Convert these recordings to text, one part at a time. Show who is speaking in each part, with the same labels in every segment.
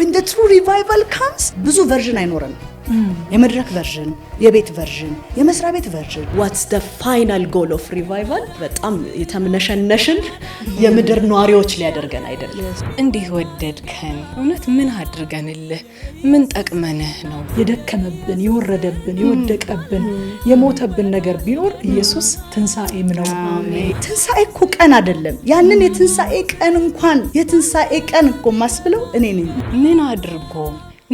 Speaker 1: when the true revival comes ብዙ ቨርዥን አይኖርም። የመድረክ ቨርዥን፣ የቤት ቨርዥን፣ የመስሪያ ቤት ቨርዥን።
Speaker 2: what's the final goal of revival? በጣም የተምነሸነሽን የምድር ኗሪዎች ሊያደርገን አይደለም።
Speaker 3: እንዲህ ወደድከን እውነት ምን አድርገንልህ ምን ጠቅመንህ ነው?
Speaker 4: የደከመብን የወረደብን የወደቀብን የሞተብን ነገር ቢኖር ኢየሱስ ትንሳኤም ነው።
Speaker 1: ትንሳኤ እኮ ቀን አይደለም። ያንን የትንሳኤ ቀን እንኳን የትንሳኤ ቀን እኮ ማስብለው እኔ ነኝ።
Speaker 3: ምን አድርጎ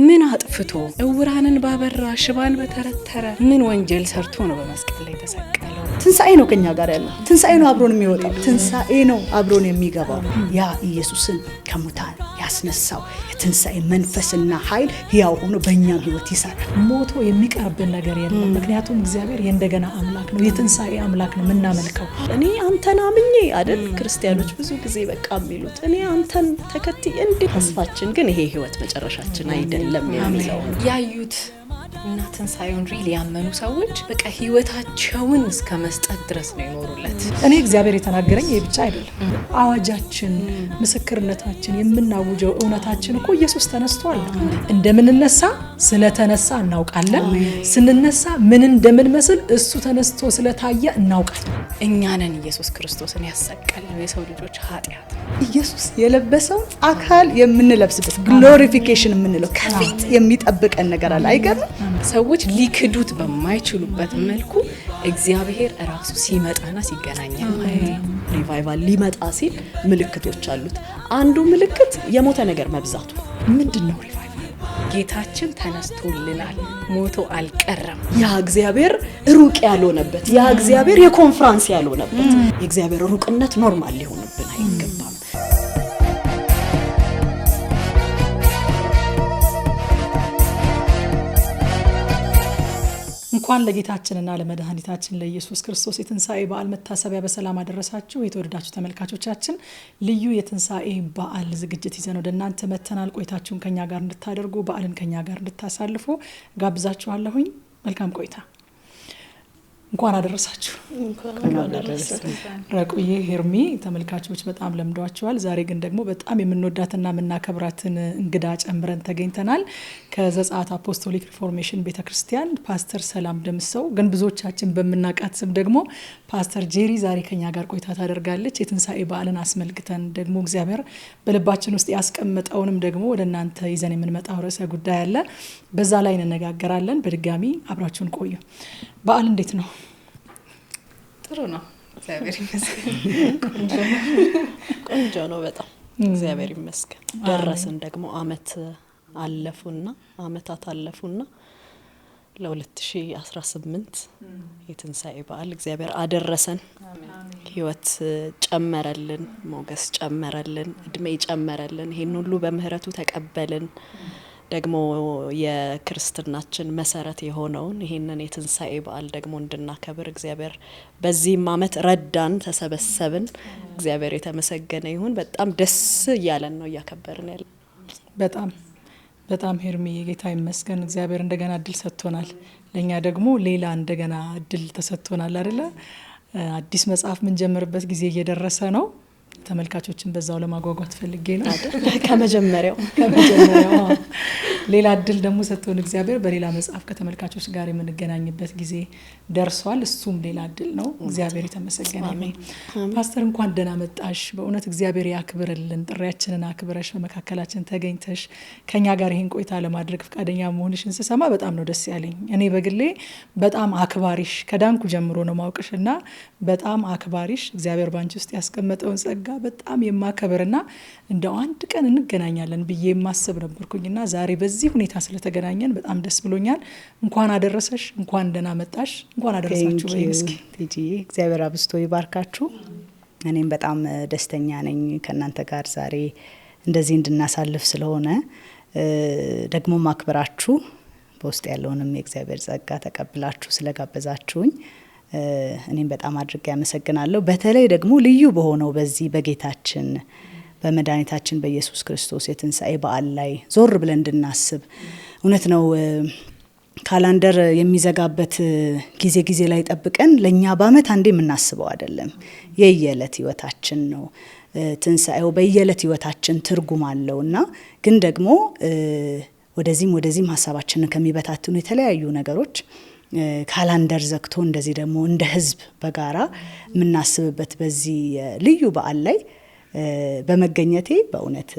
Speaker 3: ምን አጥፍቶ እውራንን ባበራ ሽባን በተረተረ ምን ወንጀል ሰርቶ ነው በመስቀል ላይ ተሰቀለው?
Speaker 1: ትንሳኤ ነው ከኛ ጋር ያለው። ትንሳኤ ነው አብሮን የሚወጣው። ትንሳኤ ነው አብሮን የሚገባው። ያ ኢየሱስን ከሙታን ያስነሳው የትንሳኤ መንፈስና ኃይል ሕያው ሆኖ በእኛም ህይወት ይሰራል።
Speaker 4: ሞቶ የሚቀርብን ነገር የለም። ምክንያቱም እግዚአብሔር የእንደገና አምላክ ነው፣ የትንሳኤ አምላክ ነው የምናመልከው።
Speaker 2: እኔ አንተን አምኜ አይደል ክርስቲያኖች ብዙ ጊዜ በቃ የሚሉት እኔ አንተን ተከትዬ እንዴ። ተስፋችን ግን ይሄ ህይወት መጨረሻችን አይደለም የሚለው
Speaker 3: ያዩት እና ትንሳኤውን ሪል ያመኑ ሰዎች በቃ ህይወታቸውን እስከ መስጠት ድረስ ነው የኖሩለት።
Speaker 4: እኔ እግዚአብሔር የተናገረኝ ይሄ ብቻ አይደለም። አዋጃችን፣ ምስክርነታችን፣ የምናውጀው እውነታችን እኮ ኢየሱስ ተነስቷል። እንደምንነሳ ስለተነሳ እናውቃለን። ስንነሳ ምን እንደምንመስል እሱ ተነስቶ ስለታየ እናውቃለን።
Speaker 3: እኛንን ኢየሱስ ክርስቶስን ያሰቀለው የሰው ልጆች ኃጢአት
Speaker 1: ኢየሱስ የለበሰው አካል የምንለብስበት ግሎሪፊኬሽን የምንለው ከፊት የሚጠብቀን ነገር አለ። አይገርም?
Speaker 3: ሰዎች ሊክዱት በማይችሉበት መልኩ እግዚአብሔር ራሱ ሲመጣና ሲገናኝ ማለት ነው።
Speaker 2: ሪቫይቫል ሊመጣ ሲል ምልክቶች አሉት። አንዱ ምልክት የሞተ ነገር መብዛቱ።
Speaker 4: ምንድነው ሪቫይቫል?
Speaker 3: ጌታችን ተነስቶልናል፣ ሞቶ አልቀረም።
Speaker 2: ያ እግዚአብሔር ሩቅ ያልሆነበት፣ ያ እግዚአብሔር የኮንፍራንስ ያልሆነበት። የእግዚአብሔር ሩቅነት ኖርማል ሊሆንብን አይገባም።
Speaker 4: እንኳን ለጌታችንና ለመድኃኒታችን ለኢየሱስ ክርስቶስ የትንሳኤ በዓል መታሰቢያ በሰላም አደረሳችሁ። የተወደዳችሁ ተመልካቾቻችን ልዩ የትንሳኤ በዓል ዝግጅት ይዘን ወደ እናንተ መተናል። ቆይታችሁን ከኛ ጋር እንድታደርጉ በዓልን ከኛ ጋር እንድታሳልፉ ጋብዛችኋለሁኝ። መልካም ቆይታ። እንኳን አደረሳችሁ። ረቁዬ ሄርሚ ተመልካቾች በጣም ለምዷቸዋል። ዛሬ ግን ደግሞ በጣም የምንወዳትና የምናከብራትን እንግዳ ጨምረን ተገኝተናል። ከዘጸአት አፖስቶሊክ ሪፎርሜሽን ቤተክርስቲያን ፓስተር ሰላም ደምሰው ግን ብዙዎቻችን በመናቃት ስም ደግሞ ፓስተር ጄሪ ዛሬ ከኛ ጋር ቆይታ ታደርጋለች። የትንሳኤ በዓልን አስመልክተን ደግሞ እግዚአብሔር በልባችን ውስጥ ያስቀመጠውንም ደግሞ ወደ እናንተ ይዘን የምንመጣው ርዕሰ ጉዳይ አለ። በዛ ላይ እንነጋገራለን። በድጋሚ አብራችሁን ቆዩ። በዓል እንዴት ነው?
Speaker 3: ጥሩ ነው፣ እግዚአብሔር ይመስገን።
Speaker 2: ቆንጆ ነው በጣም እግዚአብሔር ይመስገን። ደረስን ደግሞ አመታት አለፉና ለ2018 የትንሳኤ በዓል እግዚአብሔር አደረሰን። ህይወት ጨመረልን፣ ሞገስ ጨመረልን፣ እድሜ ጨመረልን። ይሄን ሁሉ በምህረቱ ተቀበልን። ደግሞ የክርስትናችን መሰረት የሆነውን ይሄንን የትንሳኤ በዓል ደግሞ እንድናከብር እግዚአብሔር በዚህም አመት ረዳን፣ ተሰበሰብን። እግዚአብሔር የተመሰገነ ይሁን። በጣም ደስ እያለን ነው እያከበርን ያለ።
Speaker 4: በጣም ሄርሚ ጌታ ይመስገን። እግዚአብሔር እንደገና እድል ሰጥቶናል። ለኛ ደግሞ ሌላ እንደገና እድል ተሰጥቶናል አይደለ? አዲስ መጽሐፍ ምን ጀምርበት ጊዜ እየደረሰ ነው። ተመልካቾችን በዛው ለማጓጓት ፈልጌ ነው
Speaker 2: ከመጀመሪያው
Speaker 4: ሌላ እድል ደግሞ ሰጥቶን እግዚአብሔር በሌላ መጽሐፍ ከተመልካቾች ጋር የምንገናኝበት ጊዜ ደርሷል። እሱም ሌላ እድል ነው። እግዚአብሔር የተመሰገነ ይሁን። ፓስተር እንኳን ደህና መጣሽ። በእውነት እግዚአብሔር ያክብርልን። ጥሪያችንን አክብረሽ በመካከላችን ተገኝተሽ ከኛ ጋር ይሄን ቆይታ ለማድረግ ፈቃደኛ መሆንሽን ስሰማ በጣም ነው ደስ ያለኝ። እኔ በግሌ በጣም አክባሪሽ ከዳንኩ ጀምሮ ነው ማውቅሽና በጣም አክባሪሽ እግዚአብሔር ባንቺ ውስጥ ያስቀመጠውን ጸጋ በጣም የማከብርና እንደው አንድ ቀን እንገናኛለን ብዬ ማሰብ ነበርኩኝና ዛሬ በዚህ ሁኔታ ስለተገናኘን በጣም ደስ ብሎኛል። እንኳን አደረሰሽ፣ እንኳን ደህና መጣሽ፣ እንኳን አደረሳችሁ። በይመስኪ
Speaker 1: ቲጂ እግዚአብሔር አብስቶ ይባርካችሁ። እኔም በጣም ደስተኛ ነኝ ከናንተ ጋር ዛሬ እንደዚህ እንድናሳልፍ ስለሆነ ደግሞ ማክበራችሁ በውስጥ ያለውንም የእግዚአብሔር ጸጋ ተቀብላችሁ ስለጋበዛችሁኝ እኔም በጣም አድርጌ ያመሰግናለሁ። በተለይ ደግሞ ልዩ በሆነው በዚህ በጌታችን በመድኃኒታችን በኢየሱስ ክርስቶስ የትንሳኤ በዓል ላይ ዞር ብለን እንድናስብ እውነት ነው። ካላንደር የሚዘጋበት ጊዜ ላይ ጠብቀን ለኛ በአመት አንዴ የምናስበው አይደለም። የየዕለት ህይወታችን ነው። ትንሳኤው በየዕለት ህይወታችን ትርጉም አለውና ግን ደግሞ ወደዚህም ሀሳባችንን ከሚበታትኑ የተለያዩ ነገሮች ካላንደር ዘግቶ እንደዚህ ደግሞ እንደ ህዝብ በጋራ የምናስብበት በዚህ ልዩ በዓል ላይ በመገኘቴ በእውነት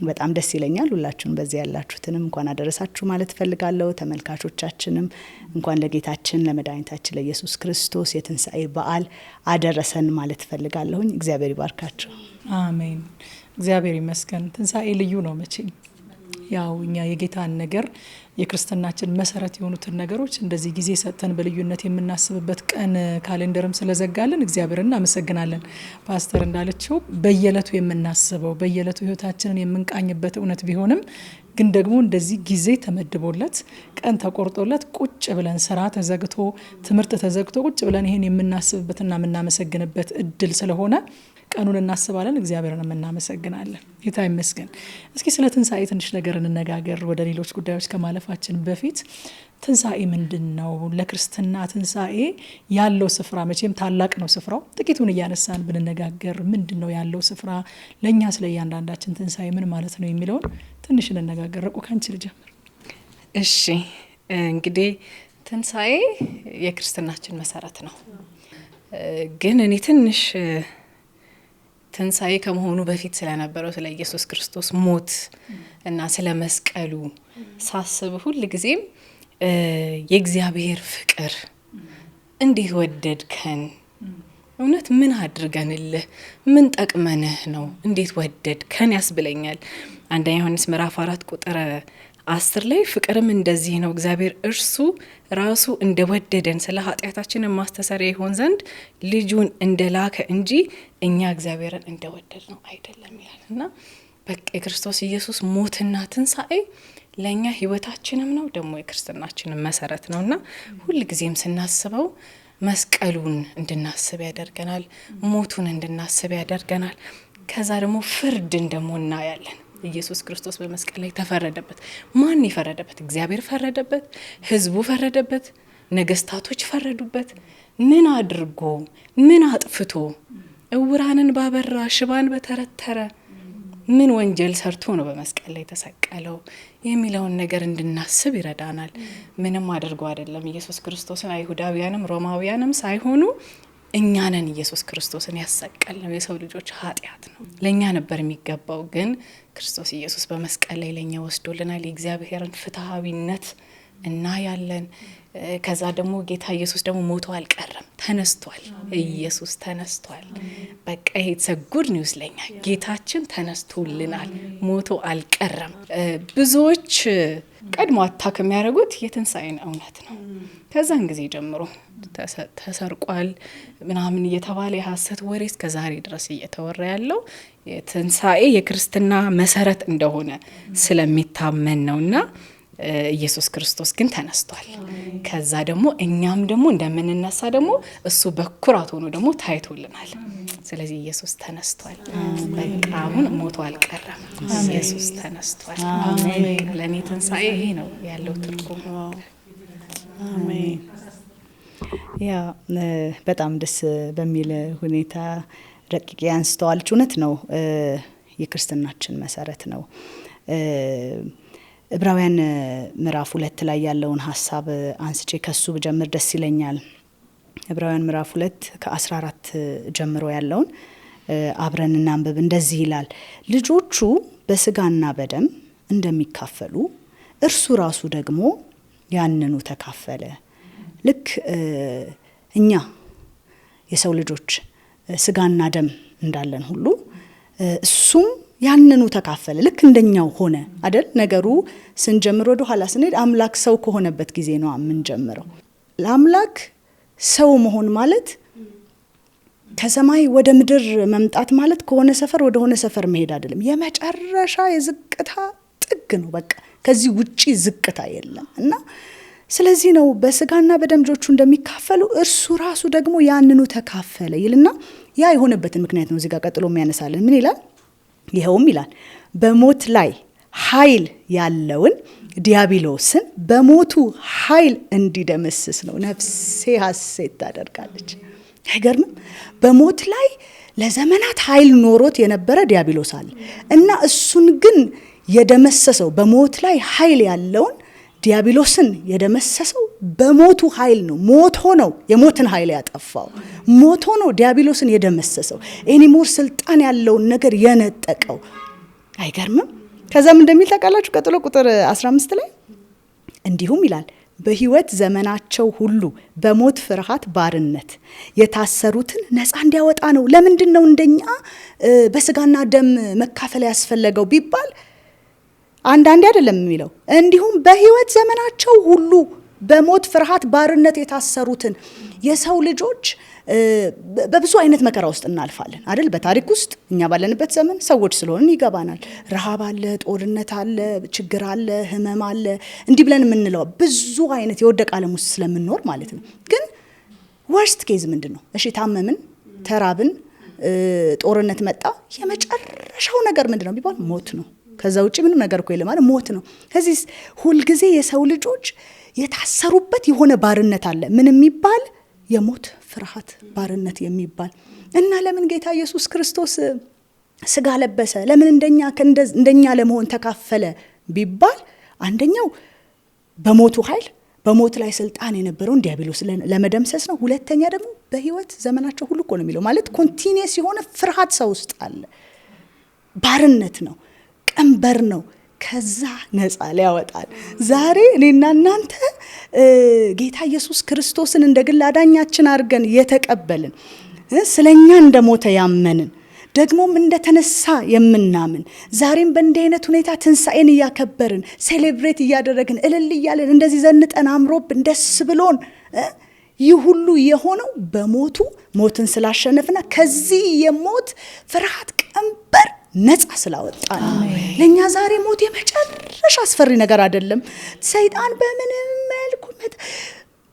Speaker 1: በጣም ደስ ይለኛል። ሁላችሁም በዚህ ያላችሁትንም እንኳን አደረሳችሁ ማለት ፈልጋለሁ። ተመልካቾቻችንም እንኳን ለጌታችን ለመድኃኒታችን ለኢየሱስ ክርስቶስ የትንሳኤ በዓል አደረሰን ማለት ፈልጋለሁኝ። እግዚአብሔር ይባርካችሁ።
Speaker 4: አሜን። እግዚአብሔር ይመስገን። ትንሳኤ ልዩ ነው መቼም ያው እኛ የጌታን ነገር የክርስትናችን መሰረት የሆኑትን ነገሮች እንደዚህ ጊዜ ሰጥተን በልዩነት የምናስብበት ቀን ካሌንደርም ስለዘጋልን እግዚአብሔርን እናመሰግናለን። ፓስተር እንዳለችው በየዕለቱ የምናስበው በየዕለቱ ህይወታችንን የምንቃኝበት እውነት ቢሆንም ግን ደግሞ እንደዚህ ጊዜ ተመድቦለት ቀን ተቆርጦለት ቁጭ ብለን ስራ ተዘግቶ ትምህርት ተዘግቶ ቁጭ ብለን ይሄን የምናስብበትና የምናመሰግንበት እድል ስለሆነ ቀኑን እናስባለን። እግዚአብሔርን እናመሰግናለን። ጌታ ይመስገን። እስኪ ስለ ትንሳኤ ትንሽ ነገር እንነጋገር ወደ ሌሎች ጉዳዮች ከማለፋችን በፊት። ትንሳኤ ምንድነው? ለክርስትና ትንሳኤ ያለው ስፍራ መቼም ታላቅ ነው ስፍራው። ጥቂቱን እያነሳን ብንነጋገር ምንድነው ያለው ስፍራ፣ ለኛ ስለ እያንዳንዳችን ትንሳኤ ምን ማለት ነው የሚለውን ትንሽ እንነጋገር። ረቁ ካንቺ ልጀምር።
Speaker 3: እሺ እንግዲህ ትንሳኤ የክርስትናችን መሰረት ነው። ግን እኔ ትንሽ ትንሳኤ ከመሆኑ በፊት ስለነበረው ስለ ኢየሱስ ክርስቶስ ሞት እና ስለ መስቀሉ ሳስብ ሁሉ ጊዜም የእግዚአብሔር ፍቅር እንዲህ ወደድከን፣ እውነት ምን አድርገንልህ፣ ምን ጠቅመንህ ነው እንዴት ወደድከን ያስብለኛል። አንደኛ ዮሐንስ ምዕራፍ 4 ቁጥር 10 ላይ ፍቅርም እንደዚህ ነው እግዚአብሔር እርሱ ራሱ እንደወደደን ስለ ኃጢአታችን ማስተሰሪያ ይሆን ዘንድ ልጁን እንደላከ እንጂ እኛ እግዚአብሔርን እንደወደድ ነው አይደለም ይላልና በቃ የክርስቶስ ኢየሱስ ሞትና ትንሳኤ ለኛ ህይወታችንም ነው ደግሞ የክርስትናችንን መሰረት ነውና ሁሉ ጊዜም ስናስበው መስቀሉን እንድናስብ ያደርገናል፣ ሞቱን እንድናስብ ያደርገናል። ከዛ ደግሞ ፍርድን ደግሞ እናያለን። ኢየሱስ ክርስቶስ በመስቀል ላይ ተፈረደበት። ማን ይፈረደበት? እግዚአብሔር ፈረደበት፣ ህዝቡ ፈረደበት፣ ነገስታቶች ፈረዱበት። ምን አድርጎ ምን አጥፍቶ እውራንን ባበራ ሽባን በተረተረ ምን ወንጀል ሰርቶ ነው በመስቀል ላይ ተሰቀለው የሚለውን ነገር እንድናስብ ይረዳናል። ምንም አድርጎ አይደለም ኢየሱስ ክርስቶስን አይሁዳውያንም ሮማውያንም ሳይሆኑ እኛንን ኢየሱስ ክርስቶስን ያሰቀልነው የሰው ልጆች ኃጢአት ነው። ለኛ ነበር የሚገባው፣ ግን ክርስቶስ ኢየሱስ በመስቀል ላይ ለኛ ወስዶልናል። የእግዚአብሔርን ፍትሃዊነት እናያለን። ከዛ ደግሞ ጌታ ኢየሱስ ደግሞ ሞቶ አልቀረም፣ ተነስቷል። ኢየሱስ ተነስቷል። በቃ it's a good news ለኛ ጌታችን ተነስቶልናል፣ ሞቶ አልቀረም። ብዙዎች ቀድሞ አታክ የሚያደርጉት የትንሳኤን እውነት ነው። ከዛን ጊዜ ጀምሮ ተሰርቋል ምናምን እየተባለ የሐሰት ወሬ እስከ ዛሬ ድረስ እየተወራ ያለው የትንሳኤ የክርስትና መሰረት እንደሆነ ስለሚታመን ነውና ኢየሱስ ክርስቶስ ግን ተነስቷል። ከዛ ደግሞ እኛም ደግሞ እንደምንነሳ ደግሞ እሱ በኩራት ሆኖ ደግሞ ታይቶልናል። ስለዚህ ኢየሱስ ተነስቷል። በቃ አሁን ሞቶ አልቀረም፣ ኢየሱስ ተነስቷል። አሜን። ለኔ ትንሳኤ ይሄ ነው ያለው ትርጉም።
Speaker 1: አሜን። ያ በጣም ደስ በሚል ሁኔታ ረቂቅ ያንስተዋልች እውነት ነው። የክርስትናችን መሰረት ነው። ዕብራውያን ምዕራፍ 2 ላይ ያለውን ሐሳብ አንስቼ ከሱ ብጀምር ደስ ይለኛል። ዕብራውያን ምዕራፍ 2 ከ14 ጀምሮ ያለውን አብረን እናንብብ። እንደዚህ ይላል፣ ልጆቹ በስጋና በደም እንደሚካፈሉ እርሱ ራሱ ደግሞ ያንኑ ተካፈለ። ልክ እኛ የሰው ልጆች ስጋና ደም እንዳለን ሁሉ እሱም ያንኑ ተካፈለ። ልክ እንደኛው ሆነ አይደል? ነገሩ ስንጀምር ወደ ኋላ ስንሄድ አምላክ ሰው ከሆነበት ጊዜ ነው የምንጀምረው። ለአምላክ ሰው መሆን ማለት ከሰማይ ወደ ምድር መምጣት ማለት ከሆነ ሰፈር ወደ ሆነ ሰፈር መሄድ አይደለም። የመጨረሻ የዝቅታ ጥግ ነው። በቃ ከዚህ ውጪ ዝቅታ የለም። እና ስለዚህ ነው በስጋና በደም ልጆቹ እንደሚካፈሉ እርሱ ራሱ ደግሞ ያንኑ ተካፈለ ይልና ያ የሆነበትን ምክንያት ነው እዚህ ጋር ቀጥሎ የሚያነሳልን። ምን ይላል? ይኸውም ይላል በሞት ላይ ኃይል ያለውን ዲያብሎስን በሞቱ ኃይል እንዲደመስስ ነው። ነፍሴ ሐሴት ታደርጋለች። አይገርምም? በሞት ላይ ለዘመናት ኃይል ኖሮት የነበረ ዲያብሎስ አለ እና እሱን ግን የደመሰሰው በሞት ላይ ኃይል ያለውን ዲያብሎስን የደመሰሰው በሞቱ ኃይል ነው። ሞቶ ነው የሞትን ኃይል ያጠፋው። ሞቶ ነው ዲያብሎስን የደመሰሰው። ኤኒሞር ስልጣን ያለውን ነገር የነጠቀው። አይገርምም? ከዛም እንደሚል ታውቃላችሁ ቀጥሎ ቁጥር 15 ላይ እንዲሁም ይላል በሕይወት ዘመናቸው ሁሉ በሞት ፍርሃት ባርነት የታሰሩትን ነፃ እንዲያወጣ ነው። ለምንድን ነው እንደኛ በስጋና ደም መካፈል ያስፈለገው ቢባል አንዳንዴ አይደለም የሚለው እንዲሁም በሕይወት ዘመናቸው ሁሉ በሞት ፍርሃት ባርነት የታሰሩትን የሰው ልጆች በብዙ አይነት መከራ ውስጥ እናልፋለን አይደል? በታሪክ ውስጥ እኛ ባለንበት ዘመን ሰዎች ስለሆንን ይገባናል። ረሃብ አለ፣ ጦርነት አለ፣ ችግር አለ፣ ህመም አለ። እንዲህ ብለን የምንለው ብዙ አይነት የወደቀ ዓለም ውስጥ ስለምንኖር ማለት ነው። ግን ወርስት ኬዝ ምንድን ነው? እሺ ታመምን፣ ተራብን፣ ጦርነት መጣ። የመጨረሻው ነገር ምንድን ነው ቢባል ሞት ነው። ከዛ ውጪ ምንም ነገር እኮ የለም ማለት ሞት ነው። ከዚህ ሁልጊዜ የሰው ልጆች የታሰሩበት የሆነ ባርነት አለ። ምን የሚባል የሞት ፍርሃት ባርነት የሚባል እና ለምን ጌታ ኢየሱስ ክርስቶስ ስጋ ለበሰ? ለምን እንደኛ ለመሆን ተካፈለ ቢባል አንደኛው በሞቱ ኃይል በሞት ላይ ስልጣን የነበረውን ዲያብሎስ ለመደምሰስ ነው። ሁለተኛ ደግሞ በሕይወት ዘመናቸው ሁሉ እኮ ነው የሚለው ማለት ኮንቲኒየስ የሆነ ፍርሃት ሰው ውስጥ አለ። ባርነት ነው፣ ቀንበር ነው። ከዛ ነፃ ሊያወጣል። ዛሬ እኔና እናንተ ጌታ ኢየሱስ ክርስቶስን እንደ ግል አዳኛችን አድርገን የተቀበልን ስለኛ እንደሞተ ያመንን ደግሞም እንደተነሳ የምናምን ዛሬም በእንዲህ አይነት ሁኔታ ትንሣኤን እያከበርን ሴሌብሬት እያደረግን እልል እያለን እንደዚህ ዘንጠን አምሮብን ደስ ብሎን ይህ ሁሉ የሆነው በሞቱ ሞትን ስላሸነፍና ከዚህ የሞት ፍርሃት ቀንበር ነፃ ስላወጣን። ለኛ ዛሬ ሞት የመጨረሻ አስፈሪ ነገር አይደለም። ሰይጣን በምንም መልኩ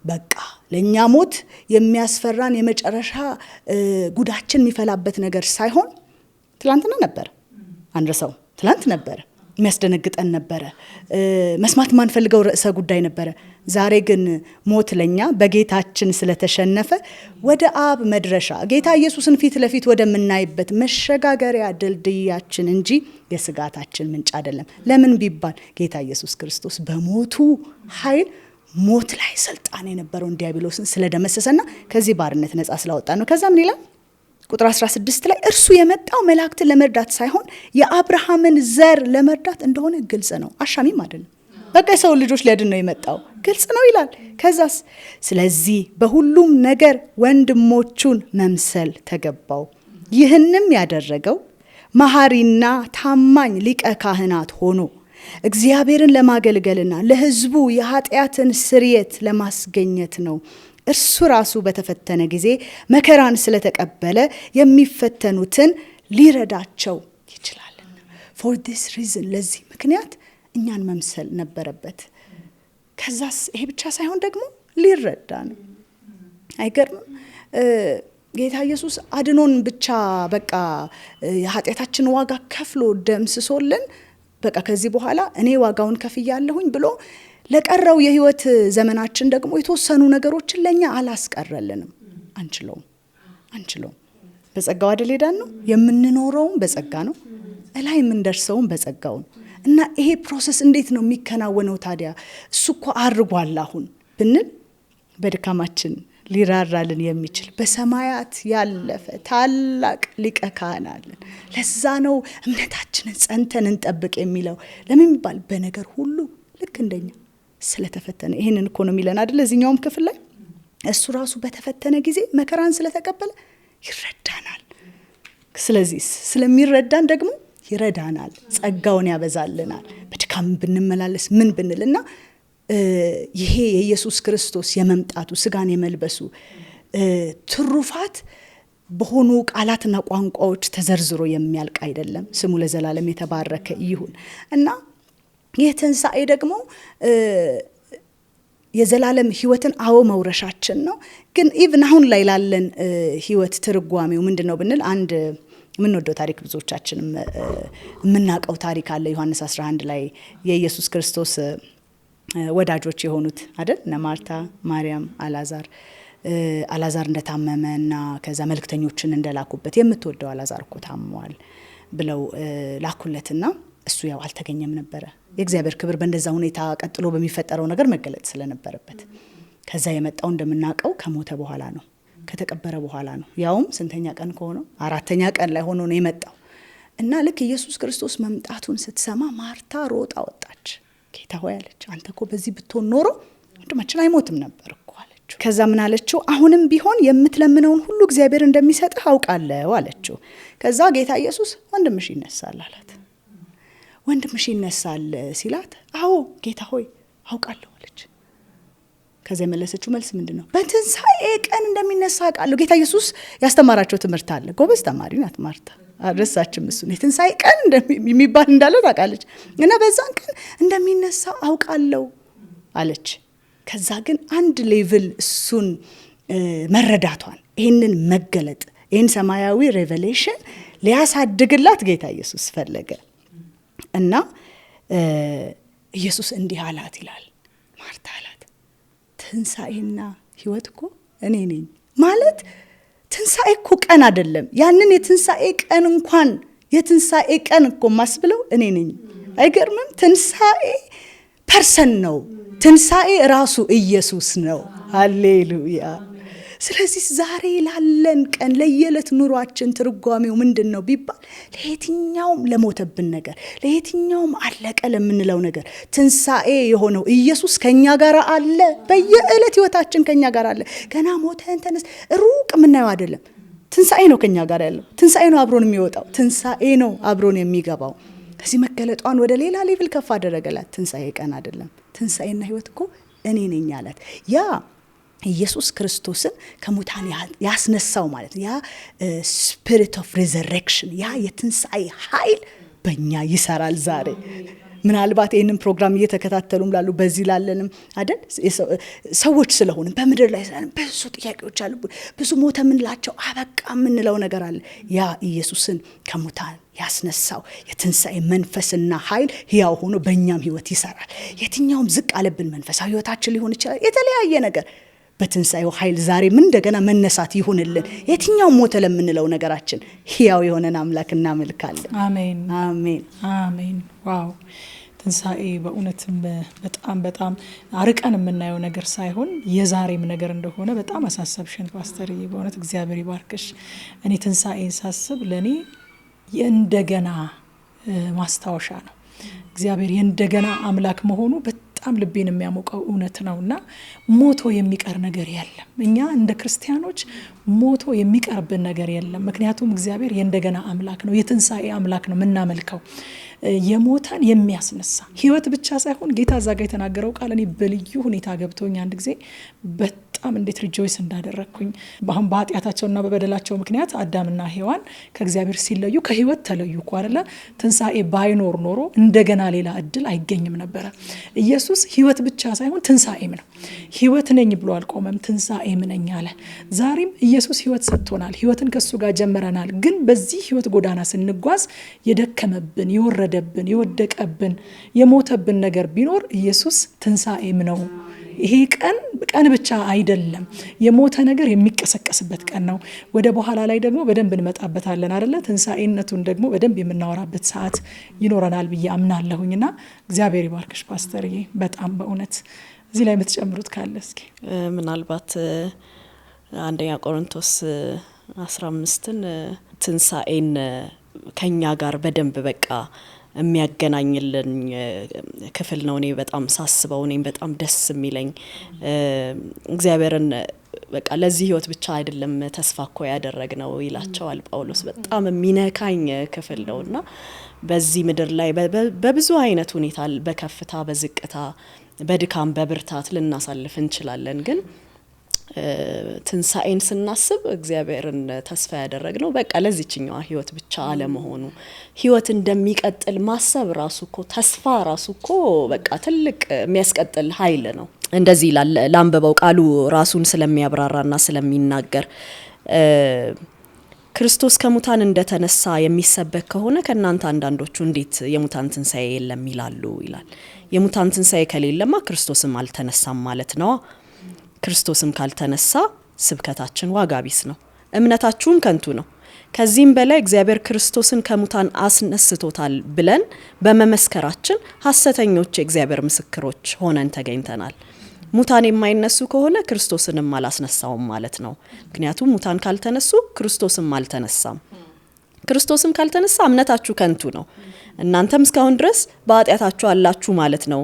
Speaker 1: በቃ ለኛ ሞት የሚያስፈራን የመጨረሻ ጉዳችን የሚፈላበት ነገር ሳይሆን ትላንትና ነበር። አንረሳው። ትላንት ነበር የሚያስደነግጠን ነበረ። መስማት ማንፈልገው ርዕሰ ጉዳይ ነበረ። ዛሬ ግን ሞት ለኛ በጌታችን ስለተሸነፈ ወደ አብ መድረሻ ጌታ ኢየሱስን ፊት ለፊት ወደምናይበት መሸጋገሪያ ድልድያችን እንጂ የስጋታችን ምንጭ አይደለም። ለምን ቢባል ጌታ ኢየሱስ ክርስቶስ በሞቱ ኃይል ሞት ላይ ስልጣን የነበረውን ዲያብሎስን ስለደመሰሰና ከዚህ ባርነት ነፃ ስላወጣ ነው። ከዛ ምን ይላል? ቁጥር 16 ላይ እርሱ የመጣው መላእክትን ለመርዳት ሳይሆን የአብርሃምን ዘር ለመርዳት እንደሆነ ግልጽ ነው። አሻሚም አይደለም። በቃ የሰው ልጆች ሊያድን ነው የመጣው፣ ግልጽ ነው ይላል። ከዛስ ስለዚህ በሁሉም ነገር ወንድሞቹን መምሰል ተገባው። ይህንም ያደረገው መሐሪና ታማኝ ሊቀ ካህናት ሆኖ እግዚአብሔርን ለማገልገልና ለሕዝቡ የኃጢአትን ስርየት ለማስገኘት ነው። እርሱ ራሱ በተፈተነ ጊዜ መከራን ስለተቀበለ የሚፈተኑትን ሊረዳቸው ይችላል። ፎር ዲስ ሪዝን ለዚህ ምክንያት እኛን መምሰል ነበረበት። ከዛስ ይሄ ብቻ ሳይሆን ደግሞ ሊረዳ ነው። አይገርምም? ጌታ ኢየሱስ አድኖን ብቻ በቃ የኃጢአታችን ዋጋ ከፍሎ ደምስሶልን በቃ ከዚህ በኋላ እኔ ዋጋውን ከፍያለሁኝ ብሎ ለቀረው የህይወት ዘመናችን ደግሞ የተወሰኑ ነገሮችን ለኛ አላስቀረልንም። አንችለውም። በጸጋው አይደል ሄዳን ነው የምንኖረውም በጸጋ ነው፣ እላይ የምንደርሰውም በጸጋው ነው። እና ይሄ ፕሮሰስ እንዴት ነው የሚከናወነው ታዲያ? እሱ እኮ አርጓል አሁን ብንል በድካማችን ሊራራልን የሚችል በሰማያት ያለፈ ታላቅ ሊቀ ካህን አለን። ለዛ ነው እምነታችንን ጸንተን እንጠብቅ የሚለው። ለምን ይባል? በነገር ሁሉ ልክ እንደኛ ስለተፈተነ። ይሄንን እኮ ነው የሚለን አይደል? እዚህኛውም ክፍል ላይ እሱ ራሱ በተፈተነ ጊዜ መከራን ስለተቀበለ ይረዳናል። ስለዚህ ስለሚረዳን ደግሞ ይረዳናል፣ ጸጋውን ያበዛልናል። በድካም ብንመላለስ ምን ብንልና ይሄ የኢየሱስ ክርስቶስ የመምጣቱ ስጋን የመልበሱ ትሩፋት በሆኑ ቃላትና ቋንቋዎች ተዘርዝሮ የሚያልቅ አይደለም። ስሙ ለዘላለም የተባረከ ይሁን። እና ይህ ትንሣኤ ደግሞ የዘላለም ህይወትን መውረሻችን ነው። ግን ኢቭን አሁን ላይ ላለን ህይወት ትርጓሜው ምንድነው ብንል አንድ የምንወደው ታሪክ ብዙዎቻችንም የምናውቀው ታሪክ አለ። ዮሐንስ 11 ላይ የኢየሱስ ክርስቶስ ወዳጆች የሆኑት አይደል? እነ ማርታ፣ ማርያም፣ አላዛር አላዛር እንደታመመና ከዛ መልእክተኞችን እንደላኩበት የምትወደው አላዛር እኮ ታሟል ብለው ላኩለትና እሱ ያው አልተገኘም ነበረ። የእግዚአብሔር ክብር በእንደዛ ሁኔታ ቀጥሎ በሚፈጠረው ነገር መገለጥ ስለነበረበት ከዛ የመጣው እንደምናቀው ከሞተ በኋላ ነው፣ ከተቀበረ በኋላ ነው። ያውም ስንተኛ ቀን ከሆነው 4ኛ ቀን ላይ ሆኖ ነው የመጣው። እና ልክ ኢየሱስ ክርስቶስ መምጣቱን ስትሰማ ማርታ ሮጣ ወጣች። ጌታ ሆይ አለች፣ አንተ እኮ በዚህ ብትሆን ኖሮ ወንድማችን አይሞትም ነበር እኮ አለችው። ከዛ ምን አለችው? አሁንም ቢሆን የምትለምነውን ሁሉ እግዚአብሔር እንደሚሰጥህ አውቃለሁ አለችው። ከዛ ጌታ ኢየሱስ ወንድምሽ ይነሳል አላት። ወንድምሽ ይነሳል ሲላት አዎ ጌታ ሆይ አውቃለሁ አለች። ከዛ የመለሰችው መልስ ምንድነው? በትንሣኤ ቀን እንደሚነሳ አውቃለሁ። ጌታ ኢየሱስ ያስተማራቸው ትምህርት አለ። ጎበዝ ተማሪ ናት ማርታ። አድረሳችም እሱ የትንሣኤ ቀን የሚባል እንዳለ ታውቃለች። እና በዛን ቀን እንደሚነሳ አውቃለሁ አለች። ከዛ ግን አንድ ሌቭል እሱን መረዳቷን ይህንን መገለጥ ይህን ሰማያዊ ሬቨሌሽን ሊያሳድግላት ጌታ ኢየሱስ ፈለገ። እና ኢየሱስ እንዲህ አላት ይላል፣ ማርታ አላት ትንሣኤና ሕይወት እኮ እኔ ነኝ ማለት ትንሣኤ እኮ ቀን አይደለም። ያንን የትንሣኤ ቀን እንኳን የትንሣኤ ቀን እኮ ማስብለው እኔ ነኝ። አይገርምም? ትንሣኤ ፐርሰን ነው። ትንሣኤ ራሱ ኢየሱስ ነው። ሃሌሉያ። ስለዚህ ዛሬ ላለን ቀን ለየለት ኑሯችን ትርጓሜው ምንድነው ቢባል ለየትኛውም ለሞተብን ነገር ለየትኛውም አለቀ ለምንለው ነገር ትንሣኤ የሆነው ኢየሱስ ከኛ ጋር አለ። በየዕለት ህይወታችን ከኛ ጋር አለ። ገና ሞተን ተነስ ሩቅ ምናየው አይደለም። ትንሣኤ ነው ከኛ ጋር ያለው። ትንሣኤ ነው አብሮን የሚወጣው። ትንሣኤ ነው አብሮን የሚገባው። ከዚህ መገለጧን ወደ ሌላ ሌቭል ከፍ አደረገላት። ትንሣኤ ቀን አይደለም፣ ትንሣኤና ህይወት እኮ እኔ ነኝ አላት። ያ ኢየሱስ ክርስቶስን ከሙታን ያስነሳው ማለት ያ ስፒሪት ኦፍ ሪዘሬክሽን ያ የትንሣኤ ኃይል በእኛ ይሰራል ዛሬ። ምናልባት ይህንን ፕሮግራም እየተከታተሉም ላሉ በዚህ ላለንም አይደል ሰዎች ስለሆንም በምድር ላይ ስለሆንም ብዙ ጥያቄዎች አሉ። ብዙ ሞተ ምንላቸው አበቃ ምንለው ነገር አለ። ያ ኢየሱስን ከሙታን ያስነሳው የትንሣኤ መንፈስና ኃይል ሕያው ሆኖ በእኛም ህይወት ይሰራል። የትኛውም ዝቅ አለብን መንፈሳዊ ህይወታችን ሊሆን ይችላል፣ የተለያየ ነገር በትንሣኤው ኃይል ዛሬ ምን እንደገና መነሳት ይሁንልን። የትኛውም ሞተ ለምንለው ነገራችን ሕያው የሆነን አምላክ እናመልካለን።
Speaker 4: አሜን
Speaker 1: አሜን
Speaker 4: አሜን። ዋው! ትንሣኤ በእውነትም በጣም በጣም አርቀን የምናየው ነገር ሳይሆን የዛሬም ነገር እንደሆነ በጣም አሳሰብሽን ፓስተር። በእውነት እግዚአብሔር ይባርክሽ። እኔ ትንሣኤን ሳስብ ለእኔ የእንደገና ማስታወሻ ነው። እግዚአብሔር የእንደገና አምላክ መሆኑ በጣም ልቤን የሚያሞቀው እውነት ነውና ሞቶ የሚቀር ነገር የለም። እኛ እንደ ክርስቲያኖች ሞቶ የሚቀርብን ነገር የለም። ምክንያቱም እግዚአብሔር የእንደገና አምላክ ነው፣ የትንሣኤ አምላክ ነው የምናመልከው። የሞታን የሚያስነሳ ህይወት ብቻ ሳይሆን ጌታ እዛ ጋር የተናገረው ቃል እኔ በልዩ ሁኔታ ገብቶኝ አንድ ጊዜ በጣም እንዴት ሪጆይስ እንዳደረግኩኝ። አሁን በኃጢአታቸውና በበደላቸው ምክንያት አዳምና ሔዋን ከእግዚአብሔር ሲለዩ ከህይወት ተለዩ እኮ አይደለ? ትንሣኤ ባይኖር ኖሮ እንደገና ሌላ እድል አይገኝም ነበረ። ኢየሱስ ህይወት ብቻ ሳይሆን ትንሣኤም ነው። ህይወት ነኝ ብሎ አልቆመም፣ ትንሣኤም ነኝ አለ። ዛሬም ኢየሱስ ህይወት ሰጥቶናል። ህይወትን ከሱ ጋር ጀምረናል። ግን በዚህ ህይወት ጎዳና ስንጓዝ የደከመብን የወረደብን የወደቀብን የሞተብን ነገር ቢኖር ኢየሱስ ትንሣኤም ነው። ይሄ ቀን ብቻ አይደለም፣ የሞተ ነገር የሚቀሰቀስበት ቀን ነው። ወደ በኋላ ላይ ደግሞ በደንብ እንመጣበታለን አይደለ? ትንሣኤነቱን ደግሞ በደንብ የምናወራበት ሰዓት ይኖረናል ብዬ አምናለሁኝና እግዚአብሔር ይባርክሽ ፓስተርዬ። በጣም በእውነት እዚህ ላይ የምትጨምሩት ካለ እስኪ።
Speaker 2: ምናልባት አንደኛ ቆሮንቶስ 15ን ትንሣኤን ከኛ ጋር በደንብ በቃ የሚያገናኝልን ክፍል ነው። እኔ በጣም ሳስበው እኔም በጣም ደስ የሚለኝ እግዚአብሔርን በቃ ለዚህ ህይወት ብቻ አይደለም ተስፋ እኮ ያደረግነው ይላቸዋል ጳውሎስ። በጣም የሚነካኝ ክፍል ነውና በዚህ ምድር ላይ በብዙ አይነት ሁኔታ በከፍታ በዝቅታ በድካም በብርታት ልናሳልፍ እንችላለን። ግን ትንሣኤን ስናስብ እግዚአብሔርን ተስፋ ያደረግነው በቃ ለዚህኛዋ ህይወት ብቻ አለመሆኑ ህይወት እንደሚቀጥል ማሰብ ራሱ እኮ ተስፋ ራሱ እኮ በቃ ትልቅ የሚያስቀጥል ኃይል ነው። እንደዚህ ላንበበው ቃሉ ራሱን ስለሚያብራራና ስለሚናገር ክርስቶስ ከሙታን እንደተነሳ የሚሰበክ ከሆነ ከናንተ አንዳንዶቹ እንዴት የሙታን ትንሣኤ የለም ይላሉ ይላል። የሙታን ትንሣኤ ከሌለማ ክርስቶስም አልተነሳም ማለት ነው። ክርስቶስም ካልተነሳ ስብከታችን ዋጋ ቢስ ነው፣ እምነታችሁም ከንቱ ነው። ከዚህም በላይ እግዚአብሔር ክርስቶስን ከሙታን አስነስቶታል ብለን በመመስከራችን ሐሰተኞች የእግዚአብሔር ምስክሮች ሆነን ተገኝተናል። ሙታን የማይነሱ ከሆነ ክርስቶስንም አላስነሳውም ማለት ነው። ምክንያቱም ሙታን ካልተነሱ ክርስቶስም አልተነሳም። ክርስቶስም ካልተነሳ እምነታችሁ ከንቱ ነው፣ እናንተም እስካሁን ድረስ በኃጢአታችሁ አላችሁ ማለት ነው።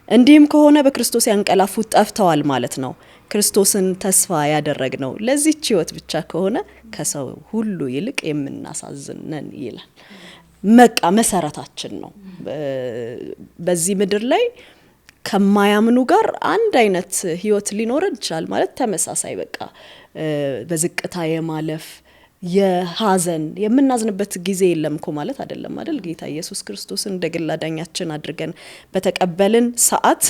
Speaker 2: እንዲህም ከሆነ በክርስቶስ ያንቀላፉት ጠፍተዋል ማለት ነው። ክርስቶስን ተስፋ ያደረግነው ለዚህች ሕይወት ብቻ ከሆነ ከሰው ሁሉ ይልቅ የምናሳዝነን ይላል። መቃ መሰረታችን ነው። በዚህ ምድር ላይ ከማያምኑ ጋር አንድ አይነት ሕይወት ሊኖረን ይችላል ማለት ተመሳሳይ በቃ በዝቅታ የማለፍ የሐዘን የምናዝንበት ጊዜ የለም እኮ ማለት አይደለም አይደል? ጌታ ኢየሱስ ክርስቶስን እንደ ግል አዳኛችን አድርገን በተቀበልን ሰዓት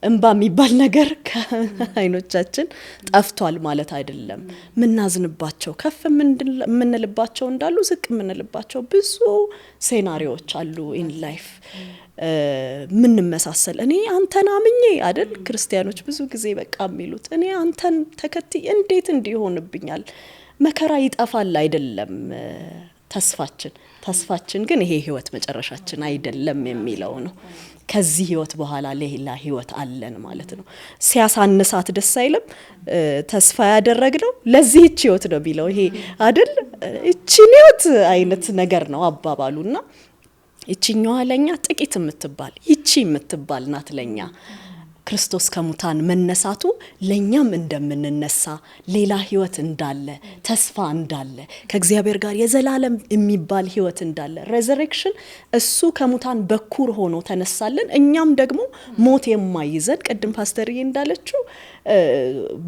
Speaker 2: እንባ የሚባል ነገር ከዓይኖቻችን ጠፍቷል ማለት አይደለም። ምናዝንባቸው ከፍ ምንልባቸው እንዳሉ ዝቅ ምንልባቸው ብዙ ሴናሪዎች አሉ ኢን ላይፍ። ምን መሳሰል እኔ አንተን አምኜ አይደል ክርስቲያኖች ብዙ ጊዜ በቃ የሚሉት እኔ አንተን ተከትዬ እንዴት እንዲሆንብኛል መከራ ይጠፋል አይደለም ተስፋችን ግን ይሄ ህይወት መጨረሻችን አይደለም የሚለው ነው። ከዚህ ህይወት በኋላ ሌላ ህይወት አለን ማለት ነው። ሲያሳንሳት ደስ አይልም። ተስፋ ያደረግነው ለዚህች ህይወት ነው ቢለው ይሄ አይደል እቺን ህይወት አይነት ነገር ነው አባባሉና እቺኛዋ ለኛ ጥቂት የምትባል ይቺ የምትባል ናት ለኛ። ክርስቶስ ከሙታን መነሳቱ ለኛም እንደምንነሳ ሌላ ህይወት እንዳለ ተስፋ እንዳለ ከእግዚአብሔር ጋር የዘላለም የሚባል ህይወት እንዳለ ሬዘሬክሽን እሱ ከሙታን በኩር ሆኖ ተነሳልን። እኛም ደግሞ ሞት የማይዘን ቅድም ፓስተርዬ እንዳለችው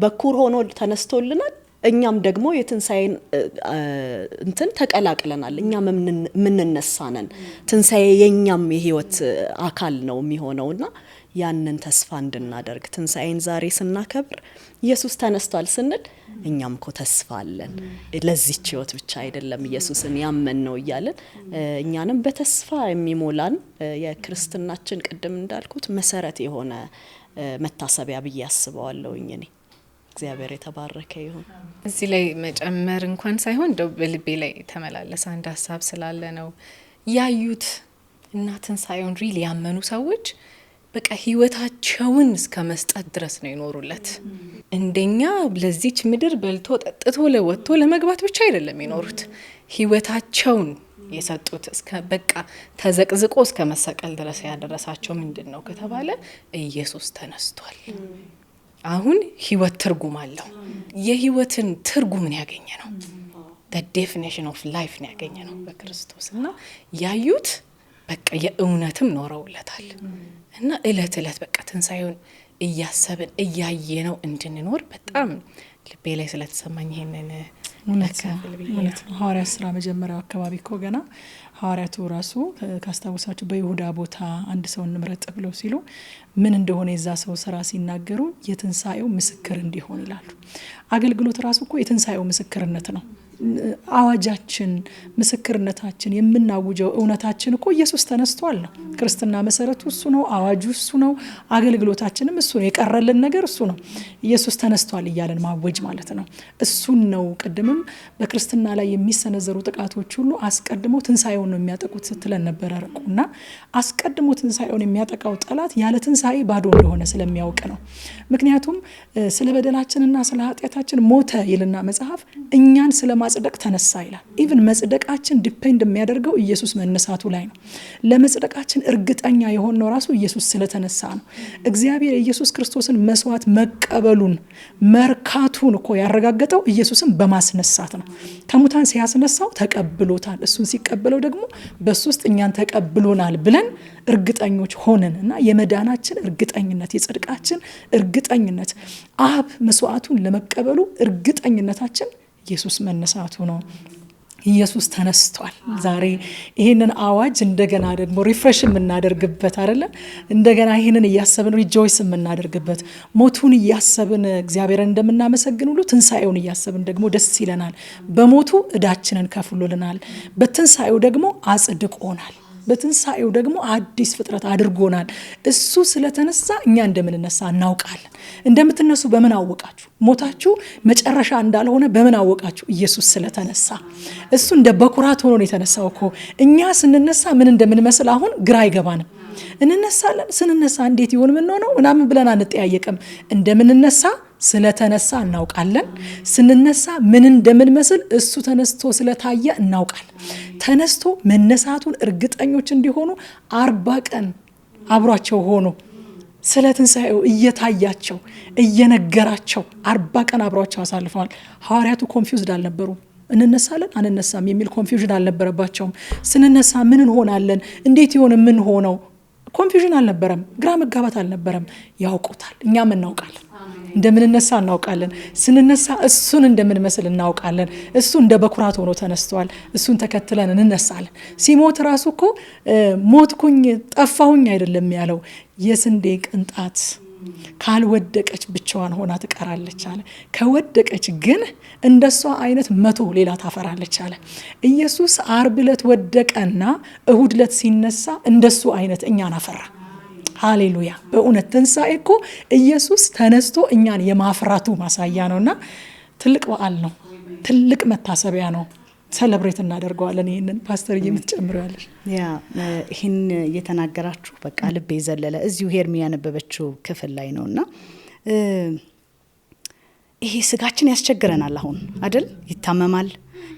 Speaker 2: በኩር ሆኖ ተነስቶልናል። እኛም ደግሞ የትንሳኤን እንትን ተቀላቅለናል። እኛም ምንነሳነን ትንሳኤ የኛም የህይወት አካል ነው የሚሆነውና ያንን ተስፋ እንድናደርግ ትንሳኤን ዛሬ ስናከብር ኢየሱስ ተነስቷል ስንል እኛም እኮ ተስፋ አለን። ለዚህች ህይወት ብቻ አይደለም ኢየሱስን ያመን ነው እያለን እኛንም በተስፋ የሚሞላን የክርስትናችን ቅድም እንዳልኩት መሰረት የሆነ መታሰቢያ ብዬ አስበዋለሁኝ እኔ። እግዚአብሔር የተባረከ ይሁን።
Speaker 3: እዚህ ላይ መጨመር እንኳን ሳይሆን እንደው በልቤ ላይ ተመላለሰ አንድ ሀሳብ ስላለ ነው። ያዩት እና ትንሳኤውን ሪል ያመኑ ሰዎች በቃ ህይወታቸውን እስከ መስጠት ድረስ ነው ይኖሩለት። እንደኛ ለዚች ምድር በልቶ ጠጥቶ ለወጥቶ ለመግባት ብቻ አይደለም ይኖሩት። ህይወታቸውን የሰጡት እስከ በቃ ተዘቅዝቆ እስከ መሰቀል ድረስ ያደረሳቸው ምንድነው ከተባለ ኢየሱስ ተነስቷል። አሁን ህይወት ትርጉም አለው። የህይወትን ትርጉምን ያገኘ ነው። the definition of life ነው ያገኘ ነው በክርስቶስና ያዩት በቃ የእውነትም ኖረውለታል። እና እለት በቃ ትንሳኤውን እያሰብን እያየነው እንድንኖር በጣም ልቤ ላይ ስለተሰማኝ ይሄንን
Speaker 4: እውነት ነው። ሐዋርያት ሥራ መጀመሪያው አካባቢ እኮ ገና ሐዋርያቱ ራሱ ካስታወሳችሁ በይሁዳ ቦታ አንድ ሰው እንምረጥ ብለው ሲሉ ምን እንደሆነ የዛ ሰው ስራ ሲናገሩ የትንሳኤው ምስክር እንዲሆን ይላሉ። አገልግሎት ራሱ እኮ የትንሳኤው ምስክርነት ነው። አዋጃችን ምስክርነታችን የምናውጀው እውነታችን እኮ ኢየሱስ ተነስቷል ነው። ክርስትና መሰረቱ እሱ ነው። አዋጁ እሱ ነው። አገልግሎታችንም እሱ ነው። የቀረልን ነገር እሱ ነው። ኢየሱስ ተነስቷል እያለን ማወጅ ማለት ነው። እሱን ነው። ቅድምም በክርስትና ላይ የሚሰነዘሩ ጥቃቶች ሁሉ አስቀድሞ ትንሳኤውን ነው የሚያጠቁት ስትለን ነበር አረቁና አስቀድሞ ትንሳኤውን የሚያጠቃው ጠላት ያለ ትንሳኤ ባዶ እንደሆነ ስለሚያውቅ ነው። ምክንያቱም ስለ በደላችንና ስለ ኃጢአታችን ሞተ ይልና መጽሐፍ እኛን ስለማጽደቅ ተነሳ ይላል። ኢቭን መጽደቃችን ዲፔንድ የሚያደርገው ኢየሱስ መነሳቱ ላይ ነው። ለመጽደቃችን እርግጠኛ የሆነው ራሱ ኢየሱስ ስለተነሳ ነው። እግዚአብሔር ኢየሱስ ክርስቶስን መስዋዕት መቀበሉን መርካቱን እኮ ያረጋገጠው ኢየሱስን በማስነሳት ነው። ከሙታን ሲያስነሳው ተቀብሎታል። እሱን ሲቀበለው ደግሞ በሱ ውስጥ እኛን ተቀብሎናል ብለን እርግጠኞች ሆነን እና የመዳናችን እርግጠኝነት የጽድቃችን እርግጠኝነት አብ መስዋዕቱን ለመቀበሉ እርግጠኝነታችን ኢየሱስ መነሳቱ ነው። ኢየሱስ ተነስቷል። ዛሬ ይሄንን አዋጅ እንደገና ደግሞ ሪፍሬሽ የምናደርግበት አይደለ? እንደገና ይሄንን እያሰብን ሪጆይስ የምናደርግበት ሞቱን እያሰብን እግዚአብሔርን እንደምናመሰግን ሁሉ ትንሳኤውን እያሰብን ደግሞ ደስ ይለናል። በሞቱ እዳችንን ከፍሎልናል፣ በትንሳኤው ደግሞ አጽድቆናል። በትንሳኤው ደግሞ አዲስ ፍጥረት አድርጎናል። እሱ ስለተነሳ እኛ እንደምንነሳ እናውቃለን። እንደምትነሱ በምን አወቃችሁ? ሞታችሁ መጨረሻ እንዳልሆነ በምን አወቃችሁ? ኢየሱስ ስለተነሳ። እሱ እንደ በኩራት ሆኖ ነው የተነሳው እኮ። እኛ ስንነሳ ምን እንደምንመስል አሁን ግራ አይገባንም። እንነሳለን። ስንነሳ እንዴት ይሆን ምን ሆነው ምናምን ብለን አንጠያየቅም። እንደምንነሳ ስለተነሳ እናውቃለን። ስንነሳ ምን እንደምንመስል እሱ ተነስቶ ስለታየ እናውቃለን። ተነስቶ መነሳቱን እርግጠኞች እንዲሆኑ 40 ቀን አብሯቸው ሆኖ ስለ ትንሣኤው እየታያቸው እየነገራቸው 40 ቀን አብሯቸው አሳልፈዋል። ሐዋርያቱ ኮንፊውዝድ አልነበሩም። እንነሳለን አንነሳም የሚል ኮንፊውዥን አልነበረባቸውም። ስንነሳ ምን እንሆናለን? እንዴት ይሆን ምን ሆነው? ኮንፊውዥን አልነበረም። ግራ መጋባት አልነበረም። ያውቁታል። እኛም እናውቃለን። እንደምንነሳ እናውቃለን። ስንነሳ እሱን እንደምንመስል እናውቃለን። እሱ እንደ በኩራት ሆኖ ተነስተዋል። እሱን ተከትለን እንነሳለን። ሲሞት ራሱ እኮ ሞትኩኝ ጠፋሁኝ አይደለም ያለው። የስንዴ ቅንጣት ካልወደቀች ብቻዋን ሆና ትቀራለች አለ። ከወደቀች ግን እንደሷ አይነት 100 ሌላ ታፈራለች አለ። ኢየሱስ ዓርብ ዕለት ወደቀና እሁድ ዕለት ሲነሳ እንደሱ አይነት እኛን አፈራ። ሃሌሉያ! በእውነት ትንሣኤ እኮ ኢየሱስ ተነስቶ እኛን የማፍራቱ ማሳያ ነውና ትልቅ በዓል ነው። ትልቅ መታሰቢያ ነው። ሰለብሬት እናደርገዋለን። ይሄንን ፓስተር የምትጨምረው ያለሽ
Speaker 1: ይሄን እየተናገራችሁ በቃ ልቤ ዘለለ። እዚሁ ሄርሚ ያነበበችው ክፍል ላይ ነውና ይሄ ስጋችን ያስቸግረናል አሁን አይደል? ይታመማል፣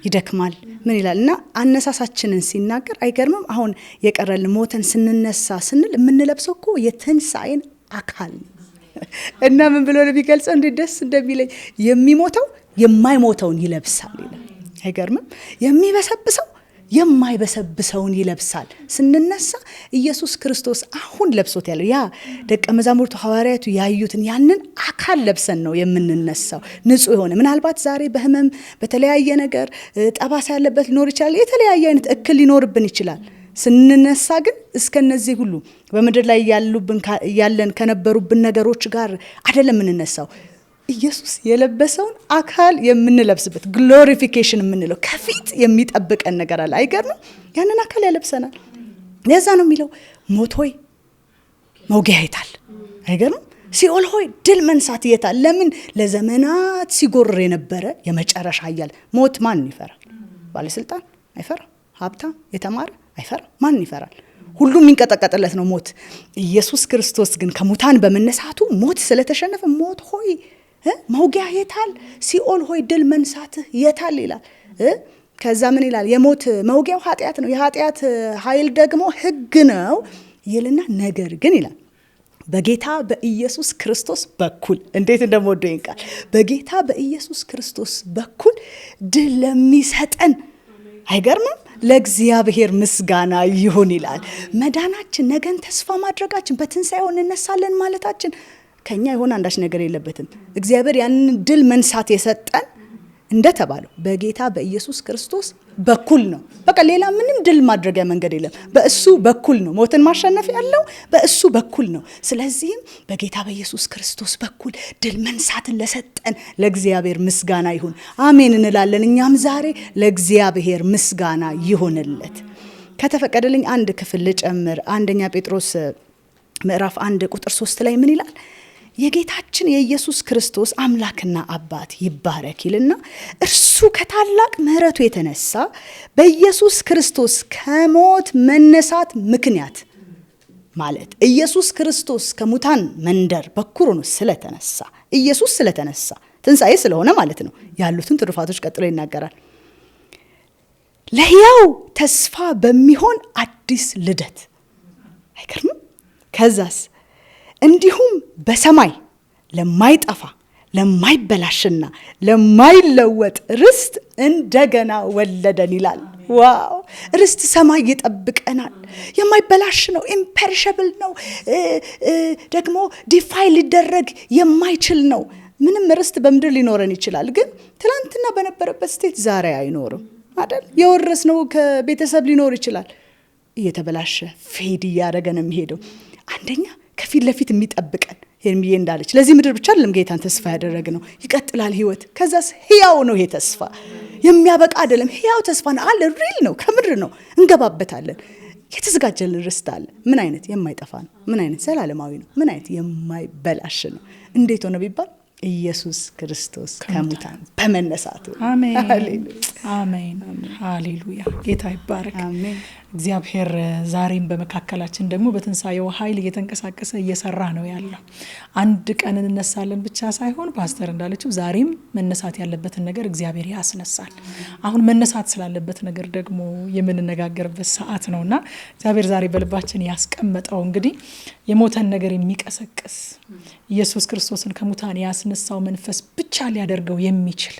Speaker 1: ይደክማል፣ ምን ይላል እና አነሳሳችንን ሲናገር አይገርምም? አሁን የቀረል ሞተን ስንነሳ ስንል የምንለብሰው እኮ የትንሣኤን አካል እና ምን ብሎ ነው ቢገልጸው እንዴት ደስ እንደሚለኝ የሚሞተው የማይሞተውን ይለብሳል ይላል። አይገርምም? የሚበሰብሰው የማይበሰብሰውን ይለብሳል። ስንነሳ ኢየሱስ ክርስቶስ አሁን ለብሶት ያለው ያ ደቀ መዛሙርቱ ሐዋርያቱ ያዩትን ያንን አካል ለብሰን ነው የምንነሳው። ንጹህ የሆነ ምናልባት ዛሬ በህመም በተለያየ ነገር ጠባሳ ያለበት ሊኖር ይችላል። የተለያየ አይነት እክል ሊኖርብን ይችላል። ስንነሳ ግን እስከነዚህ ሁሉ በምድር ላይ ያለን ከነበሩብን ነገሮች ጋር አይደለም የምንነሳው። ኢየሱስ የለበሰውን አካል የምንለብስበት ግሎሪፊኬሽን የምንለው ከፊት የሚጠብቀን ነገር አለ። አይገርምም? ያንን አካል ያለብሰናል። ለዛ ነው የሚለው ሞት ሆይ መውጊያ የታል? አይገርምም? ሲኦል ሆይ ድል መንሳት የታል? ለምን ለዘመናት ሲጎርር የነበረ የመጨረሻ ኃያል ሞት ማን ይፈራል? ባለስልጣን አይፈራ፣ ሀብታም የተማረ አይፈራ። ማን ይፈራል? ሁሉም የሚንቀጠቀጥለት ነው ሞት። ኢየሱስ ክርስቶስ ግን ከሙታን በመነሳቱ ሞት ስለተሸነፈ ሞት ሆይ መውጊያ የታል? ሲኦል ሆይ ድል መንሳትህ የታል ይላል። ከዛ ምን ይላል? የሞት መውጊያው ኃጢአት ነው፣ የኃጢአት ኃይል ደግሞ ሕግ ነው ይልና ነገር ግን ይላል በጌታ በኢየሱስ ክርስቶስ በኩል እንዴት እንደምወደው ይንቃል። በጌታ በኢየሱስ ክርስቶስ በኩል ድል ለሚሰጠን አይገርምም? ለእግዚአብሔር ምስጋና ይሁን ይላል። መዳናችን፣ ነገን ተስፋ ማድረጋችን፣ በትንሣኤው እንነሳለን ማለታችን ከኛ የሆነ አንዳች ነገር የለበትም። እግዚአብሔር ያንን ድል መንሳት የሰጠን እንደተባለው በጌታ በኢየሱስ ክርስቶስ በኩል ነው። በቃ ሌላ ምንም ድል ማድረጊያ መንገድ የለም። በእሱ በኩል ነው ሞትን ማሸነፍ ያለው፣ በእሱ በኩል ነው። ስለዚህም በጌታ በኢየሱስ ክርስቶስ በኩል ድል መንሳትን ለሰጠን ለእግዚአብሔር ምስጋና ይሁን፣ አሜን እንላለን። እኛም ዛሬ ለእግዚአብሔር ምስጋና ይሁንለት። ከተፈቀደልኝ አንድ ክፍል ልጨምር። አንደኛ ጴጥሮስ ምዕራፍ 1 ቁጥር 3 ላይ ምን ይላል? የጌታችን የኢየሱስ ክርስቶስ አምላክና አባት ይባረክ ይልና እርሱ ከታላቅ ምሕረቱ የተነሳ በኢየሱስ ክርስቶስ ከሞት መነሳት ምክንያት ማለት ኢየሱስ ክርስቶስ ከሙታን መንደር በኩር ሆኖ ስለተነሳ ኢየሱስ ስለተነሳ ትንሣኤ ስለሆነ ማለት ነው ያሉትን ትሩፋቶች ቀጥሎ ይናገራል። ለሕያው ተስፋ በሚሆን አዲስ ልደት አይገርምም? ከዛስ እንዲሁም በሰማይ ለማይጠፋ ለማይበላሽና ለማይለወጥ ርስት እንደገና ወለደን ይላል። ዋው! ርስት ሰማይ ይጠብቀናል። የማይበላሽ ነው፣ ኢምፐሪሸብል ነው፣ ደግሞ ዲፋይ ሊደረግ የማይችል ነው። ምንም ርስት በምድር ሊኖረን ይችላል፣ ግን ትናንትና በነበረበት ስቴት ዛሬ አይኖርም አይደል? የወረስነው ከቤተሰብ ሊኖር ይችላል፣ እየተበላሸ ፌድ እያደረገ ነው የሚሄደው። አንደኛ ከፊት ለፊት የሚጠብቀን ሄርሚዬ እንዳለች ለዚህ ምድር ብቻ አይደለም ጌታን ተስፋ ያደረግነው፣ ይቀጥላል ህይወት። ከዛስ ህያው ነው ይሄ ተስፋ፣ የሚያበቃ አይደለም፣ ህያው ተስፋ ነው አለ። ሪል ነው፣ ከምድር ነው፣ እንገባበታለን። የተዘጋጀልን ርስት አለ። ምን አይነት የማይጠፋ ነው? ምን አይነት ዘላለማዊ ነው? ምን አይነት የማይበላሽ ነው? እንዴት ሆነ ቢባል ኢየሱስ ክርስቶስ ከሙታን በመነሳቱ።
Speaker 4: አሜን አሜን ሃሌሉያ። ጌታ ይባረክ።
Speaker 1: አሜን።
Speaker 4: እግዚአብሔር ዛሬም በመካከላችን ደግሞ በትንሳኤው ኃይል እየተንቀሳቀሰ እየሰራ ነው ያለው። አንድ ቀን እንነሳለን ብቻ ሳይሆን ፓስተር እንዳለችው ዛሬም መነሳት ያለበትን ነገር እግዚአብሔር ያስነሳል። አሁን መነሳት ስላለበት ነገር ደግሞ የምንነጋገርበት ሰዓት ነውና እግዚአብሔር ዛሬ በልባችን ያስቀመጠው እንግዲህ የሞተን ነገር የሚቀሰቅስ ኢየሱስ ክርስቶስን ከሙታን ያስነሳው መንፈስ ብቻ ሊያደርገው የሚችል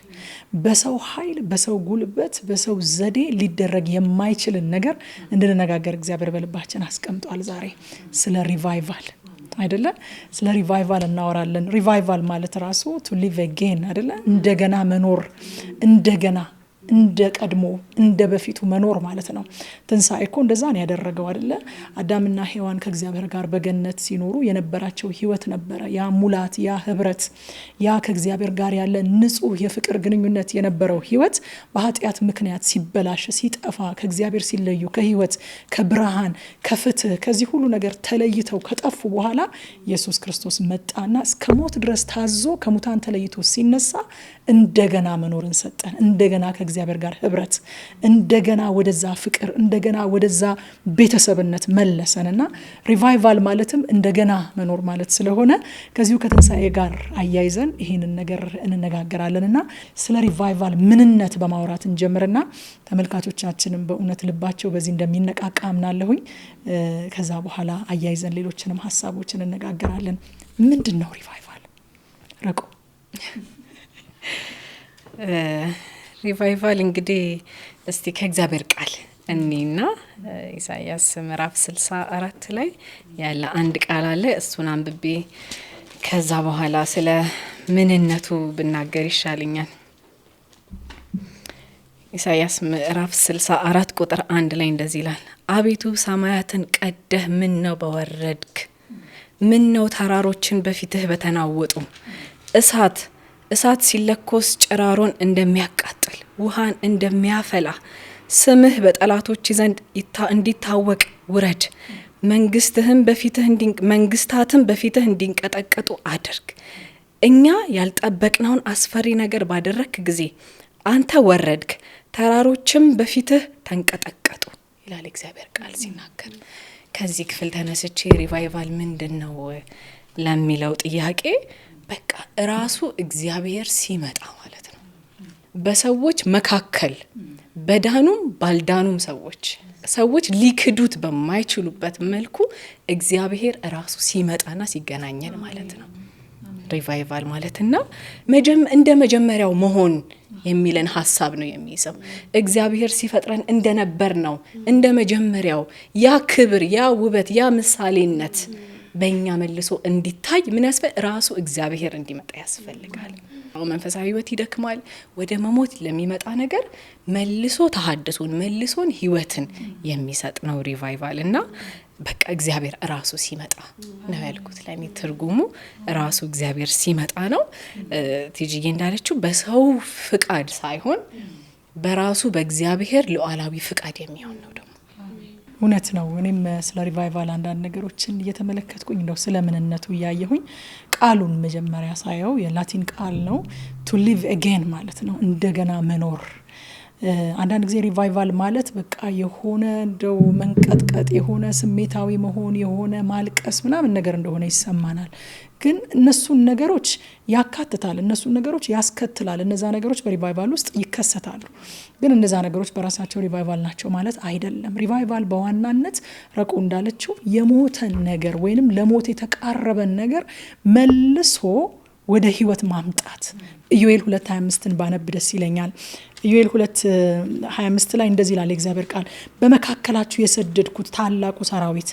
Speaker 4: በሰው ኃይል፣ በሰው ጉልበት፣ በሰው ዘዴ ሊደረግ የማይችልን ነገር እንድንነጋገር እግዚአብሔር በልባችን አስቀምጧል። ዛሬ ስለ ሪቫይቫል አይደለ? ስለ ሪቫይቫል እናወራለን። ሪቫይቫል ማለት ራሱ ቱ ሊቭ አጌን አይደለ? እንደገና መኖር፣ እንደገና እንደ ቀድሞ እንደ በፊቱ መኖር ማለት ነው። ትንሳኤ እኮ እንደዛ ነው ያደረገው አይደለ? አዳምና ሔዋን ከእግዚአብሔር ጋር በገነት ሲኖሩ የነበራቸው ህይወት ነበረ። ያ ሙላት፣ ያ ህብረት፣ ያ ከእግዚአብሔር ጋር ያለ ንጹህ የፍቅር ግንኙነት የነበረው ህይወት በኃጢአት ምክንያት ሲበላሽ፣ ሲጠፋ፣ ከእግዚአብሔር ሲለዩ፣ ከህይወት፣ ከብርሃን፣ ከፍትህ፣ ከዚህ ሁሉ ነገር ተለይተው ከጠፉ በኋላ ኢየሱስ ክርስቶስ መጣና እስከ ሞት ድረስ ታዞ ከሙታን ተለይቶ ሲነሳ እንደገና መኖርን ሰጠን። እንደገና ከእግዚአብሔር ጋር ህብረት፣ እንደገና ወደዛ ፍቅር፣ እንደገና ወደዛ ቤተሰብነት መለሰንና ሪቫይቫል ማለትም እንደገና መኖር ማለት ስለሆነ ከዚሁ ከትንሳኤ ጋር አያይዘን ይህንን ነገር እንነጋገራለንና ስለ ሪቫይቫል ምንነት በማውራት እንጀምርና ተመልካቾቻችንም በእውነት ልባቸው በዚህ እንደሚነቃቃ አምናለሁኝ። ከዛ በኋላ አያይዘን ሌሎችንም ሀሳቦች እንነጋገራለን። ምንድን ነው ሪቫይቫል? ረቆ
Speaker 3: ሪቫይቫል እንግዲህ እስቲ ከእግዚአብሔር ቃል እኔና ኢሳይያስ ምዕራፍ 64 ላይ ያለ አንድ ቃል አለ። እሱን አንብቤ ከዛ በኋላ ስለ ምንነቱ ብናገር ይሻለኛል። ኢሳይያስ ምዕራፍ 64 ቁጥር 1 ላይ እንደዚህ ይላል፣ አቤቱ ሰማያትን ቀደህ ምን ነው በወረድክ፣ ምን ነው ተራሮችን በፊትህ በተናወጡ። እሳት ሲለኮስ ጭራሮን እንደሚያቃጥል ውሃን እንደሚያፈላ ስምህ በጠላቶች ዘንድ እንዲታወቅ ውረድ። መንግስታትን በፊትህ እንዲንቀጠቀጡ አድርግ። እኛ ያልጠበቅነውን አስፈሪ ነገር ባደረክ ጊዜ አንተ ወረድክ፣ ተራሮችም በፊትህ ተንቀጠቀጡ ይላል እግዚአብሔር ቃል ሲናገር። ከዚህ ክፍል ተነስቼ ሪቫይቫል ምንድነው ለሚለው ጥያቄ በቃ ራሱ እግዚአብሔር ሲመጣ ማለት ነው። በሰዎች መካከል በዳኑም ባልዳኑም ሰዎች ሊክዱት በማይችሉበት መልኩ እግዚአብሔር ራሱ ሲመጣና ሲገናኘን ማለት ነው ሪቫይቫል ማለትና እንደ መጀመሪያው መሆን የሚለን ሐሳብ ነው የሚይዘው። እግዚአብሔር ሲፈጥረን እንደነበር ነው እንደ መጀመሪያው ያ ክብር፣ ያ ውበት፣ ያ ምሳሌነት በእኛ መልሶ እንዲታይ ምን ራሱ እግዚአብሔር እንዲመጣ ያስፈልጋል። መንፈሳዊ ህይወት ይደክማል። ወደ መሞት ለሚመጣ ነገር መልሶ ተሐድሶን መልሶን ህይወትን የሚሰጥ ነው ሪቫይቫል እና በቃ እግዚአብሔር ራሱ ሲመጣ ነው ያልኩት። ለኔ ትርጉሙ ራሱ እግዚአብሔር ሲመጣ ነው። ቲጂዬ እንዳለችው በሰው ፍቃድ ሳይሆን በራሱ በእግዚአብሔር ሉዓላዊ ፍቃድ የሚሆን ነው። ደግሞ
Speaker 4: እውነት ነው። እኔም ስለ ሪቫይቫል አንዳንድ ነገሮችን እየተመለከትኩኝ ነው ስለምንነቱ ያየሁኝ። ቃሉን መጀመሪያ ሳየው የላቲን ቃል ነው to live again ማለት ነው፣ እንደገና መኖር። አንዳንድ ጊዜ ሪቫይቫል ማለት በቃ የሆነ እንደው መንቀጥቀጥ፣ የሆነ ስሜታዊ መሆን፣ የሆነ ማልቀስ ምናምን ነገር እንደሆነ ይሰማናል። ግን እነሱን ነገሮች ያካትታል፣ እነሱን ነገሮች ያስከትላል። እነዛ ነገሮች በሪቫይቫል ውስጥ ይከሰታሉ። ግን እነዛ ነገሮች በራሳቸው ሪቫይቫል ናቸው ማለት አይደለም። ሪቫይቫል በዋናነት ረቁ እንዳለችው የሞተን ነገር ወይንም ለሞት የተቃረበን ነገር መልሶ ወደ ህይወት ማምጣት። ኢዮኤል 2:25ን ባነብ ደስ ይለኛል። ኢዮኤል 2:25 ላይ እንደዚህ ይላል የእግዚአብሔር ቃል፣ በመካከላችሁ የሰደድኩት ታላቁ ሰራዊት፣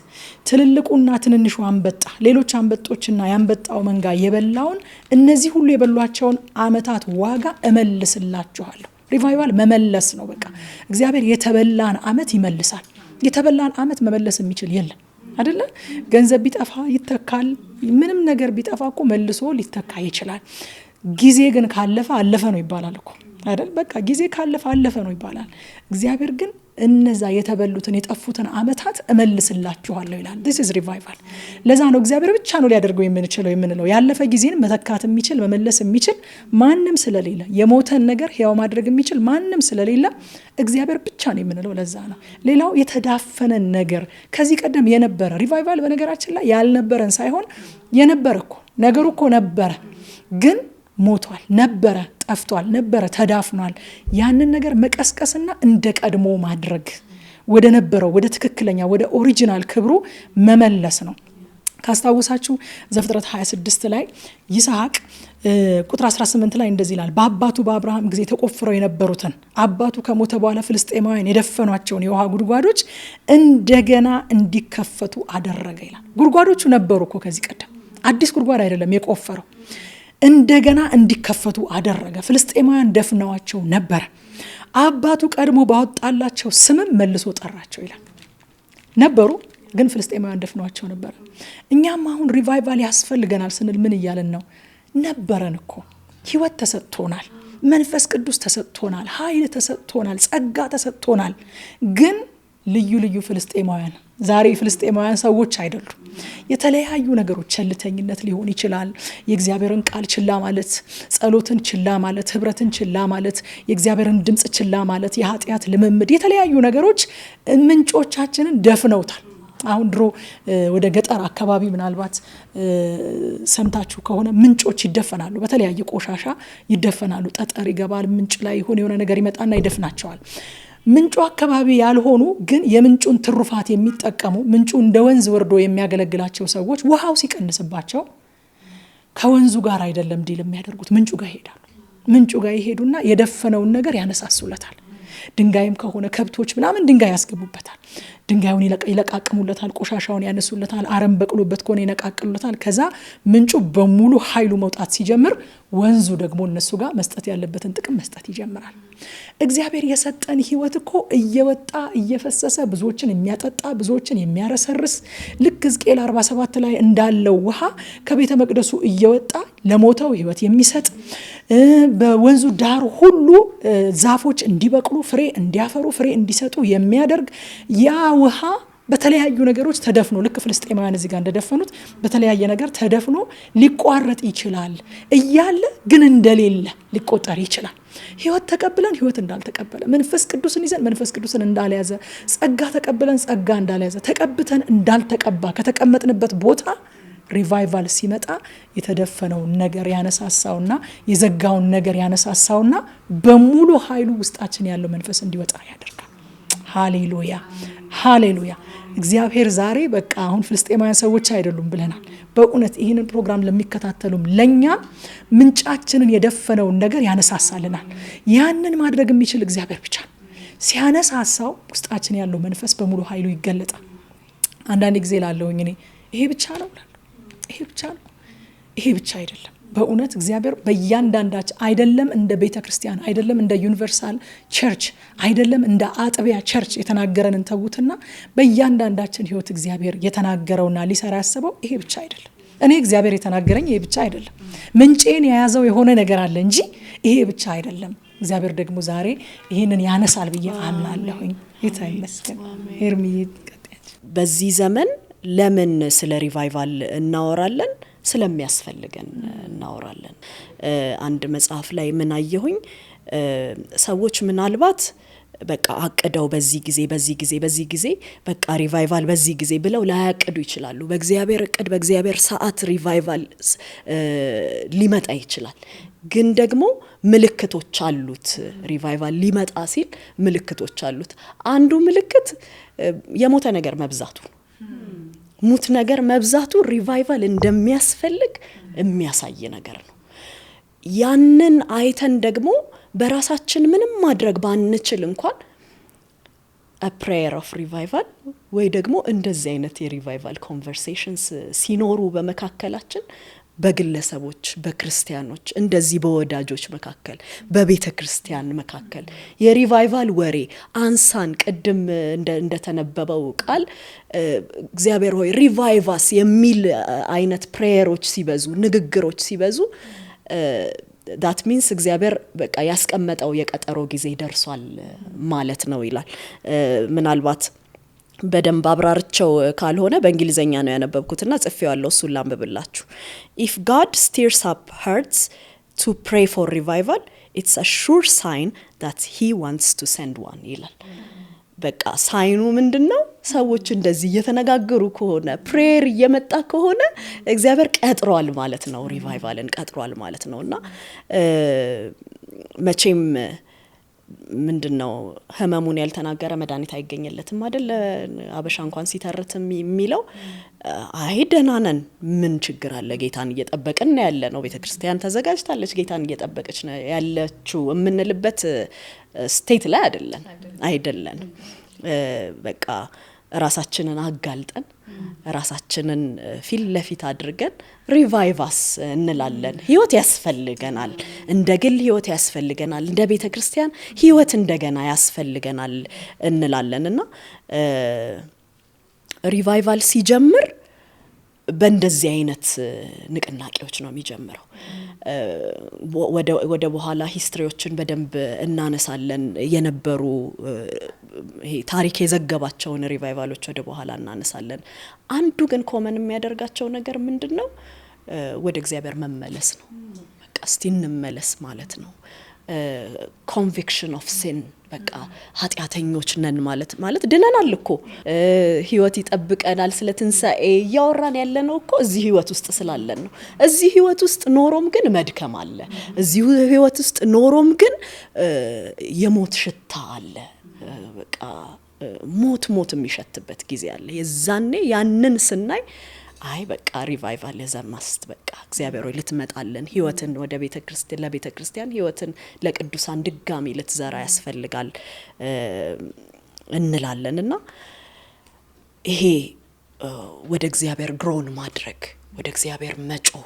Speaker 4: ትልልቁና ትንንሹ አንበጣ፣ ሌሎች አንበጦችና ያንበጣው መንጋ የበላውን እነዚህ ሁሉ የበሏቸውን አመታት ዋጋ እመልስላችኋለሁ። ሪቫይቫል መመለስ ነው። በቃ እግዚአብሔር የተበላን አመት ይመልሳል። የተበላን አመት መመለስ የሚችል የለም አይደለ? ገንዘብ ቢጠፋ ይተካል። ምንም ነገር ቢጠፋ እኮ መልሶ ሊተካ ይችላል። ጊዜ ግን ካለፈ አለፈ ነው ይባላል እኮ አይደል? በቃ ጊዜ ካለፈ አለፈ ነው ይባላል። እግዚአብሔር ግን እነዛ የተበሉትን የጠፉትን አመታት እመልስላችኋለሁ ይላል። this is revival። ለዛ ነው እግዚአብሔር ብቻ ነው ሊያደርገው የምንለው ያለፈ ጊዜን መተካት የሚችል መመለስ የሚችል ማንም ስለሌለ የሞተን ነገር ሕያው ማድረግ የሚችል ማንም ስለሌለ እግዚአብሔር ብቻ ነው የምንለው ለዛ ነው። ሌላው የተዳፈነን ነገር ከዚህ ቀደም የነበረ ሪቫይቫል በነገራችን ላይ ያልነበረን ሳይሆን የነበረ እኮ ነገሩ እኮ ነበረ ግን ሞቷል ነበረ ጠፍቷል ነበረ ተዳፍኗል። ያንን ነገር መቀስቀስና እንደ ቀድሞ ማድረግ ወደ ነበረው ወደ ትክክለኛ ወደ ኦሪጂናል ክብሩ መመለስ ነው። ካስታውሳችሁ ዘፍጥረት 26 ላይ ይስሐቅ ቁጥር 18 ላይ እንደዚህ ይላል በአባቱ በአብርሃም ጊዜ ተቆፍረው የነበሩትን አባቱ ከሞተ በኋላ ፍልስጤማውያን የደፈኗቸውን የውሃ ጉድጓዶች እንደገና እንዲከፈቱ አደረገ ይላል። ጉድጓዶቹ ነበሩ እኮ ከዚህ ቀደም አዲስ ጉድጓድ አይደለም የቆፈረው እንደገና እንዲከፈቱ አደረገ። ፍልስጤማውያን ደፍነዋቸው ነበር። አባቱ ቀድሞ ባወጣላቸው ስምም መልሶ ጠራቸው ይላል። ነበሩ ግን ፍልስጤማውያን ደፍነዋቸው ነበር። እኛም አሁን ሪቫይቫል ያስፈልገናል ስንል ምን እያለን ነው? ነበረን እኮ ህይወት ተሰጥቶናል፣ መንፈስ ቅዱስ ተሰጥቶናል፣ ኃይል ተሰጥቶናል፣ ጸጋ ተሰጥቶናል። ግን ልዩ ልዩ ፍልስጤማውያን ዛሬ ፍልስጤማውያን ሰዎች አይደሉም። የተለያዩ ነገሮች ቸልተኝነት ሊሆን ይችላል። የእግዚአብሔርን ቃል ችላ ማለት፣ ጸሎትን ችላ ማለት፣ ህብረትን ችላ ማለት፣ የእግዚአብሔርን ድምጽ ችላ ማለት፣ የኃጢአት ልምምድ፣ የተለያዩ ነገሮች ምንጮቻችንን ደፍነውታል። አሁን ድሮ ወደ ገጠር አካባቢ ምናልባት ሰምታችሁ ከሆነ ምንጮች ይደፈናሉ፣ በተለያየ ቆሻሻ ይደፈናሉ። ጠጠር ይገባል ምንጭ ላይ የሆነ ነገር ይመጣና ይደፍናቸዋል። ምንጩ አካባቢ ያልሆኑ ግን የምንጩን ትሩፋት የሚጠቀሙ ምንጩ እንደ ወንዝ ወርዶ የሚያገለግላቸው ሰዎች ውሃው ሲቀንስባቸው ከወንዙ ጋር አይደለም ዲል የሚያደርጉት ምንጩ ጋር ይሄዳሉ። ምንጩ ጋር ይሄዱና የደፈነውን ነገር ያነሳሱለታል። ድንጋይም ከሆነ ከብቶች ምናምን ድንጋይ ያስገቡበታል። ድንጋዩን ይለቃቅሙለታል፣ ቆሻሻውን ያነሱለታል፣ አረም በቅሎበት ከሆነ ይነቃቅሉለታል። ከዛ ምንጩ በሙሉ ኃይሉ መውጣት ሲጀምር ወንዙ ደግሞ እነሱ ጋር መስጠት ያለበትን ጥቅም መስጠት ይጀምራል። እግዚአብሔር የሰጠን ህይወት እኮ እየወጣ እየፈሰሰ ብዙዎችን የሚያጠጣ ብዙዎችን የሚያረሰርስ ልክ ሕዝቅኤል 47 ላይ እንዳለው ውሃ ከቤተ መቅደሱ እየወጣ ለሞተው ህይወት የሚሰጥ በወንዙ ዳር ሁሉ ዛፎች እንዲበቅሉ ፍሬ እንዲያፈሩ ፍሬ እንዲሰጡ የሚያደርግ ያ ውሃ በተለያዩ ነገሮች ተደፍኖ ልክ ፍልስጤማውያን እዚህ ጋር እንደደፈኑት በተለያየ ነገር ተደፍኖ ሊቋረጥ ይችላል እያለ ግን እንደሌለ ሊቆጠር ይችላል። ህይወት ተቀብለን ህይወት እንዳልተቀበለ፣ መንፈስ ቅዱስን ይዘን መንፈስ ቅዱስን እንዳልያዘ፣ ጸጋ ተቀብለን ጸጋ እንዳልያዘ፣ ተቀብተን እንዳልተቀባ ከተቀመጥንበት ቦታ ሪቫይቫል ሲመጣ የተደፈነውን ነገር ያነሳሳውና የዘጋውን ነገር ያነሳሳውና በሙሉ ኃይሉ ውስጣችን ያለው መንፈስ እንዲወጣ ያደርጋል። ሃሌሉያ ሃሌሉያ። እግዚአብሔር ዛሬ በቃ አሁን ፍልስጤማውያን ሰዎች አይደሉም ብለናል። በእውነት ይህንን ፕሮግራም ለሚከታተሉም ለኛ ምንጫችንን የደፈነውን ነገር ያነሳሳልናል። ያንን ማድረግ የሚችል እግዚአብሔር ብቻ ነው። ሲያነሳሳው ውስጣችን ያለው መንፈስ በሙሉ ኃይሉ ይገለጣል። አንዳንድ ጊዜ ላለሁኝ እኔ ይሄ ብቻ ነው ይሄ ብቻ ነው ይሄ ብቻ አይደለም። በእውነት እግዚአብሔር በእያንዳንዳችን አይደለም እንደ ቤተ ክርስቲያን አይደለም እንደ ዩኒቨርሳል ቸርች አይደለም እንደ አጥቢያ ቸርች የተናገረንን ተውትና በእያንዳንዳችን ህይወት እግዚአብሔር የተናገረውና ሊሰራ ያሰበው ይሄ ብቻ አይደለም። እኔ እግዚአብሔር የተናገረኝ ይሄ ብቻ አይደለም። ምንጬን የያዘው የሆነ ነገር አለ እንጂ ይሄ ብቻ አይደለም። እግዚአብሔር ደግሞ ዛሬ ይሄንን ያነሳል ብዬ አምናለሁኝ። ጌታ ይመስገን። ሄርሚዬ
Speaker 2: በዚህ ዘመን ለምን ስለ ሪቫይቫል እናወራለን? ስለሚያስፈልገን እናወራለን። አንድ መጽሐፍ ላይ ምን አየሁኝ? ሰዎች ምናልባት በቃ አቅደው በዚህ ጊዜ በቃ ሪቫይቫል በዚህ ጊዜ ብለው ላያቅዱ ይችላሉ። በእግዚአብሔር እቅድ በእግዚአብሔር ሰዓት ሪቫይቫል ሊመጣ ይችላል። ግን ደግሞ ምልክቶች አሉት። ሪቫይቫል ሊመጣ ሲል ምልክቶች አሉት። አንዱ ምልክት የሞተ ነገር መብዛቱ ነው። ሙት ነገር መብዛቱ ሪቫይቫል እንደሚያስፈልግ የሚያሳይ ነገር ነው። ያንን አይተን ደግሞ በራሳችን ምንም ማድረግ ባንችል እንኳን a prayer of revival ወይ ደግሞ እንደዚህ አይነት የሪቫይቫል ኮንቨርሴሽንስ ሲኖሩ በመካከላችን በግለሰቦች በክርስቲያኖች እንደዚህ በወዳጆች መካከል በቤተ ክርስቲያን መካከል የሪቫይቫል ወሬ አንሳን ቅድም እንደተነበበው ቃል እግዚአብሔር ሆይ ሪቫይቫስ የሚል አይነት ፕሬየሮች ሲበዙ ንግግሮች ሲበዙ that means እግዚአብሔር በቃ ያስቀመጠው የቀጠሮ ጊዜ ደርሷል ማለት ነው ይላል። ምናልባት በደንብ አብራርቸው ካልሆነ በእንግሊዘኛ ነው ያነበብኩትና ጽፌዋለሁ፣ እሱን ላንብብላችሁ። if God stirs up hearts to pray for revival, it's a sure sign that he wants to send one ይላል። በቃ ሳይኑ ምንድነው? ሰዎች እንደዚህ እየተነጋገሩ ከሆነ ፕሬየር እየመጣ ከሆነ እግዚአብሔር ቀጥሯል ማለት ነው፣ ሪቫይቫልን ቀጥሯል ማለት ነውና መቼም ምንድነው ህመሙን ያልተናገረ መድኃኒት አይገኝለትም አይደል? አበሻ እንኳን ሲተርትም የሚለው አይ ደህና ነን፣ ምን ችግር አለ፣ ጌታን እየጠበቅን ያለ ነው፣ ቤተክርስቲያን ተዘጋጅታለች፣ ጌታን እየጠበቀች ነው ያለችው የምንልበት ስቴት ላይ አይደለን። በቃ ራሳችንን አጋልጠን ራሳችንን ፊት ለፊት አድርገን ሪቫይቫስ እንላለን። ህይወት ያስፈልገናል፣ እንደ ግል ህይወት ያስፈልገናል፣ እንደ ቤተ ክርስቲያን ህይወት እንደገና ያስፈልገናል እንላለንና ሪቫይቫል ሲጀምር በእንደዚህ አይነት ንቅናቄዎች ነው የሚጀምረው። ወደ በኋላ ሂስትሪዎችን በደንብ እናነሳለን፣ የነበሩ ይሄ ታሪክ የዘገባቸውን ሪቫይቫሎች ወደ በኋላ እናነሳለን። አንዱ ግን ኮመን የሚያደርጋቸው ነገር ምንድነው? ወደ እግዚአብሔር መመለስ ነው። በቃ እስቲ እንመለስ ማለት ነው። ኮንቪክሽን ኦፍ ሲን፣ በቃ ኃጢአተኞች ነን ማለት ድነናል እኮ፣ ህይወት ይጠብቀናል፣ ስለ ትንሣኤ እያወራን ያለነው እኮ እዚህ ህይወት ውስጥ ስላለን ነው። እዚህ ህይወት ውስጥ ኖሮም ግን መድከም አለ። እዚህ ህይወት ውስጥ ኖሮም ግን የሞት ሽታ አለ። በቃ ሞት የሚሸትበት ጊዜ አለ። የዛኔ ያንን ስናይ አይ በቃ ሪቫይቫል የዘማስት በቃ እግዚአብሔር ሆይ ልትመጣለን፣ ህይወትን ወደ ለቤተ ክርስቲያን ህይወትን ለቅዱሳን ድጋሚ ልትዘራ ያስፈልጋል እንላለንና ይሄ ወደ እግዚአብሔር ግሮን ማድረግ፣ ወደ እግዚአብሔር መጮህ፣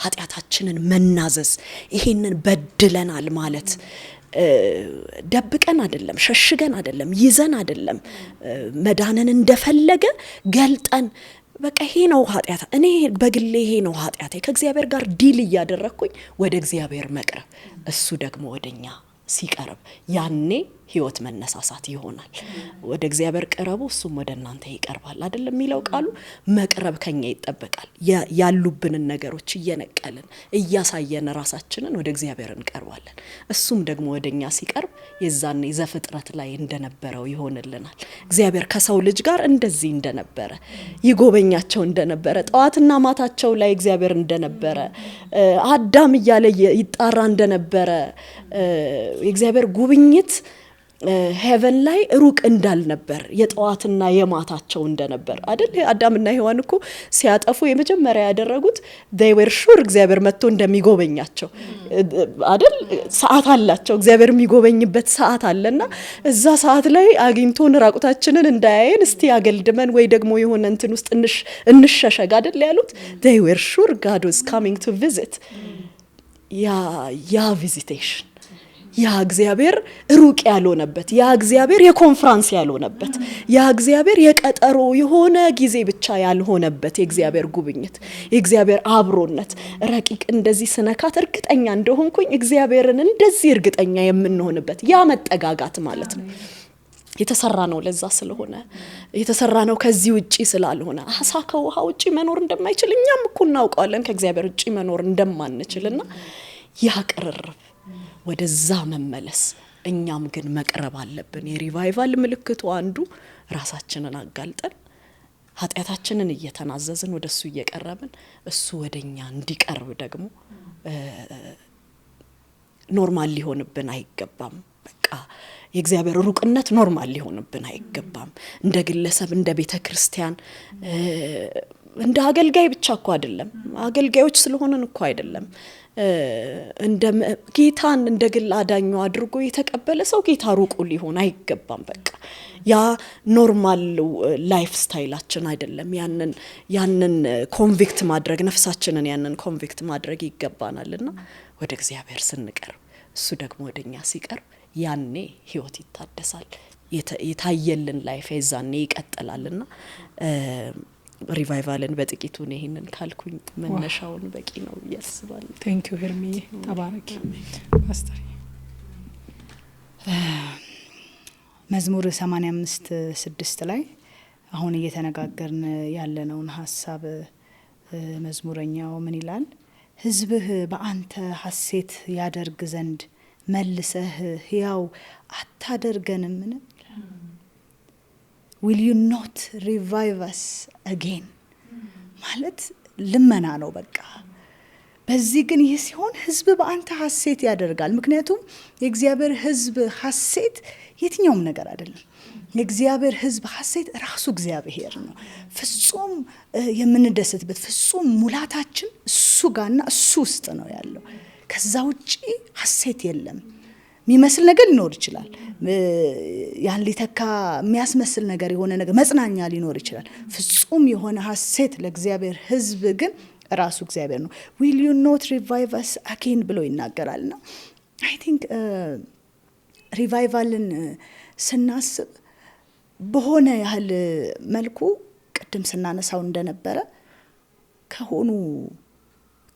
Speaker 2: ኃጢአታችንን መናዘዝ፣ ይሄንን በድለናል ማለት ደብቀን አይደለም፣ ሸሽገን አይደለም፣ ይዘን አይደለም፣ መዳንን እንደፈለገ ገልጠን በቃ ይሄ ነው ኃጢአት፣ እኔ በግሌ ይሄ ነው ኃጢአቴ፣ ከእግዚአብሔር ጋር ዲል እያደረኩኝ ወደ እግዚአብሔር መቅረብ፣ እሱ ደግሞ ወደኛ ሲቀርብ ያኔ ህይወት መነሳሳት ይሆናል። ወደ እግዚአብሔር ቀረቡ እሱም ወደ እናንተ ይቀርባል አይደለም የሚለው ቃሉ። መቅረብ ከኛ ይጠበቃል። ያሉብንን ነገሮች እየነቀልን እያሳየን ራሳችንን ወደ እግዚአብሔር እንቀርባለን። እሱም ደግሞ ወደኛ ሲቀርብ የዛኔ ዘፍጥረት ላይ እንደነበረው ይሆንልናል። እግዚአብሔር ከሰው ልጅ ጋር እንደዚህ እንደነበረ ይጎበኛቸው እንደነበረ፣ ጠዋትና ማታቸው ላይ እግዚአብሔር እንደነበረ፣ አዳም እያለ ይጣራ እንደነበረ፣ የእግዚአብሔር ጉብኝት ሄቨን ላይ ሩቅ እንዳልነበር የጠዋትና የማታቸው እንደነበር አይደል? አዳምና ሔዋን እኮ ሲያጠፉ የመጀመሪያ ያደረጉት they were sure እግዚአብሔር መጥቶ እንደሚጎበኛቸው አይደል? ሰዓት አላቸው፣ እግዚአብሔር የሚጎበኝበት ሰዓት አለና እዛ ሰዓት ላይ አግኝቶን ራቁታችንን እንዳያየን እስቲ አገልድመን ወይ ደግሞ የሆነ እንትን ውስጥ እንሸሸግ አይደል ያሉት? they were sure God was coming to visit። ያ ቪዚቴሽን፣ ያ እግዚአብሔር ሩቅ ያልሆነበት፣ ያ እግዚአብሔር የኮንፈረንስ ያልሆነበት፣ ያ እግዚአብሔር የቀጠሮ የሆነ ጊዜ ብቻ ያልሆነበት የእግዚአብሔር ጉብኝት፣ የእግዚአብሔር አብሮነት ረቂቅ እንደዚህ ስነካት እርግጠኛ እንደሆንኩኝ እግዚአብሔርን እንደዚህ እርግጠኛ የምንሆንበት ያ መጠጋጋት ማለት ነው። የተሰራ ነው ለዛ ስለሆነ፣ የተሰራ ነው ከዚህ ውጪ ስላልሆነ። አሳ ከውሃ ውጪ መኖር እንደማይችል እኛም እኮ እናውቀዋለን፣ ከእግዚአብሔር ውጪ መኖር እንደማንችልና ያ ቅርርብ፣ ወደዛ መመለስ፣ እኛም ግን መቅረብ አለብን። የሪቫይቫል ምልክቱ አንዱ ራሳችንን አጋልጠን ኃጢአታችንን እየተናዘዝን ወደሱ እየቀረብን እሱ ወደኛ እንዲቀርብ ደግሞ ኖርማል ሊሆንብን አይገባም። በቃ የእግዚአብሔር ሩቅነት ኖርማል ሊሆንብን አይገባም። እንደ ግለሰብ፣ እንደ ቤተ ክርስቲያን፣ እንደ አገልጋይ ብቻ እኮ አይደለም፣ አገልጋዮች ስለሆነን እኮ አይደለም። እንደ ጌታን እንደ ግል አዳኙ አድርጎ የተቀበለ ሰው ጌታ ሩቁ ሊሆን አይገባም። በቃ ያ ኖርማል ላይፍ ስታይላችን አይደለም። ያንን ኮንቪክት ማድረግ፣ ነፍሳችንን ያንን ኮንቪክት ማድረግ ይገባናልና ወደ እግዚአብሔር ስንቀርብ እሱ ደግሞ ወደኛ ሲቀርብ ያኔ ህይወት ይታደሳል። የታየልን ላይፍ የዛኔ ይቀጥላልና ሪቫይቫልን በጥቂቱ ነው ይሄንን ካልኩኝ መነሻውን በቂ ነው ያስባል።
Speaker 4: ቴንክ ዩ ሄርሚ ተባረኪ። ፓስተር
Speaker 1: መዝሙር 85:6 ላይ አሁን እየተነጋገርን ያለነውን ሀሳብ መዝሙረኛው ምን ይላል? ህዝብህ በአንተ ሐሴት ያደርግ ዘንድ መልሰህ ሕያው አታደርገንምን? will you not revive us again? ማለት ልመና ነው በቃ። በዚህ ግን ይህ ሲሆን ህዝብ በአንተ ሐሴት ያደርጋል። ምክንያቱም የእግዚአብሔር ህዝብ ሐሴት የትኛውም ነገር አይደለም። የእግዚአብሔር ህዝብ ሐሴት ራሱ እግዚአብሔር ነው። ፍጹም የምንደሰትበት ፍጹም ሙላታችን እሱ ጋርና እሱ ውስጥ ነው ያለው። ከዛ ውጪ ሐሴት የለም። የሚመስል ነገር ሊኖር ይችላል። ያን ሊተካ የሚያስመስል ነገር የሆነ ነገር መጽናኛ ሊኖር ይችላል። ፍጹም የሆነ ሐሴት ለእግዚአብሔር ህዝብ ግን ራሱ እግዚአብሔር ነው። will you not revive us again ብሎ ይናገራልና I think ሪቫይቫልን ስናስብ በሆነ ያህል መልኩ ቅድም ስናነሳው እንደነበረ ከሆኑ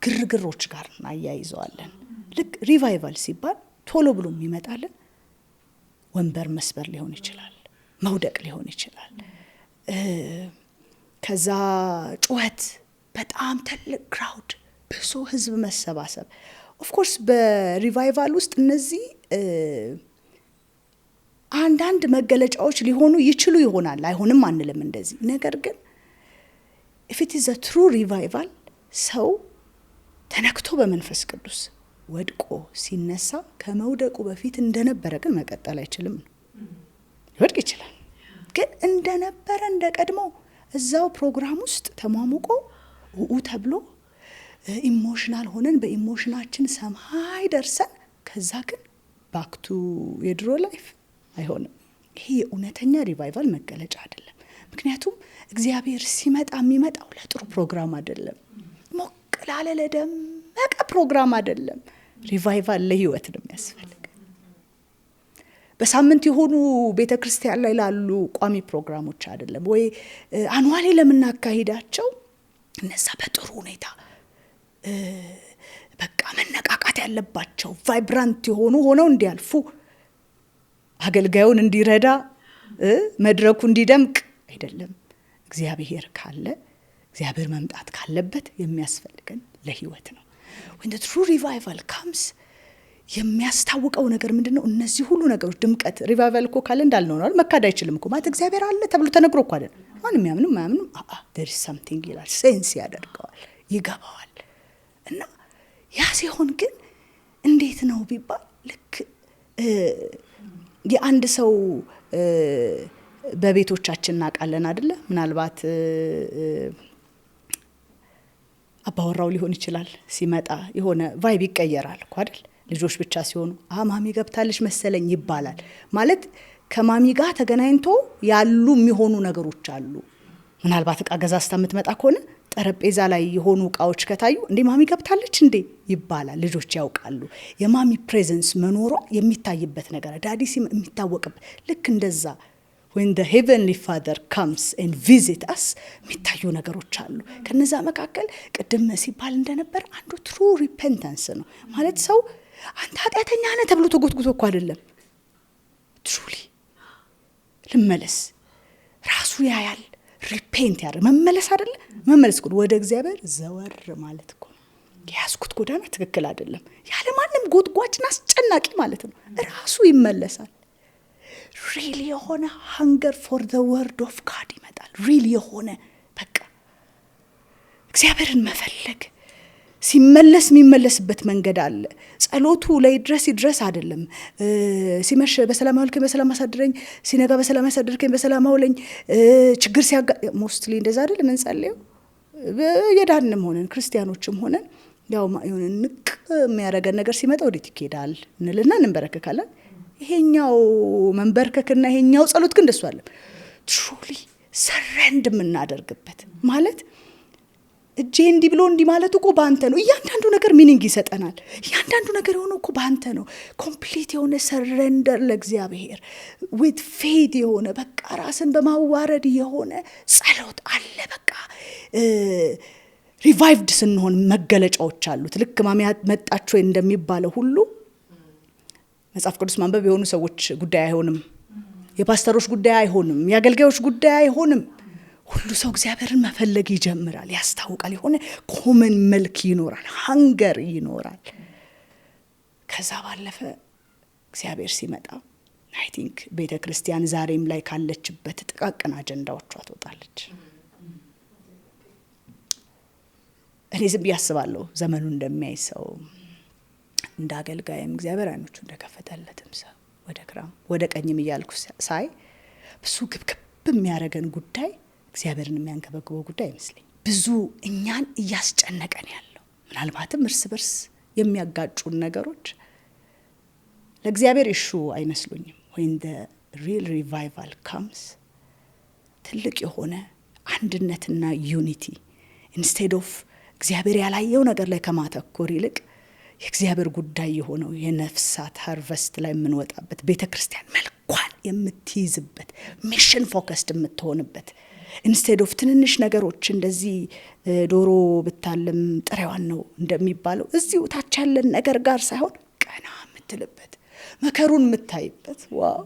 Speaker 1: ግርግሮች ጋር እናያይዘዋለን። ልክ ሪቫይቫል ሲባል ቶሎ ብሎ የሚመጣልን ወንበር መስበር ሊሆን ይችላል፣ መውደቅ ሊሆን ይችላል። ከዛ ጩኸት፣ በጣም ትልቅ ክራውድ፣ ብዙ ህዝብ መሰባሰብ። ኦፍ ኮርስ በሪቫይቫል ውስጥ እነዚህ አንዳንድ መገለጫዎች ሊሆኑ ይችሉ ይሆናል፣ አይሆንም አንልም እንደዚህ። ነገር ግን if it is a true revival ሰው ተነክቶ በመንፈስ ቅዱስ ወድቆ ሲነሳ ከመውደቁ በፊት እንደነበረ ግን መቀጠል አይችልም። ይወድቅ ይችላል፣ ግን እንደነበረ እንደቀድሞ እዛው ፕሮግራም ውስጥ ተሟሙቆ ተብሎ ኢሞሽናል ሆነን በኢሞሽናችን ሰማይ ደርሰን ከዛ ግን ባክቱ የድሮ ላይፍ አይሆንም። ይሄ የእውነተኛ ሪቫይቫል መገለጫ አይደለም። ምክንያቱም እግዚአብሔር ሲመጣ የሚመጣው ለጥሩ ፕሮግራም አይደለም፣ ሞቅ ላለ ለደመቀ ፕሮግራም አይደለም። ሪቫይቫል ለህይወት ነው የሚያስፈልግ። በሳምንት የሆኑ ቤተክርስቲያን ላይ ላሉ ቋሚ ፕሮግራሞች አይደለም፣ ወይ አንዋሌ ለምናካሂዳቸው እነዛ በጥሩ ሁኔታ በቃ መነቃቃት ያለባቸው ቫይብራንት የሆኑ ሆነው እንዲያልፉ አገልጋዩን እንዲረዳ መድረኩ እንዲደምቅ አይደለም። እግዚአብሔር ካለ እግዚአብሔር መምጣት ካለበት የሚያስፈልገን ለህይወት ነው። when the true revival comes የሚያስታውቀው ነገር ምንድነው? እነዚህ ሁሉ ነገሮች ድምቀት። ሪቫይቫል እኮ ካለ እንዳልነው ነው መካድ አይችልም እኮ ማለት እግዚአብሔር አለ ተብሎ ተነግሮ እኮ አይደል? ማንም ያምንም there is something ይላል፣ ሴንስ ያደርገዋል፣ ይገባዋል። እና ያ ሲሆን ግን እንዴት ነው ቢባል ልክ የአንድ ሰው በቤቶቻችን እናውቃለን አይደለ? ምናልባት አባወራው ሊሆን ይችላል ሲመጣ የሆነ ቫይብ ይቀየራል እኮ አይደል? ልጆች ብቻ ሲሆኑ ማሚ ገብታለች መሰለኝ ይባላል። ማለት ከማሚ ጋር ተገናኝቶ ያሉ የሚሆኑ ነገሮች አሉ። ምናልባት እቃ ገዛስታ የምትመጣ ከሆነ ጠረጴዛ ላይ የሆኑ እቃዎች ከታዩ እንዴ ማሚ ገብታለች እንዴ ይባላል። ልጆች ያውቃሉ የማሚ ፕሬዘንስ መኖሯ የሚታይበት ነገር ዳዲ ሲም የሚታወቅበት። ልክ እንደዛ when the heavenly father comes and visit us የሚታዩ ነገሮች አሉ። ከነዛ መካከል ቅድም ሲባል እንደነበር አንዱ true repentance ነው። ማለት ሰው አንተ ኃጢአተኛ ነህ ተብሎ ተጎትጉቶ እኮ አይደለም፣ truly ልመለስ ራሱ ያያል። ሪፔንት ያደርግ መመለስ አይደለ? መመለስ እኮ ወደ እግዚአብሔር ዘወር ማለት እኮ ያስኩት ጎዳና ትክክል አይደለም ያለ ማንም ጎትጓጭና አስጨናቂ ማለት ነው። ራሱ ይመለሳል። ሪሊ የሆነ hunger for the word of God ይመጣል። ሪሊ የሆነ በቃ እግዚአብሔርን መፈለግ ሲመለስ የሚመለስበት መንገድ አለ። ጸሎቱ ላይ ድረስ አይደለም። ሲመሽ በሰላም አውልከኝ በሰላም አሳድረኝ፣ ሲነጋ በሰላም አሳድርከኝ በሰላም አውለኝ። ችግር ሲያጋ ሞስትሊ እንደዛ አይደለም እንጸልየው። የዳንም ሆነን ክርስቲያኖችም ሆነን ያው የሆነ ንቅ የሚያረጋን ነገር ሲመጣ ወዴት ይኬዳል እንልና እንበረከካለን። ይሄኛው መንበርከክና ይሄኛው ጸሎት ግን እንደሱ አይደለም። ትሩሊ ሰረንድ የምናደርግበት ማለት እጄ እንዲህ ብሎ እንዲህ ማለት እኮ ባንተ ነው። እያንዳንዱ ነገር ሚኒንግ ይሰጠናል። እያንዳንዱ ነገር የሆነው እኮ ባንተ ነው። ኮምፕሊት የሆነ ሰረንደር ለእግዚአብሔር with faith የሆነ በቃ ራስን በማዋረድ የሆነ ጸሎት አለ። በቃ ሪቫይቭድ ስንሆን መገለጫዎች አሉት። ልክ ማሚያ መጣች ወይ እንደሚባለው ሁሉ መጽሐፍ ቅዱስ ማንበብ የሆኑ ሰዎች ጉዳይ አይሆንም፣ የፓስተሮች ጉዳይ አይሆንም፣ የአገልጋዮች ጉዳይ አይሆንም። ሁሉ ሰው እግዚአብሔርን መፈለግ ይጀምራል፣ ያስታውቃል። የሆነ ኮመን መልክ ይኖራል፣ ሃንገር ይኖራል። ከዛ ባለፈ እግዚአብሔር ሲመጣ አይ ቲንክ ቤተ ክርስቲያን ዛሬም ላይ ካለችበት ጥቃቅን አጀንዳዎቿ ትወጣለች። እኔ ዝም ብዬ አስባለሁ ዘመኑ እንደሚያይ ሰው እንደ አገልጋይም እግዚአብሔር አይኖቹ እንደከፈተለትም ሰው ወደ ግራም ወደ ቀኝም እያልኩ ሳይ ብዙ ግብግብ የሚያደርገን ጉዳይ እግዚአብሔርን የሚያንገበግበው ጉዳይ አይመስለኝም። ብዙ እኛን እያስጨነቀን ያለው ምናልባትም እርስ በርስ የሚያጋጩን ነገሮች ለእግዚአብሔር ኢሹ አይመስሉኝም። when the real revival comes ትልቅ የሆነ አንድነትና ዩኒቲ instead of እግዚአብሔር ያላየው ነገር ላይ ከማተኮር ይልቅ የእግዚአብሔር ጉዳይ የሆነው የነፍሳት ሃርቨስት ላይ የምንወጣበት ቤተክርስቲያን መልኳን የምትይዝበት ሚሽን ፎከስድ የምትሆንበት ኢንስቴድ ኦፍ ትንንሽ ነገሮች እንደዚህ ዶሮ ብታለም ጥሬዋን ነው እንደሚባለው እዚሁ ታች ያለን ነገር ጋር ሳይሆን ቀና የምትልበት መከሩን የምታይበት ዋው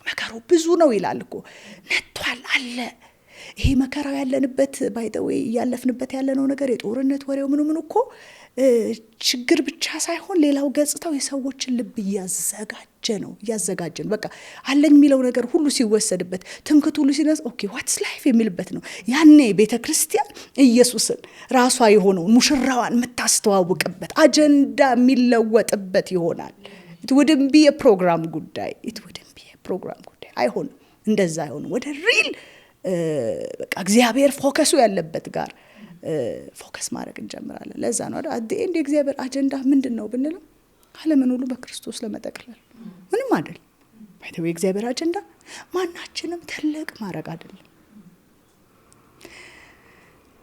Speaker 1: መከሩ ብዙ ነው ይላል እኮ ነጥቷል አለ። ይሄ መከራው ያለንበት ባይ ዘ ዌይ ያለፍንበት ያለነው ነገር የጦርነት ወሬው ምን እኮ ችግር ብቻ ሳይሆን ሌላው ገጽታው የሰዎችን ልብ እያዘጋጀ ነው። በቃ አለኝ የሚለው ነገር ሁሉ ሲወሰድበት ትምክቱ ሁሉ ሲነስ ኦኬ ዋትስ ላይፍ የሚልበት ነው። ያኔ ቤተክርስቲያን ኢየሱስን ራሷ የሆነውን ሙሽራዋን የምታስተዋውቅበት አጀንዳ የሚለወጥበት ይሆናል። it wouldn't be a program ጉዳይ አይሆንም። እንደዛ አይሆንም። ወደ ሪል በቃ እግዚአብሔር ፎከሱ ያለበት ጋር ፎከስ ማድረግ እንጀምራለን። ለዛ ነው አዲ እንደ እግዚአብሔር አጀንዳ ምንድነው ብንለው ዓለምን ሁሉ በክርስቶስ ለመጠቅለል ምንም አይደል። ባይተው የእግዚአብሔር አጀንዳ ማናችንም ትልቅ ማድረግ አይደለም።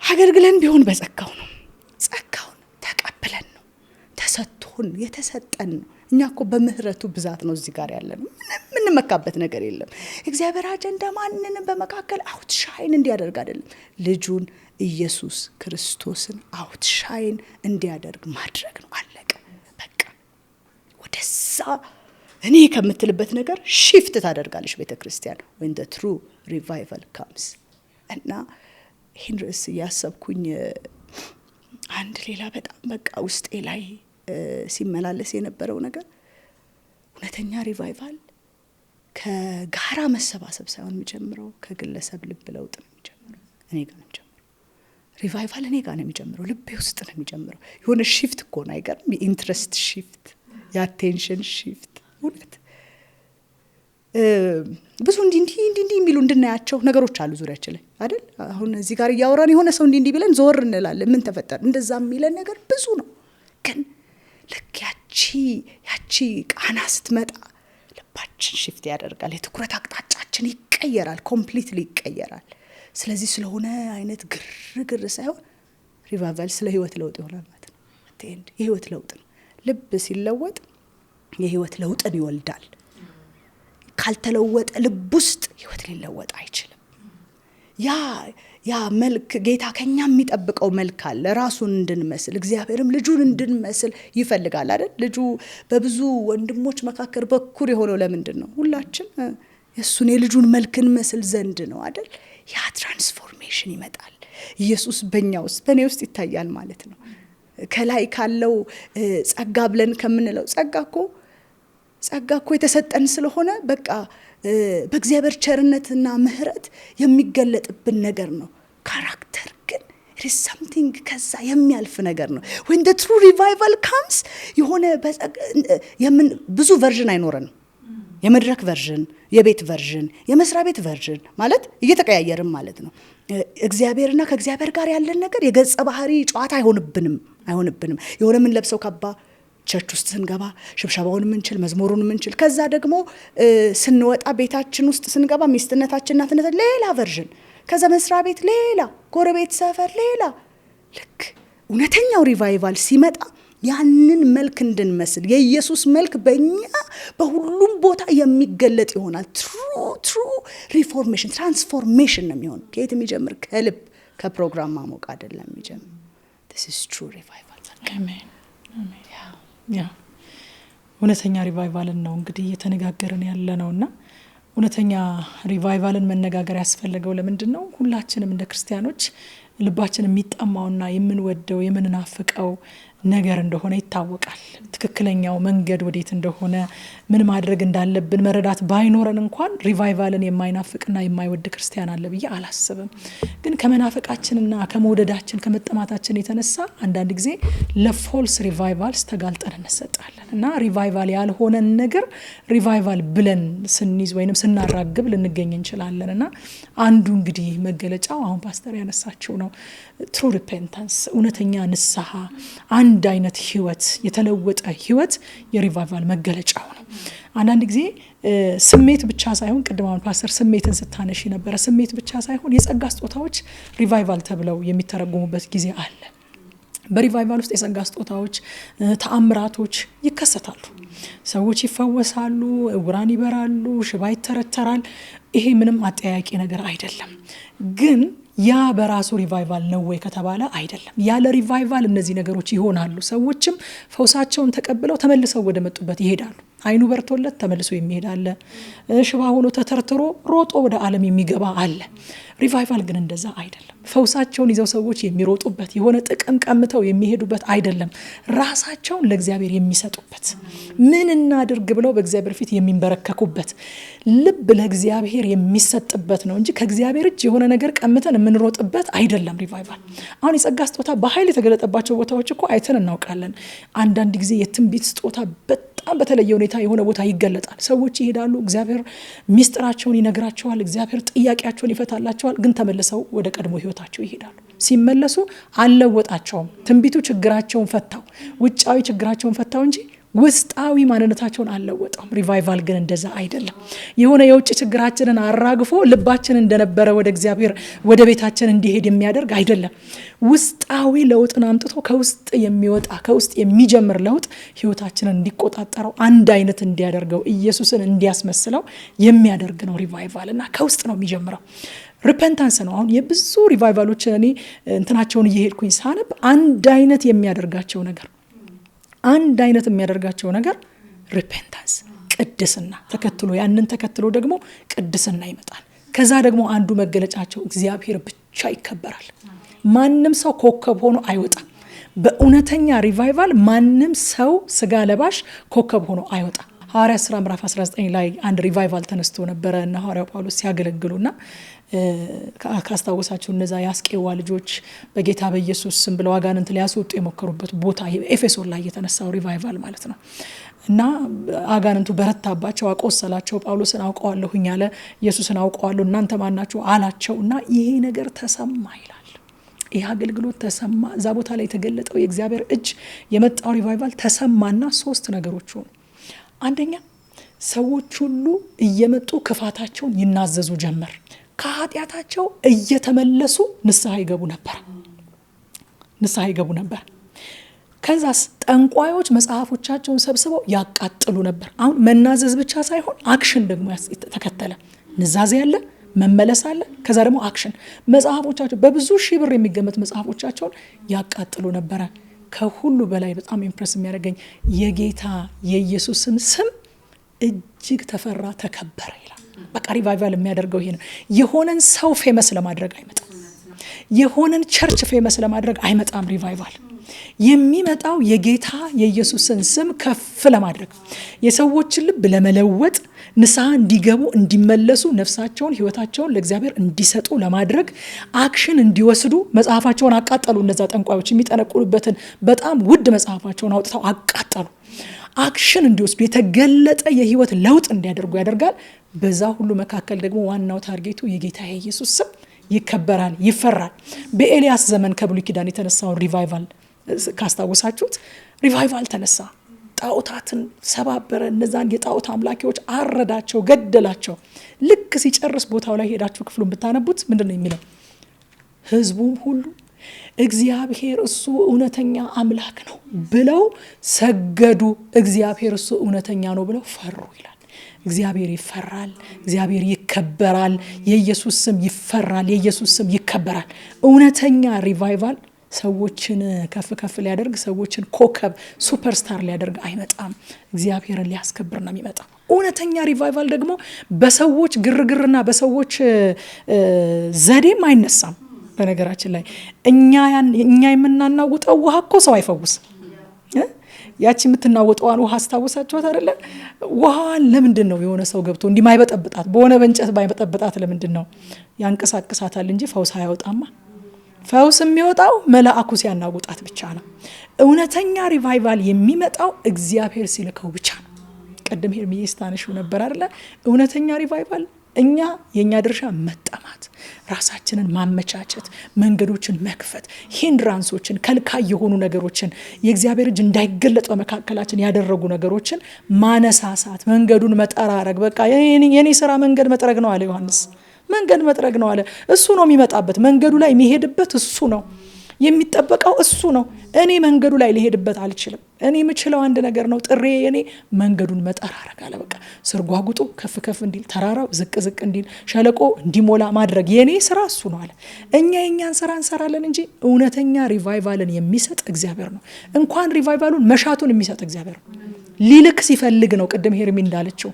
Speaker 1: አገልግለን ቢሆን በጸጋው ነው፣ ጸጋውን ተቀበለን ነው፣ ተሰጥቶን የተሰጠን ነው። እኛ እኮ በምህረቱ ብዛት ነው እዚህ ጋር ያለነው። ምንም መካበት ነገር የለም። እግዚአብሔር አጀንዳ ማንንም በመካከል አውትሻይን እንዲያደርግ አይደለም፣ ልጁን ኢየሱስ ክርስቶስን አውትሻይን እንዲያደርግ ማድረግ ነው። አለቀ በቃ። ወደዛ እኔ ከምትልበት ነገር ሺፍት ታደርጋለች ቤተክርስቲያን when the true revival comes። እና ይህን ርዕስ እያሰብኩኝ አንድ ሌላ በጣም በቃ ውስጤ ላይ ሲመላለስ የነበረው ነገር እውነተኛ ሪቫይቫል ከጋራ መሰባሰብ ሳይሆን የሚጀምረው ከግለሰብ ልብ ለውጥ ነው የሚጀምረው። እኔ ጋር ነው የሚጀምረው ሪቫይቫል፣ እኔ ጋር ነው የሚጀምረው፣ ልቤ ውስጥ ነው የሚጀምረው። የሆነ ሺፍት እኮ ነው አይገርም? የኢንትረስት ሺፍት፣ የአቴንሽን ሺፍት። እውነት ብዙ እንዲህ የሚሉ እንድናያቸው ነገሮች አሉ ዙሪያችን ላይ አይደል? አሁን እዚህ ጋር እያወራን የሆነ ሰው እንዲህ ቢለን ዞር እንላለን። ምን ተፈጠረ? እንደዛ የሚለን ነገር ብዙ ነው። ግን ልክ ያቺ ቃና ስትመጣ ልባችን ሽፍት ያደርጋል። የትኩረት አቅጣጫችን ይቀየራል፣ ኮምፕሊትሊ ይቀየራል። ስለዚህ ስለሆነ አይነት ግርግር ሳይሆን ሪቫይቫል ስለ ህይወት ለውጥ ይሆናል ማለት ነው። የህይወት ለውጥ ነው። ልብ ሲለወጥ የህይወት ለውጥን ይወልዳል። ካልተለወጠ ልብ ውስጥ ህይወት ሊለወጥ አይችልም። ያ መልክ ጌታ ከኛ የሚጠብቀው መልክ አለ። ራሱን እንድንመስል እግዚአብሔርም ልጁን እንድንመስል ይፈልጋል አይደል? ልጁ በብዙ ወንድሞች መካከል በኩር የሆነው ለምንድን ነው? ሁላችን የሱን የልጁን መልክ እንመስል ዘንድ ነው አይደል? ያ ትራንስፎርሜሽን ይመጣል። ኢየሱስ በእኛ ውስጥ በእኔ ውስጥ ይታያል ማለት ነው። ከላይ ካለው ጸጋ ብለን ከምንለው ጸጋ እኮ የተሰጠን ስለሆነ በቃ በእግዚአብሔር ቸርነትና ምህረት የሚገለጥብን ነገር ነው። ካራክተር ግን it is something ከዛ የሚያልፍ ነገር ነው። when the true revival comes የሆነ ብዙ ቨርዥን አይኖረንም። የመድረክ ቨርዥን፣ የቤት ቨርዥን፣ የመስሪያ ቤት ቨርዥን ማለት እየተቀያየርን ማለት ነው። እግዚአብሔርና ከእግዚአብሔር ጋር ያለን ነገር የገጸ ባህሪ ጨዋታ አይሆንብንም። የሆነ ምን ለብሰው ካባ ቸርች ውስጥ ስንገባ ሽብሻባውን ምንችል፣ መዝሙሩን ምንችል፣ ከዛ ደግሞ ስንወጣ ቤታችን ውስጥ ስንገባ ሚስትነታችን እናትነት ሌላ ቨርዥን፣ ከዛ መስሪያ ቤት ሌላ፣ ጎረቤት ሰፈር ሌላ። ልክ እውነተኛው ሪቫይቫል ሲመጣ ያንን መልክ እንድንመስል የኢየሱስ መልክ በእኛ በሁሉም ቦታ የሚገለጥ ይሆናል። ትሩ ሪፎርሜሽን ትራንስፎርሜሽን ነው የሚሆነው። ከየት የሚጀምር? ከልብ ከፕሮግራም ማሞቅ አይደለም የሚጀምረው። this is true revival።
Speaker 4: አሜን አሜን። ያ እውነተኛ ሪቫይቫልን ነው እንግዲህ እየተነጋገርን ያለ ነውና እውነተኛ ሪቫይቫልን መነጋገር ያስፈልገው ለምንድን ነው? ሁላችንም እንደ ክርስቲያኖች ልባችን የሚጣማውና የምንወደው የምንናፍቀው ነገር እንደሆነ ይታወቃል። ትክክለኛው መንገድ ወዴት እንደሆነ ምን ማድረግ እንዳለብን መረዳት ባይኖረን እንኳን ሪቫይቫልን የማይናፍቅና የማይወድ ክርስቲያን አለ ብዬ አላስብም። ግን ከመናፈቃችንና ከመውደዳችን ከመጠማታችን የተነሳ አንዳንድ ጊዜ ለፎልስ ሪቫይቫልስ ተጋልጠን እንሰጣለን እና ሪቫይቫል ያልሆነን ነገር ሪቫይቫል ብለን ስንይዝ ወይንም ስናራግብ ልንገኝ እንችላለን እና አንዱ እንግዲህ መገለጫው አሁን ፓስተር ያነሳችው ነው። ትሩ ሪፔንታንስ እውነተኛ ንስሐ፣ አንድ አይነት ህይወት፣ የተለወጠ ህይወት የሪቫይቫል መገለጫው ነው። አንዳንድ ጊዜ ስሜት ብቻ ሳይሆን ቅድም አሁን ፓስተር ስሜትን ስታነሺ ነበረ። ስሜት ብቻ ሳይሆን የጸጋ ስጦታዎች ሪቫይቫል ተብለው የሚተረጎሙበት ጊዜ አለ። በሪቫይቫል ውስጥ የጸጋ ስጦታዎች፣ ተአምራቶች ይከሰታሉ። ሰዎች ይፈወሳሉ፣ ዕውራን ይበራሉ፣ ሽባ ይተረተራል። ይሄ ምንም አጠያያቂ ነገር አይደለም። ግን ያ በራሱ ሪቫይቫል ነው ወይ ከተባለ አይደለም። ያለ ሪቫይቫል እነዚህ ነገሮች ይሆናሉ። ሰዎችም ፈውሳቸውን ተቀብለው ተመልሰው ወደ መጡበት ይሄዳሉ። አይኑ በርቶለት ተመልሶ የሚሄድ አለ። ሽባ ሆኖ ተተርትሮ ሮጦ ወደ ዓለም የሚገባ አለ። ሪቫይቫል ግን እንደዛ አይደለም። ፈውሳቸውን ይዘው ሰዎች የሚሮጡበት የሆነ ጥቅም ቀምተው የሚሄዱበት አይደለም። ራሳቸውን ለእግዚአብሔር የሚሰጡበት፣ ምን እናድርግ ብለው በእግዚአብሔር ፊት የሚንበረከኩበት፣ ልብ ለእግዚአብሔር የሚሰጥበት ነው እንጂ ከእግዚአብሔር እጅ የሆነ ነገር ቀምተን የምንሮጥበት አይደለም ሪቫይቫል። አሁን የጸጋ ስጦታ በኃይል የተገለጠባቸው ቦታዎች እኮ አይተን እናውቃለን። አንዳንድ ጊዜ የትንቢት ስጦታ በጣም በተለየ ሁኔታ የሆነ ቦታ ይገለጣል። ሰዎች ይሄዳሉ፣ እግዚአብሔር ሚስጥራቸውን ይነግራቸዋል፣ እግዚአብሔር ጥያቄያቸውን ይፈታላቸዋል። ግን ተመልሰው ወደ ቀድሞ ህይወታቸው ይሄዳሉ። ሲመለሱ አልለወጣቸውም። ትንቢቱ ችግራቸውን ፈታው፣ ውጫዊ ችግራቸውን ፈታው እንጂ ውስጣዊ ማንነታቸውን አልለወጠውም። ሪቫይቫል ግን እንደዛ አይደለም። የሆነ የውጭ ችግራችንን አራግፎ ልባችን እንደነበረ ወደ እግዚአብሔር ወደ ቤታችን እንዲሄድ የሚያደርግ አይደለም። ውስጣዊ ለውጥን አምጥቶ ከውስጥ የሚወጣ ከውስጥ የሚጀምር ለውጥ ህይወታችንን እንዲቆጣጠረው፣ አንድ አይነት እንዲያደርገው፣ ኢየሱስን እንዲያስመስለው የሚያደርግ ነው ሪቫይቫል እና ከውስጥ ነው የሚጀምረው። ሪፔንታንስ ነው። አሁን የብዙ ሪቫይቫሎችን እኔ እንትናቸውን እየሄድኩኝ ሳነብ አንድ አይነት የሚያደርጋቸው ነገር ሪፔንታንስ፣ ቅድስና ተከትሎ ያንን ተከትሎ ደግሞ ቅድስና ይመጣል። ከዛ ደግሞ አንዱ መገለጫቸው እግዚአብሔር ብቻ ይከበራል። ማንም ሰው ኮከብ ሆኖ አይወጣም። በእውነተኛ ሪቫይቫል ማንም ሰው ስጋ ለባሽ ኮከብ ሆኖ አይወጣም። ሐዋርያት ሥራ ምዕራፍ 19 ላይ አንድ ሪቫይቫል ተነስቶ ነበረ እና ሐዋርያው ጳውሎስ ሲያገለግሉና ካስታወሳችሁ እነዛ የአስቄዋ ልጆች በጌታ በኢየሱስ ስም ብለው አጋንንት ሊያስወጡ የሞከሩበት ቦታ ኤፌሶን ላይ የተነሳው ሪቫይቫል ማለት ነው። እና አጋንንቱ በረታባቸው፣ አቆሰላቸው። ጳውሎስን አውቀዋለሁኝ አለ፣ ኢየሱስን አውቀዋለሁ፣ እናንተ ማናችሁ አላቸው። እና ይሄ ነገር ተሰማ ይላል። ይህ አገልግሎት ተሰማ። እዛ ቦታ ላይ የተገለጠው የእግዚአብሔር እጅ የመጣው ሪቫይቫል ተሰማና 3 ነገሮች ሆኑ። አንደኛ ሰዎች ሁሉ እየመጡ ክፋታቸውን ይናዘዙ ጀመር። ከኃጢአታቸው እየተመለሱ ንስሐ ይገቡ ነበር። ከዛስ ጠንቋዮች መጽሐፎቻቸውን ሰብስበው ያቃጥሉ ነበር። አሁን መናዘዝ ብቻ ሳይሆን አክሽን ደግሞ ተከተለ። ንዛዜ ያለ፣ መመለስ አለ፣ ከዛ ደግሞ አክሽን። መጽሐፎቻቸው በብዙ ሺህ ብር የሚገመት መጽሐፎቻቸውን ያቃጥሉ ነበረ። ከሁሉ በላይ በጣም ኢምፕረስ የሚያደርገኝ የጌታ የኢየሱስን ስም እጅግ ተፈራ፣ ተከበረ ይላል። በቃ ሪቫይቫል የሚያደርገው ይሄ ነው። የሆነን ሰው ፌመስ ለማድረግ አይመጣም። የሆነን ቸርች ፌመስ ለማድረግ አይመጣም። ሪቫይቫል የሚመጣው የጌታ የኢየሱስን ስም ከፍ ለማድረግ፣ የሰዎችን ልብ ለመለወጥ፣ ንስሐ እንዲገቡ እንዲመለሱ፣ ነፍሳቸውን ህይወታቸውን ለእግዚአብሔር እንዲሰጡ ለማድረግ፣ አክሽን እንዲወስዱ። መጽሐፋቸውን አቃጠሉ። እነዛ ጠንቋዮች የሚጠነቁሉበትን በጣም ውድ መጽሐፋቸውን አውጥተው አቃጠሉ። አክሽን እንዲወስዱ፣ የተገለጠ የህይወት ለውጥ እንዲያደርጉ ያደርጋል። በዛ ሁሉ መካከል ደግሞ ዋናው ታርጌቱ የጌታ የኢየሱስ ስም ይከበራል፣ ይፈራል። በኤልያስ ዘመን ከብሉይ ኪዳን የተነሳውን ሪቫይቫል ካስታወሳችሁት፣ ሪቫይቫል ተነሳ። ጣዖታትን ሰባበረ። እነዛን የጣዖት አምላኪዎች አረዳቸው፣ ገደላቸው። ልክ ሲጨርስ ቦታው ላይ ሄዳችሁ ክፍሉን ብታነቡት ምንድን ነው የሚለው? ህዝቡም ሁሉ እግዚአብሔር እሱ እውነተኛ አምላክ ነው ብለው ሰገዱ። እግዚአብሔር እሱ እውነተኛ ነው ብለው ፈሩ ይላል። እግዚአብሔር ይፈራል፣ እግዚአብሔር ይከበራል፣ የኢየሱስ ስም ይፈራል፣ የኢየሱስ ስም ይከበራል። እውነተኛ ሪቫይቫል ሰዎችን ከፍ ከፍ ሊያደርግ ሰዎችን ኮከብ ሱፐርስታር ሊያደርግ አይመጣም። እግዚአብሔርን ሊያስከብር ነው የሚመጣው። እውነተኛ ሪቫይቫል ደግሞ በሰዎች ግርግርና በሰዎች ዘዴም አይነሳም። በነገራችን ላይ እኛ የምናናውጠው ውሃ እኮ ሰው አይፈውስም። ያቺ የምትናወጠዋን ውሃ አስታውሳችኋት አይደለ? ውሃን ለምንድን ነው የሆነ ሰው ገብቶ እንዲህ ማይበጠብጣት? በሆነ በእንጨት ማይበጠብጣት ለምንድን ነው? ያንቀሳቅሳታል እንጂ ፈውስ አያወጣማ። ፈውስ የሚወጣው መልአኩ ሲያናውጣት ብቻ ነው። እውነተኛ ሪቫይቫል የሚመጣው እግዚአብሔር ሲልከው ብቻ ነው። ቀደም ሄርሚዬ ስታነሺው ነበር አይደለ? እውነተኛ ሪቫይቫል የኛ ድርሻ መጠማት፣ ራሳችንን ማመቻቸት፣ መንገዶችን መክፈት፣ ሂንድራንሶችን ከልካይ የሆኑ ነገሮችን የእግዚአብሔር እጅ እንዳይገለጥ በመካከላችን ያደረጉ ነገሮችን ማነሳሳት፣ መንገዱን መጠራረግ። በቃ የኔ ስራ መንገድ መጥረግ ነው አለ ዮሐንስ። መንገድ መጥረግ ነው አለ። እሱ ነው የሚመጣበት፣ መንገዱ ላይ የሚሄድበት እሱ ነው፣ የሚጠበቀው እሱ ነው። እኔ መንገዱ ላይ ሊሄድበት አልችልም። እኔ የምችለው አንድ ነገር ነው። ጥሬ የኔ መንገዱን መጠራረግ አለ። በቃ ስርጓጉጡ ከፍ ከፍ እንዲል፣ ተራራው ዝቅ ዝቅ እንዲል፣ ሸለቆ እንዲሞላ ማድረግ የኔ ስራ እሱ ነው አለ። እኛ የኛን ስራ እንሰራለን እንጂ እውነተኛ ሪቫይቫልን የሚሰጥ እግዚአብሔር ነው። እንኳን ሪቫይቫሉን መሻቱን የሚሰጥ እግዚአብሔር ነው። ሊልክ ሲፈልግ ነው። ቅድም ሄርሚ እንዳለችው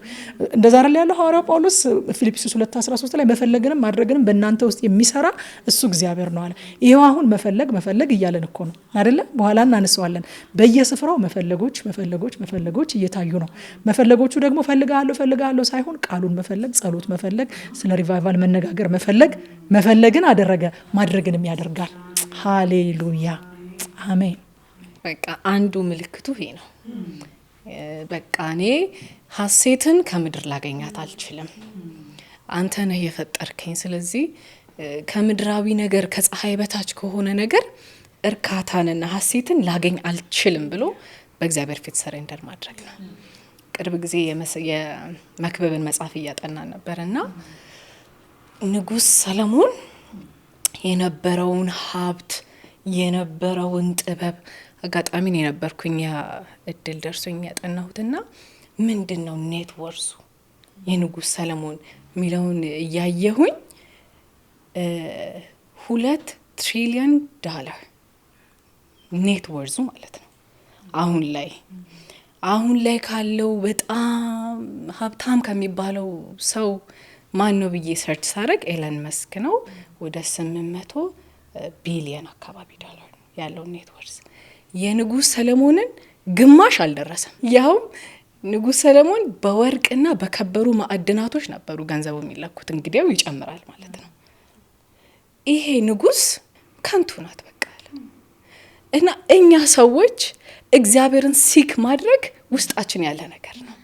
Speaker 4: እንደዛ አይደል ያለው ሐዋርያው ጳውሎስ ፊልጵስዩስ 2:13 ላይ መፈለግንም ማድረግንም በእናንተ ውስጥ የሚሰራ እሱ እግዚአብሔር ነው አለ። ይሄው አሁን መፈለግ እያለን እኮ ነው አይደለ? በኋላ እናነሳዋለን። በየስፍራው መፈለጎች እየታዩ ነው። መፈለጎቹ ደግሞ ፈልጋለሁ ሳይሆን ቃሉን መፈለግ፣ ጸሎት መፈለግ፣ ስለ ሪቫይቫል መነጋገር መፈለግን አደረገ፣ ማድረግንም ያደርጋል። ሃሌሉያ አሜን።
Speaker 3: በቃ አንዱ ምልክቱ ይሄ ነው። በቃ እኔ ሐሴትን ከምድር ላገኛት አልችልም፣ አንተ ነህ የፈጠርከኝ። ስለዚህ ከምድራዊ ነገር ከፀሐይ በታች ከሆነ ነገር እርካታንና ሐሴትን ላገኝ አልችልም ብሎ በእግዚአብሔር ፊት ሰሬንደር ማድረግ ነው። ቅርብ ጊዜ የመክብብን መጽሐፍ እያጠናን ነበርና ንጉሥ ሰለሞን የነበረውን ሀብት የነበረውን ጥበብ አጋጣሚ ነው የነበርኩኝ እድል ደርሶኝ ያጠናሁትና ምንድነው ኔትወርሱ የንጉሥ ሰለሞን ሚሊዮን እያየሁኝ $2 ትሪሊየን ኔትወርዙ ማለት ነው። አሁን ላይ ካለው በጣም ሀብታም ከሚባለው ሰው ማን ነው ብዬ ሰርች ሳደርግ ኤለን መስክ ነው። ወደ 800 ቢሊየን አካባቢ ዶላር ያለው ኔትወርዝ የንጉሥ ሰለሞንን ግማሽ አልደረሰም። ያው ንጉሥ ሰለሞን በወርቅና በከበሩ ማዕድናቶች ነበሩ ገንዘቡ የሚለኩት። እንግዲያው ይጨምራል ማለት ነው። ይሄ ንጉሥ ከንቱ ናት በቃ። እና እኛ ሰዎች እግዚአብሔርን ሲክ ማድረግ ውስጣችን ያለ ነገር ነው።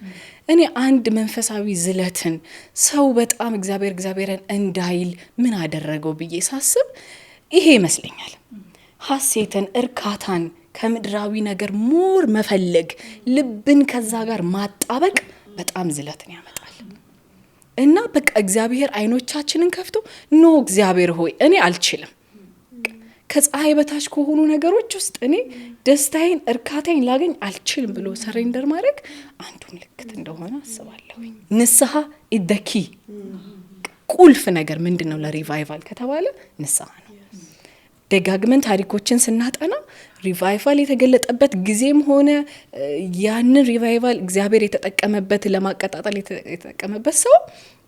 Speaker 3: እኔ አንድ መንፈሳዊ ዝለትን ሰው በጣም እግዚአብሔርን እንዳይል ምን አደረገው ብዬ ሳስብ ይሄ ይመስለኛል። ሐሴትን፣ እርካታን ከምድራዊ ነገር ሞር መፈለግ፣ ልብን ከዛ ጋር ማጣበቅ በጣም ዝለትን ያመጣል። እና በቃ እግዚአብሔር አይኖቻችንን ከፍቶ እግዚአብሔር ሆይ እኔ አልችልም፣ ከፀሐይ በታች ከሆኑ ነገሮች ውስጥ እኔ ደስታዬን እርካታዬን ላገኝ አልችልም ብሎ ሰሬንደር ማድረግ አንዱ ምልክት እንደሆነ አስባለሁ። ንስሐ ኢደኪ ቁልፍ ነገር ምንድነው ለሪቫይቫል ከተባለ ንስሐ ነው። ደጋግመን ታሪኮችን ስናጠና ሪቫይቫል የተገለጠበት ጊዜም ሆነ ያንን ሪቫይቫል እግዚአብሔር የተጠቀመበት ለማቀጣጠል የተጠቀመበት ሰው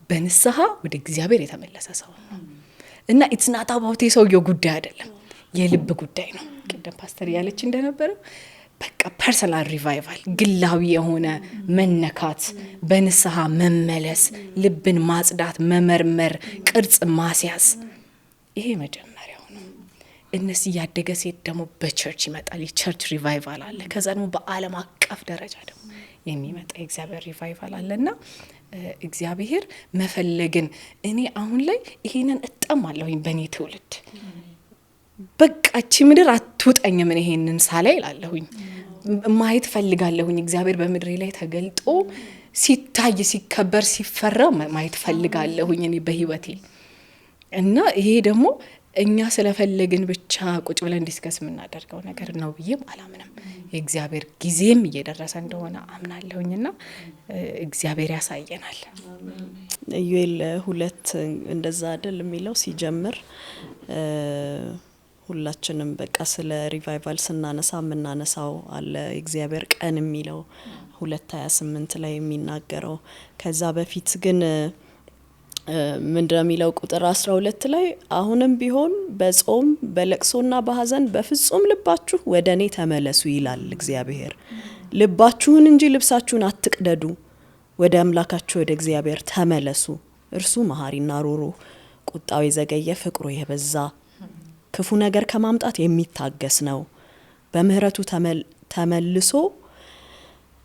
Speaker 3: በንስሐ ወደ እግዚአብሔር የተመለሰ ሰው ነው። እና ኢትስ ናት አባውት የሰውየው ጉዳይ አይደለም፣ የልብ ጉዳይ ነው። ቅድም ፓስተር ያለች እንደነበረው በቃ ፐርሰናል ሪቫይቫል፣ ግላዊ የሆነ መነካት፣ በንስሐ መመለስ፣ ልብን ማጽዳት፣ መመርመር፣ ቅርጽ ማስያዝ፣ ይሄ መጀመሪያው ነው። እነዚህ ያደገ ሴት ደግሞ በቸርች ይመጣል። የቸርች ሪቫይቫል አለ። ከዛ ደግሞ በዓለም አቀፍ ደረጃ ደግሞ የሚመጣ የእግዚአብሔር ሪቫይቫል አለና እግዚአብሔር መፈለግን እኔ አሁን ላይ ይሄንን እጠማለሁኝ በእኔ ትውልድ። በቃቺ ምድር አትውጠኝ ምን ይሄንን ሳላይ እላለሁኝ። ማየት ፈልጋለሁኝ እግዚአብሔር በምድሬ ላይ ተገልጦ ሲታይ ሲከበር ሲፈራ ማየት ፈልጋለሁኝ እኔ በህይወቴ። እና ይሄ ደግሞ እኛ ስለፈለግን ብቻ ቁጭ ብለን ዲስከስ የምናደርገው ነገር ነው ብዬም አላምንም። የእግዚአብሔር ጊዜም እየደረሰ እንደሆነ አምናለሁኝና እግዚአብሔር ያሳየናል።
Speaker 2: ኢዩኤል 2 እንደዛ አይደል የሚለው ሲጀምር ሁላችንም በቃ ስለ ሪቫይቫል ስናነሳ የምናነሳው አለ እግዚአብሔር ቀን የሚለው 2:28 ላይ የሚናገረው። ከዛ በፊት ግን ምንድነው የሚለው ቁጥር 12 ላይ አሁንም ቢሆን በጾም በለቅሶና በሐዘን በፍጹም ልባችሁ ወደ እኔ ተመለሱ ይላል እግዚአብሔር። ልባችሁን እንጂ ልብሳችሁን አትቅደዱ፣ ወደ አምላካችሁ ወደ እግዚአብሔር ተመለሱ። እርሱ መሐሪና ሩሩ፣ ቁጣው የዘገየ ፍቅሩ የበዛ ክፉ ነገር ከማምጣት የሚታገስ ነው። በምህረቱ ተመልሶ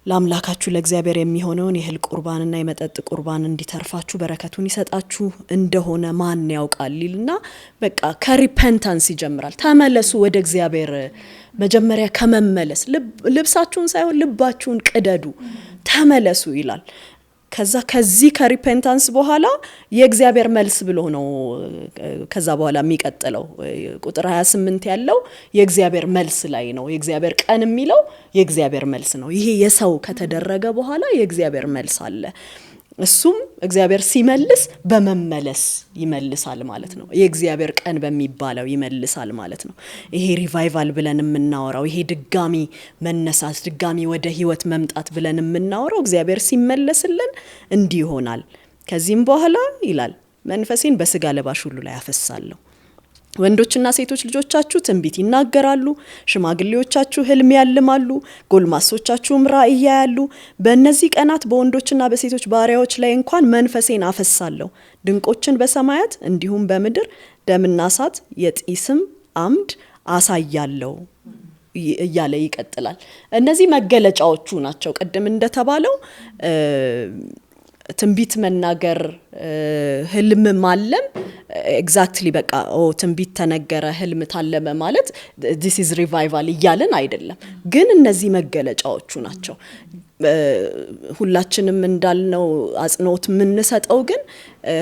Speaker 2: ለአምላካችሁ ለእግዚአብሔር የሚሆነውን የእህል ቁርባንና የመጠጥ ቁርባን እንዲተርፋችሁ በረከቱን ይሰጣችሁ እንደሆነ ማን ያውቃል ይልና በቃ ከሪፔንታንስ ይጀምራል። ተመለሱ ወደ እግዚአብሔር፣ መጀመሪያ ከመመለስ ልብሳችሁን ሳይሆን ልባችሁን ቅደዱ፣ ተመለሱ ይላል። ከዚህ ከሪፔንታንስ በኋላ የእግዚአብሔር መልስ ብሎ ነው ከዛ በኋላ የሚቀጥለው ቁጥር 28 ያለው የእግዚአብሔር መልስ ላይ ነው። የእግዚአብሔር ቀን የሚለው የእግዚአብሔር መልስ ነው። ይሄ የሰው ከተደረገ በኋላ የእግዚአብሔር መልስ አለ። እሱም እግዚአብሔር ሲመልስ በመመለስ ይመልሳል ማለት ነው። የእግዚአብሔር ቀን በሚባለው ይመልሳል ማለት ነው። ይሄ ሪቫይቫል ብለን የምናወራው ይሄ ድጋሚ መነሳት፣ ድጋሚ ወደ ህይወት መምጣት ብለን የምናወራው እግዚአብሔር ሲመለስልን እንዲህ ይሆናል። ከዚህም በኋላ ይላል መንፈሴን በስጋ ለባሽ ሁሉ ላይ አፈሳለሁ። ወንዶችና ሴቶች ልጆቻችሁ ትንቢት ይናገራሉ፣ ሽማግሌዎቻችሁ ህልም ያልማሉ፣ ጎልማሶቻችሁም ራእይ ያያሉ። በእነዚህ ቀናት በወንዶችና በሴቶች ባሪያዎች ላይ እንኳን መንፈሴን አፈሳለሁ። ድንቆችን በሰማያት እንዲሁም በምድር ደምና እሳት የጢስም አምድ አሳያለሁ እያለ ይቀጥላል። እነዚህ መገለጫዎቹ ናቸው። ቅድም እንደተባለው ትንቢት መናገር፣ ህልም ማለም ኤግዛክትሊ በቃ ትንቢት ተነገረ ህልም ታለመ ማለት this is revival እያለን አይደለም። ግን እነዚህ መገለጫዎቹ ናቸው። ሁላችንም እንዳልነው አጽንኦት የምንሰጠው ግን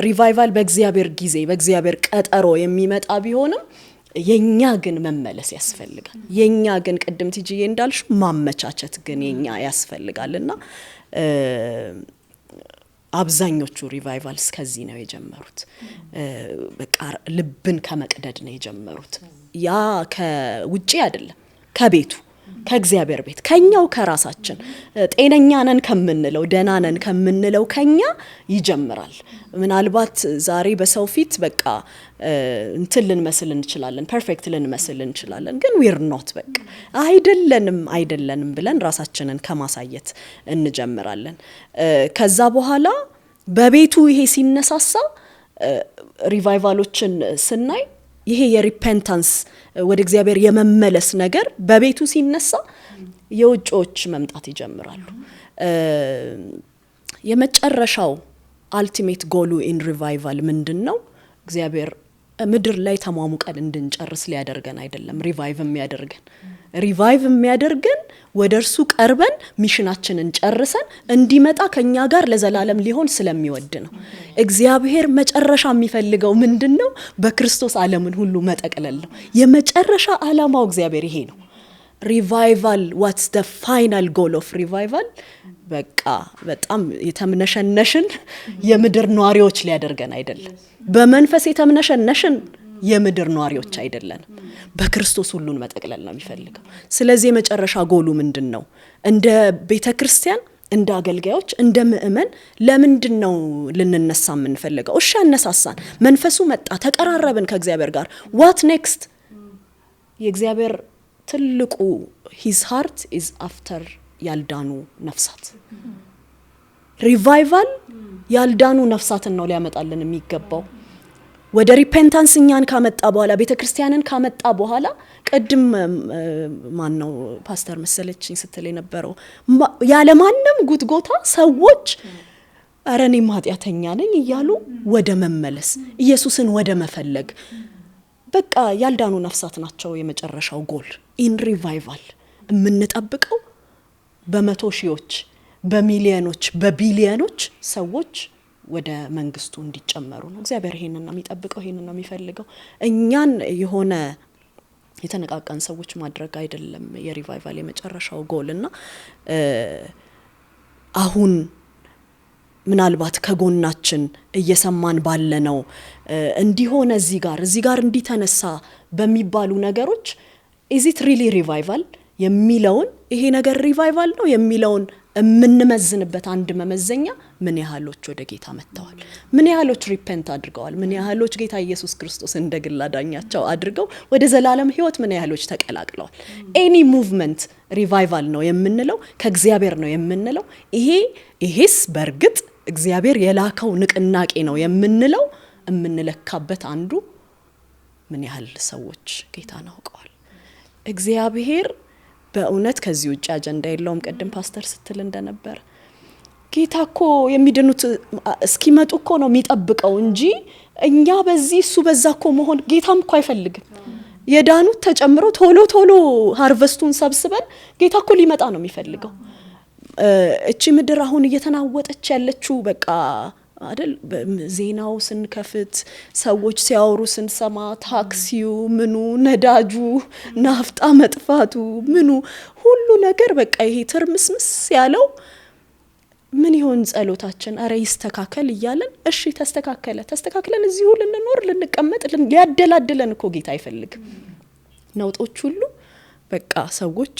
Speaker 2: ሪቫይቫል በእግዚአብሔር ጊዜ በእግዚአብሔር ቀጠሮ የሚመጣ ቢሆንም የኛ ግን መመለስ ያስፈልጋል። የኛ ግን ቅድም ትጂዬ እንዳልሽው ማመቻቸት ግን የኛ ያስፈልጋልና አብዛኞቹ ሪቫይቫልስ ከዚህ ነው የጀመሩት። በቃ ልብን ከመቅደድ ነው የጀመሩት። ያ ከውጪ አይደለም፣ ከቤቱ ከእግዚአብሔር ቤት ከኛው ከራሳችን ጤነኛ ነን ከምንለው ደህና ነን ከምንለው ከኛ ይጀምራል። ምናልባት ዛሬ በሰው ፊት በቃ እንትን ልንመስል እንችላለን፣ ፐርፌክት ልንመስል እንችላለን፣ ግን ዊር ኖት በቃ አይደለንም ብለን ራሳችንን ከማሳየት እንጀምራለን። ከዛ በኋላ በቤቱ ይሄ ሲነሳሳ ሪቫይቫሎችን ስናይ ይሄ የሪፔንታንስ ወደ እግዚአብሔር የመመለስ ነገር በቤቱ ሲነሳ የውጮች መምጣት ይጀምራሉ። የመጨረሻው አልቲሜት ጎሉ ኢን ሪቫይቫል ምንድነው? እግዚአብሔር ምድር ላይ ተሟሙቀን እንድንጨርስ ሊያደርገን አይደለም። ሪቫይቭ የሚያደርገን ወደ እርሱ ቀርበን ሚሽናችንን ጨርሰን እንዲመጣ ከኛ ጋር ለዘላለም ሊሆን ስለሚወድ ነው። እግዚአብሔር መጨረሻ የሚፈልገው ምንድነው? በክርስቶስ ዓለምን ሁሉ መጠቅለል ነው። የመጨረሻ ዓላማው እግዚአብሔር ይሄ ነው። ሪቫይቫል what's the final goal of revival? በቃ በጣም የተምነሸነሽን የምድር ኗሪዎች ሊያደርገን አይደለም። በመንፈስ የተምነሸነሽን የምድር ኗሪዎች አይደለን። በክርስቶስ ሁሉን መጠቅለል ነው የሚፈልገው። ስለዚህ የመጨረሻ ጎሉ ምንድነው? እንደ ቤተክርስቲያን፣ እንደ አገልጋዮች፣ እንደ ምእመን ለምንድነው ልንነሳ የምንፈልገው? እሺ አነሳሳን፣ መንፈሱ መጣ፣ ተቀራረብን ከእግዚአብሔር ጋር። what next? የእግዚአብሔር ትልቁ his heart is after ያልዳኑ ነፍሳት። ሪቫይቫል ያልዳኑ ነፍሳትን ነው ሊያመጣልን የሚገባው። ወደ ሪፔንታንስ እኛን ካመጣ በኋላ ቤተክርስቲያንን ካመጣ በኋላ ቅድም ማን ነው ፓስተር መሰለችኝ ስትል የነበረው ያለ ማንም ጉትጎታ ሰዎች ኧረ እኔም ኃጢአተኛ ነኝ እያሉ ወደ መመለስ ኢየሱስን ወደ መፈለግ በቃ ያልዳኑ ነፍሳት ናቸው የመጨረሻው ጎል። ኢን ሪቫይቫል የምንጠብቀው በመቶ ሺዎች፣ በሚሊዮኖች፣ በቢሊዮኖች ሰዎች ወደ መንግስቱ እንዲጨመሩ ነው። እግዚአብሔር ይሄንን ነው የሚጠብቀው፣ ይሄንን ነው የሚፈልገው። እኛን የሆነ የተነቃቃን ሰዎች ማድረግ አይደለም የሪቫይቫል የመጨረሻው ጎል እና አሁን ምናልባት ከጎናችን እየሰማን ባለነው እንዲሆነ እዚህ ጋር እንዲተነሳ በሚባሉ ነገሮች is it really revival የሚለውን ይሄ ነገር ሪቫይቫል ነው የሚለውን የምንመዝንበት አንድ መመዘኛ ምን ያህሎች ወደ ጌታ መጥተዋል፣ ምን ያህሎች ሪፔንት አድርገዋል፣ ምን ያህሎች ጌታ ኢየሱስ ክርስቶስ እንደ ግል አዳኛቸው አድርገው ወደ ዘላለም ሕይወት ምን ያህሎች ተቀላቅለዋል። ኤኒ ሙቭመንት ሪቫይቫል ነው የምንለው ከእግዚአብሔር ነው የምንለው ይሄስ በእርግጥ እግዚአብሔር የላከው ንቅናቄ ነው የምንለው የምንለካበት አንዱ ምን ያህል ሰዎች ጌታን አውቀዋል። እግዚአብሔር በእውነት ከዚህ ውጭ አጀንዳ የለውም። ቀደም ፓስተር ስትል እንደነበር ጌታ እኮ የሚድኑት እስኪመጡ እኮ ነው የሚጠብቀው እንጂ እኛ በዚህ እሱ በዛ እኮ መሆን ጌታም እኮ አይፈልግም። የዳኑት ተጨምሮ ቶሎ ሃርቨስቱን ሰብስበን ጌታ እኮ ሊመጣ ነው የሚፈልገው። እቺ ምድር አሁን እየተናወጠች ያለችው በቃ አይደል ዜናው ስንከፍት ሰዎች ሲያወሩ ስንሰማ ታክሲው ምኑ ነዳጁ ናፍጣ መጥፋቱ ምኑ ሁሉ ነገር በቃ ይሄ ትርምስምስ ያለው ምን ይሆን ጸሎታችን አረ ይስተካከል እያለን እሺ ተስተካክለን እዚሁ ልንኖር ልንቀመጥ ሊያደላድለን እኮ ጌታ አይፈልግም። ነውጦች ሁሉ በቃ ሰዎች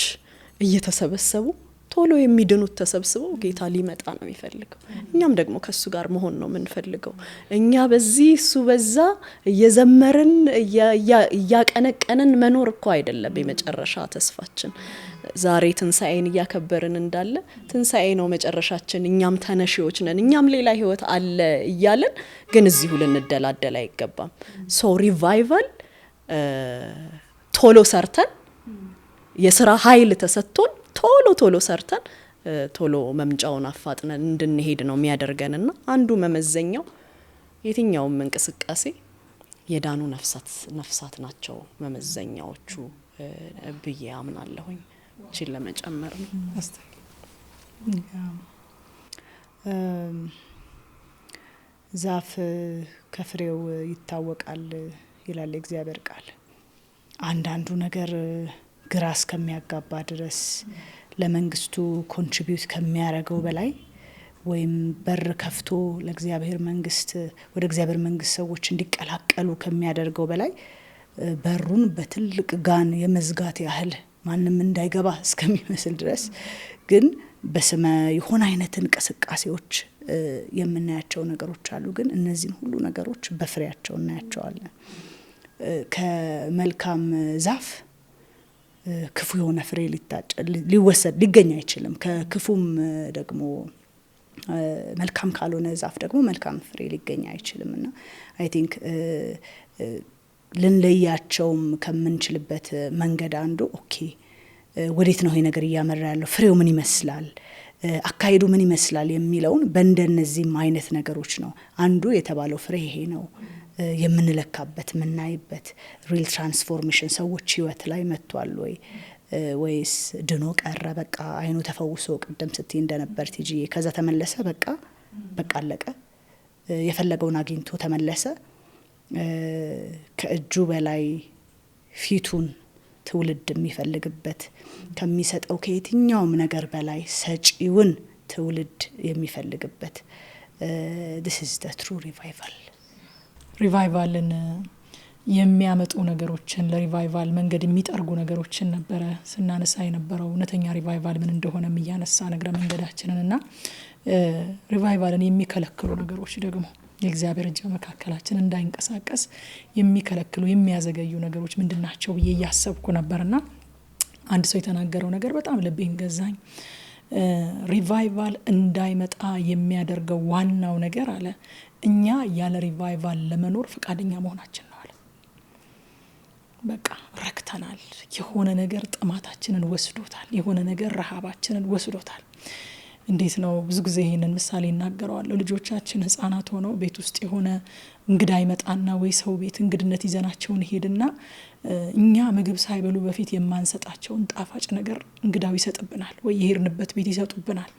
Speaker 2: እየተሰበሰቡ ቶሎ የሚድኑት ተሰብስበው ጌታ ሊመጣ ነው የሚፈልገው። እኛም ደግሞ ከሱ ጋር መሆን ነው የምንፈልገው። እኛ በዚህ እሱ በዛ እየዘመርን እያቀነቀንን መኖር እኮ አይደለም የመጨረሻ ተስፋችን። ዛሬ ትንሣኤን እያከበርን እንዳለ ትንሣኤ ነው መጨረሻችን፣ እኛም ተነሺዎች ነን፣ እኛም ሌላ ህይወት አለ እያለን ግን እዚሁ ልንደላደል አይገባም። ሶ ሪቫይቫል ቶሎ ሰርተን የሥራ ኃይል ተሰጥቶን ቶሎ ሰርተን ቶሎ መምጫውን አፋጥነን እንድንሄድ ነው የሚያደርገንና አንዱ መመዘኛው የትኛውም እንቅስቃሴ የዳኑ ነፍሳት ናቸው መመዘኛዎቹ ብዬ አምናለሁኝ። እቺን ለመጨመር ነው።
Speaker 1: ዛፍ ከፍሬው ይታወቃል ይላል እግዚአብሔር ቃል። አንዳንዱ ነገር ግራ እስከሚያጋባ ድረስ ለመንግስቱ ኮንትሪቢዩት ከሚያደርገው በላይ ወይም በር ከፍቶ ለእግዚአብሔር መንግስት ወደ እግዚአብሔር መንግስት ሰዎች እንዲቀላቀሉ ከሚያደርገው በላይ በሩን በትልቅ ጋን የመዝጋት ያህል ማንም እንዳይገባ እስከሚመስል ድረስ ግን በስመ የሆነ አይነት እንቅስቃሴዎች የምናያቸው ነገሮች አሉ። ግን እነዚህን ሁሉ ነገሮች በፍሬያቸው እናያቸዋለን። ከመልካም ዛፍ ክፉ የሆነ ፍሬ ሊገኝ አይችልም። ከክፉም ደግሞ መልካም ካልሆነ ዛፍ ደግሞ መልካም ፍሬ ሊገኝ አይችልም። እና አይ ቲንክ ልንለያቸውም ከምንችልበት መንገድ አንዱ ኦኬ ወዴት ነው ይሄ ነገር እያመራ ያለው፣ ፍሬው ምን ይመስላል፣ አካሄዱ ምን ይመስላል የሚለውን በእንደነዚህም አይነት ነገሮች ነው አንዱ የተባለው ፍሬ ይሄ ነው የምንለካበት የምናይበት ሪል ትራንስፎርሜሽን ሰዎች ህይወት ላይ መጥቷል ወይስ ድኖ ቀረ፣ በቃ አይኑ ተፈውሶ ቅድም ስትይ እንደነበር ቲጂ ከዛ ተመለሰ፣ በቃ አለቀ፣ የፈለገውን አግኝቶ ተመለሰ። ከእጁ በላይ ፊቱን ትውልድ የሚፈልግበት ከሚሰጠው ከየትኛውም ነገር በላይ ሰጪውን ትውልድ የሚፈልግበት this is the true revival።
Speaker 4: ሪቫይቫልን የሚያመጡ ነገሮችን ለሪቫይቫል መንገድ የሚጠርጉ ነገሮችን ነበረ ስናነሳ የነበረው። እውነተኛ ሪቫይቫል ምን እንደሆነ የሚያነሳ ነገረ መንገዳችንንና ሪቫይቫልን የሚከለክሉ ነገሮች ደግሞ የእግዚአብሔር እጅ በመካከላችን እንዳይንቀሳቀስ የሚከለክሉ የሚያዘገዩ ነገሮች ምንድናቸው ብዬ እያሰብኩ ነበርና አንድ ሰው የተናገረው ነገር በጣም ልቤን ገዛኝ። ሪቫይቫል እንዳይመጣ የሚያደርገው ዋናው ነገር አለ እኛ ያለ ሪቫይቫል ለመኖር ፈቃደኛ መሆናችን ነው አለ። በቃ ረክተናል፣ የሆነ ነገር ጥማታችንን ወስዶታል፣ የሆነ ነገር ረሃባችንን ወስዶታል። እንዴት ነው ብዙ ጊዜ ይሄንን ምሳሌ እናገረዋለሁ። ልጆቻችን ህፃናት ሆነው ቤት ውስጥ የሆነ እንግዳ ይመጣና ወይ ሰው ቤት እንግድነት ይዘናቸውን ሄድና እኛ ምግብ ሳይበሉ በፊት የማንሰጣቸውን ጣፋጭ ነገር እንግዳው ይሰጥብናል ወይ የሄድንበት ቤት ይሰጡብናል።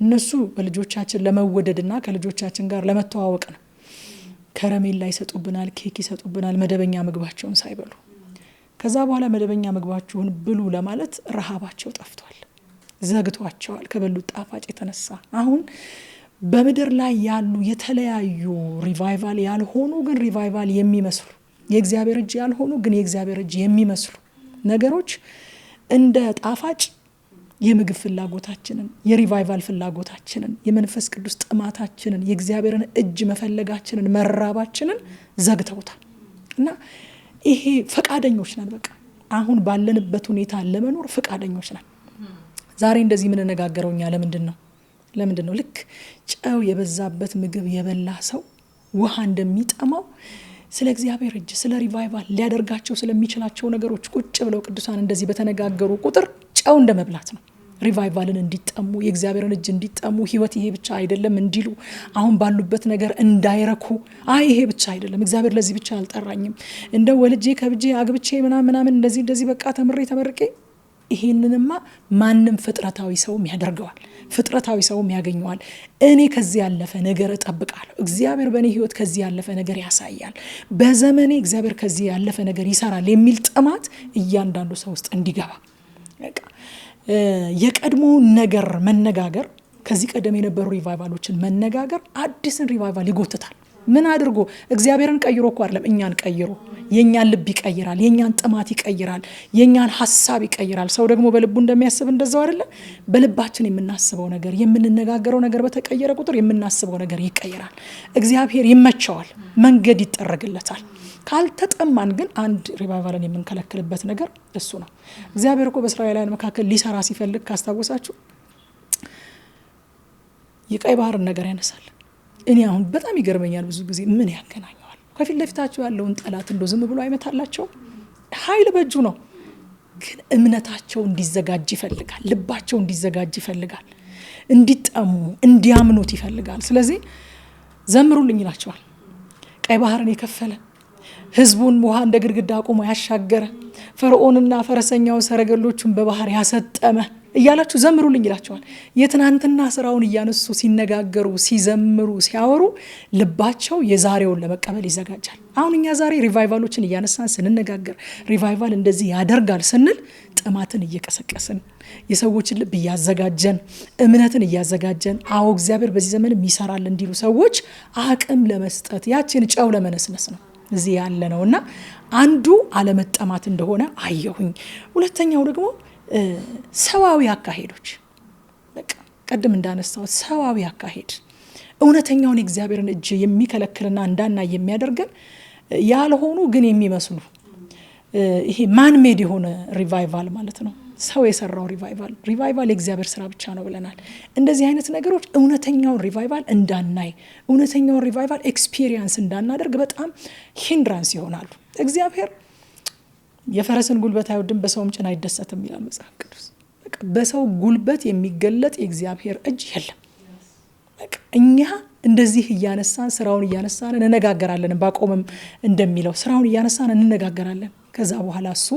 Speaker 4: እነሱ በልጆቻችን ለመወደድና ከልጆቻችን ጋር ለመተዋወቅ ነው። ከረሜላ ይሰጡብናል፣ ኬክ ይሰጡብናል፣ መደበኛ ምግባቸውን ሳይበሉ። ከዛ በኋላ መደበኛ ምግባችሁን ብሉ ለማለት ረሃባቸው ጠፍቷል፣ ዘግቷቸዋል ከበሉት ጣፋጭ የተነሳ። አሁን በምድር ላይ ያሉ የተለያዩ ሪቫይቫል ያልሆኑ ግን ሪቫይቫል የሚመስሉ የእግዚአብሔር እጅ ያልሆኑ ግን የእግዚአብሔር እጅ የሚመስሉ ነገሮች እንደ ጣፋጭ የምግብ ፍላጎታችንን፣ የሪቫይቫል ፍላጎታችንን፣ የመንፈስ ቅዱስ ጥማታችንን፣ የእግዚአብሔርን እጅ መፈለጋችንን፣ መራባችንን ዘግተውታል። እና ይሄ ፈቃደኞች ነን፣ በቃ አሁን ባለንበት ሁኔታ ለመኖር ፈቃደኞች ነን። ዛሬ እንደዚህ የምንነጋገረው እኛ ለምንድን ነው ልክ ጨው የበዛበት ምግብ የበላ ሰው ውሃ እንደሚጠማው ስለ እግዚአብሔር እጅ፣ ስለ ሪቫይቫል ሊያደርጋቸው ስለሚችላቸው ነገሮች ቁጭ ብለው ቅዱሳን እንደዚህ በተነጋገሩ ቁጥር ጨው እንደ መብላት ነው። ሪቫይቫልን እንዲጠሙ፣ የእግዚአብሔርን እጅ እንዲጠሙ፣ ህይወት ይሄ ብቻ አይደለም እንዲሉ፣ አሁን ባሉበት ነገር እንዳይረኩ፣ ይሄ ብቻ አይደለም እግዚአብሔር ለዚህ ብቻ አልጠራኝም፣ እንደው ወልጄ ከብጄ አግብቼ ምናምን እንደዚህ በቃ ተመርቄ ይሄንንማ ማንም ፍጥረታዊ ሰውም ያደርገዋል፣ ፍጥረታዊ ሰውም ያገኘዋል። እኔ ከዚህ ያለፈ ነገር እጠብቃለሁ፣ እግዚአብሔር በእኔ ህይወት ከዚህ ያለፈ ነገር ያሳያል፣ በዘመኔ እግዚአብሔር ከዚህ ያለፈ ነገር ይሰራል የሚል ጥማት እያንዳንዱ ሰው ውስጥ እንዲገባ፣ በቃ የቀድሞ ነገር መነጋገር፣ ከዚህ ቀደም የነበሩ ሪቫይቫሎችን መነጋገር አዲስን ሪቫይቫል ይጎትታል። ምን አድርጎ? እግዚአብሔርን ቀይሮ እኮ አይደለም፣ እኛን ቀይሮ፣ የኛን ልብ ይቀይራል፣ የኛን ጥማት ይቀይራል፣ የኛን ሐሳብ ይቀይራል። ሰው ደግሞ በልቡ እንደሚያስብ እንደዛው አይደለ? በልባችን የምናስበው ነገር፣ የምንነጋገረው ነገር በተቀየረ ቁጥር የምናስበው ነገር ይቀይራል። እግዚአብሔር ይመቸዋል፣ መንገድ ይጠረግለታል። ካልተጠማን ግን አንድ ሪቫይቫልን የምንከለክልበት ነገር እሱ ነው። እግዚአብሔር እኮ በእስራኤላውያን መካከል ሊሰራ ሲፈልግ ካስታወሳችሁ የቀይ ባህርን ነገር ያነሳል። እኔ አሁን በጣም ይገርመኛል ብዙ ጊዜ ምን ያገናኘዋል? ከፊት ለፊታቸው ያለውን ጠላት እንዶ ዝም ብሎ አይመታላቸው፣ ኃይል በእጁ ነው። ግን እምነታቸው እንዲዘጋጅ ይፈልጋል፣ ልባቸው እንዲዘጋጅ ይፈልጋል፣ እንዲጠሙ እንዲያምኑት ይፈልጋል። ስለዚህ ዘምሩልኝ ይላቸዋል። ቀይ ባህርን የከፈለ፣ ህዝቡን ውሃ እንደ ግድግዳ አቁሞ ያሻገረ፣ ፈርዖንና ፈረሰኛው ሰረገሎቹን በባህር ያሰጠመ እያላችሁ ዘምሩልኝ ይላቸዋል። የትናንትና ስራውን እያነሱ ሲነጋገሩ፣ ሲዘምሩ፣ ሲያወሩ ልባቸው የዛሬውን ለመቀበል ይዘጋጃል። አሁን እኛ ዛሬ ሪቫይቫሎችን እያነሳን ስንነጋገር፣ ሪቫይቫል እንደዚህ ያደርጋል ስንል ጥማትን እየቀሰቀስን፣ የሰዎችን ልብ እያዘጋጀን፣ እምነትን እያዘጋጀን፣ እግዚአብሔር በዚህ ዘመን ይሰራል እንዲሉ ሰዎች አቅም ለመስጠት ያችን ጨው ለመነስነስ ነው እዚህ ያለ ነው። እና አንዱ አለመጠማት እንደሆነ አየሁኝ። ሁለተኛው ደግሞ ሰዋዊ አካሄዶች፣ በቃ ቀደም እንዳነሳሁት ሰዋዊ አካሄድ እውነተኛውን የእግዚአብሔርን እጅ የሚከለክልና እንዳናይ የሚያደርገን ያልሆኑ ግን የሚመስሉ፣ ይሄ ማንሜድ የሆነ ሪቫይቫል ማለት ነው። ሰው የሰራው ሪቫይቫል የእግዚአብሔር ስራ ብቻ ነው ብለናል። እንደዚህ አይነት ነገሮች እውነተኛውን ሪቫይቫል እንዳናይ፣ እውነተኛውን ሪቫይቫል ኤክስፒሪየንስ እንዳናደርግ በጣም ሂንድራንስ ይሆናሉ። እግዚአብሔር የፈረስን ጉልበት አይወድም፣ በሰውም ጭን አይደሰትም ይላል መጽሐፍ ቅዱስ። በቃ በሰው ጉልበት የሚገለጥ የእግዚአብሔር እጅ የለም። በቃ እኛ እንደዚህ እያነሳን ስራውን እያነሳን እንነጋገራለን። ባቆምም እንደሚለው ስራውን እያነሳን እንነጋገራለን። ከዛ በኋላ እሱ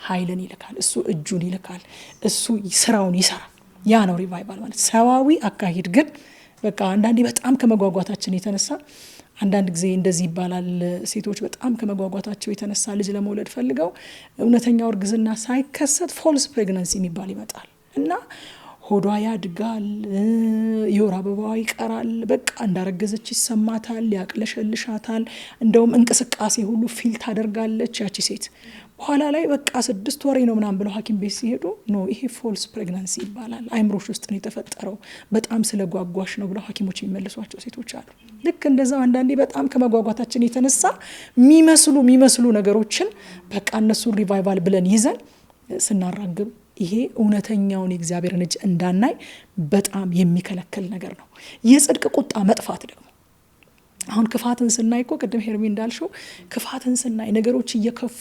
Speaker 4: ኃይልን ይልካል፣ እሱ እጁን ይልካል፣ እሱ ስራውን ይሰራል። ያ ነው ሪቫይቫል ማለት። ሰዋዊ አካሄድ ግን በቃ አንዳንዴ በጣም ከመጓጓታችን የተነሳ አንዳንድ ጊዜ እንደዚህ ይባላል። ሴቶች በጣም ከመጓጓታቸው የተነሳ ልጅ ለመውለድ ፈልገው እውነተኛው እርግዝና ሳይከሰት ፎልስ ፕሬግናንሲ የሚባል ይመጣል እና ሆዷ ያድጋል፣ የወር አበባዋ ይቀራል፣ በቃ እንዳረገዘች ይሰማታል፣ ያቅለሸልሻታል፣ እንደውም እንቅስቃሴ ሁሉ ፊል ታደርጋለች ያቺ ሴት። በኋላ ላይ በቃ 6 ወሬ ነው ምናምን ብለው ሐኪም ቤት ሲሄዱ ኖ ይሄ ፎልስ ፕሬግናንሲ ይባላል፣ አይምሮሽ ውስጥ ነው የተፈጠረው፣ በጣም ስለጓጓሽ ነው ብለው ሐኪሞች የሚመልሷቸው ሴቶች አሉ። ልክ እንደዛው አንዳንዴ በጣም ከመጓጓታችን የተነሳ የሚመስሉ ነገሮችን በቃ እነሱን ሪቫይቫል ብለን ይዘን ስናራግብ ይሄ እውነተኛውን የእግዚአብሔርን እጅ እንዳናይ በጣም የሚከለክል ነገር ነው። የጽድቅ ቁጣ መጥፋት ደግሞ አሁን ክፋትን ስናይ እኮ ቅድም ሄርሚ እንዳልሽው ክፋትን ስናይ ነገሮች እየከፉ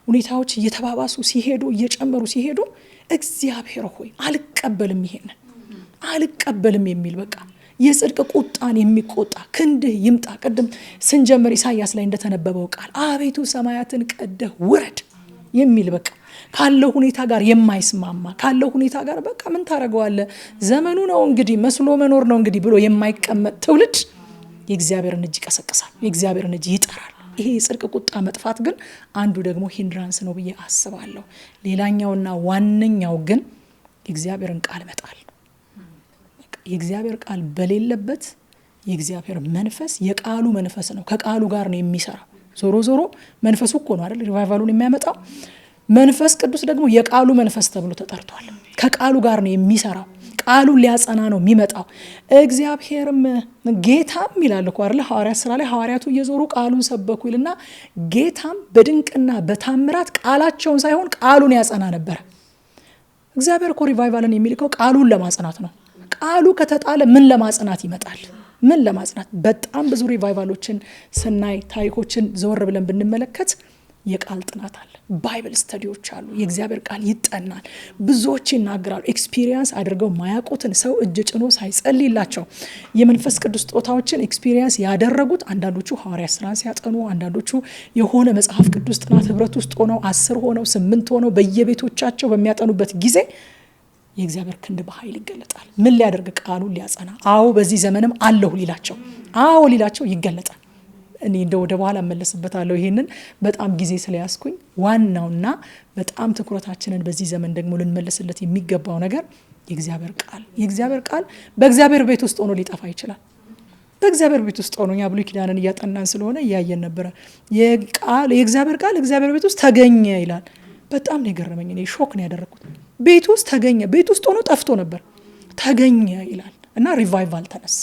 Speaker 4: ሁኔታዎች እየተባባሱ ሲሄዱ እየጨመሩ ሲሄዱ እግዚአብሔር ሆይ አልቀበልም፣ ይሄንን አልቀበልም የሚል በቃ የጽድቅ ቁጣን የሚቆጣ ክንድህ ይምጣ። ቅድም ስንጀምር ኢሳይያስ ላይ እንደተነበበው ቃል አቤቱ ሰማያትን ቀደህ ውረድ የሚል በቃ ካለው ሁኔታ ጋር የማይስማማ ካለው ሁኔታ ጋር በቃ ምን ታረጋዋለህ ዘመኑ ነው እንግዲህ መስሎ መኖር ነው እንግዲህ ብሎ የማይቀመጥ ትውልድ የእግዚአብሔርን እጅ ይቀሰቅሳል፣ የእግዚአብሔርን እጅ ይጠራል። ይሄ የጽድቅ ቁጣ መጥፋት ግን አንዱ ደግሞ ሂንድራንስ ነው ብዬ አስባለሁ። ሌላኛውና ዋነኛው ግን የእግዚአብሔርን ቃል መጣል። የእግዚአብሔር ቃል በሌለበት የእግዚአብሔር መንፈስ የቃሉ መንፈስ ነው፣ ከቃሉ ጋር ነው የሚሰራው። ዞሮ ዞሮ መንፈሱ እኮ ነው አይደል ሪቫይቫሉን የሚያመጣው። መንፈስ ቅዱስ ደግሞ የቃሉ መንፈስ ተብሎ ተጠርቷል። ከቃሉ ጋር ነው የሚሰራው፣ ቃሉን ሊያጸና ነው የሚመጣው። እግዚአብሔርም ጌታም ይላል እኮ አይደል ሐዋርያት ሥራ ላይ ሐዋርያቱ እየዞሩ ቃሉን ሰበኩ ይልና ጌታም በድንቅና በታምራት ቃላቸውን ሳይሆን ቃሉን ያጸና ነበር። እግዚአብሔር እኮ ሪቫይቫልን የሚልከው ቃሉን ለማጽናት ነው። ቃሉ ከተጣለ ምን ለማጽናት ይመጣል? ምን ለማጽናት? በጣም ብዙ ሪቫይቫሎችን ስናይ ታሪኮችን ዘወር ብለን ብንመለከት የቃል ጥናት አለ፣ ባይብል ስተዲዎች አሉ፣ የእግዚአብሔር ቃል ይጠናል፣ ብዙዎች ይናገራሉ። ኤክስፒሪየንስ አድርገው ማያውቁትን ሰው እጅ ጭኖ ሳይጸልይላቸው የመንፈስ ቅዱስ ስጦታዎችን ኤክስፒሪየንስ ያደረጉት አንዳንዶቹ ሐዋርያት ሥራን ሲያጠኑ፣ አንዳንዶቹ የሆነ መጽሐፍ ቅዱስ ጥናት ህብረት ውስጥ ሆነው 10 ሆነው 8 ሆነው በየቤቶቻቸው በሚያጠኑበት ጊዜ የእግዚአብሔር ክንድ በኃይል ይገለጣል። ምን ሊያደርግ? ቃሉን ሊያጸና። አዎ በዚህ ዘመንም አለሁ ሊላቸው፣ አዎ ሊላቸው ይገለጣል። እኔ እንደው ወደ በኋላ እመለስበታለሁ። ይሄንን በጣም ጊዜ ስለያዝኩኝ ዋናውና በጣም ትኩረታችንን በዚህ ዘመን ደግሞ ልንመልስለት የሚገባው ነገር የእግዚአብሔር ቃል። የእግዚአብሔር ቃል በእግዚአብሔር ቤት ውስጥ ሆኖ ሊጠፋ ይችላል። በእግዚአብሔር ቤት ውስጥ ሆኖ ያ ብሉይ ኪዳንን እያጠናን ስለሆነ እያየን ነበረ። የእግዚአብሔር ቃል እግዚአብሔር ቤት ውስጥ ተገኘ ይላል። በጣም ነው የገረመኝ። እኔ ሾክ ነው ያደረኩት። ቤት ውስጥ ተገኘ፣ ቤት ውስጥ ሆኖ ጠፍቶ ነበር፣ ተገኘ ይላል እና ሪቫይቫል ተነሳ።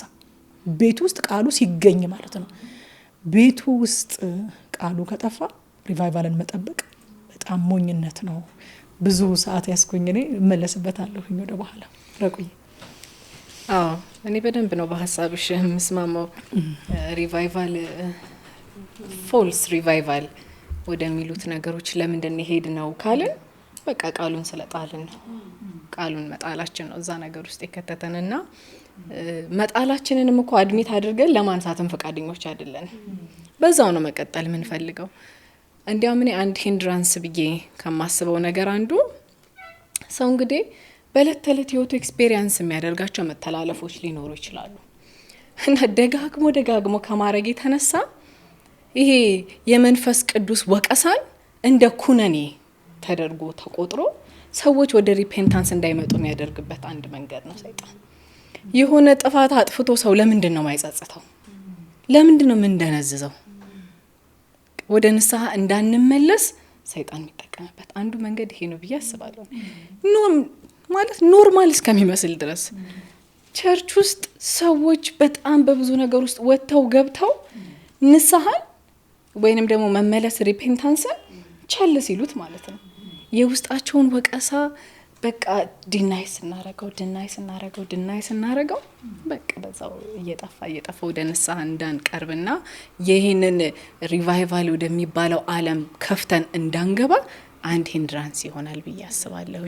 Speaker 4: ቤት ውስጥ ቃሉ ሲገኝ ማለት ነው። ቤቱ ውስጥ ቃሉ ከጠፋ ሪቫይቫልን መጠበቅ በጣም ሞኝነት ነው። ብዙ ሰዓት ያስኩኝ፣ እኔ እመለስበታለሁ ወደ በኋላ። ረቁኝ።
Speaker 3: አዎ እኔ በደንብ ነው በሀሳብሽ የምስማማው። ሪቫይቫል ፎልስ ሪቫይቫል ወደሚሉት ነገሮች ለምንድን ሄድ ነው ካልን በቃ ቃሉን ስለጣልን ነው። ቃሉን መጣላችን ነው እዛ ነገር ውስጥ የከተተንና መጣላችንንም እኮ አድሚት አድርገን ለማንሳትም ፈቃደኞች አይደለን። በዛው ነው መቀጠል ምን ፈልገው። እንዲያውም እኔ አንድ ሂንድራንስ ብዬ ከማስበው ነገር አንዱ ሰው እንግዲህ በእለት ተዕለት ህይወቱ ኤክስፒሪየንስ የሚያደርጋቸው መተላለፎች ሊኖሩ ይችላሉ እና ደጋግሞ ከማድረግ የተነሳ ይሄ የመንፈስ ቅዱስ ወቀሳን እንደ ኩነኔ ተደርጎ ተቆጥሮ ሰዎች ወደ ሪፔንታንስ እንዳይመጡ የሚያደርግበት አንድ መንገድ ነው ሰይጣን። የሆነ ጥፋት አጥፍቶ ሰው ለምንድን ነው ማይጸጽተው? ለምንድን ነው ምንደነዝዘው? ወደ ንስሐ እንዳንመለስ ሰይጣን የሚጠቀምበት አንዱ መንገድ ይሄ ነው ብዬ አስባለሁ። ማለት ኖርማል እስከሚመስል ድረስ ቸርች ውስጥ ሰዎች በጣም በብዙ ነገር ውስጥ ወጥተው ገብተው ንስሐን ወይንም ደግሞ መመለስ ሪፔንታንስን ቸል ሲሉት ማለት ነው የውስጣቸውን ወቀሳ በቃ ዲናይ ስናረገው በቃ በዛው እየጠፋ ወደ ንስሐ እንዳንቀርብና ይሄንን ሪቫይቫል ወደሚባለው ዓለም ከፍተን እንዳንገባ አንድ ሂንድራንስ ይሆናል ብዬ አስባለሁ።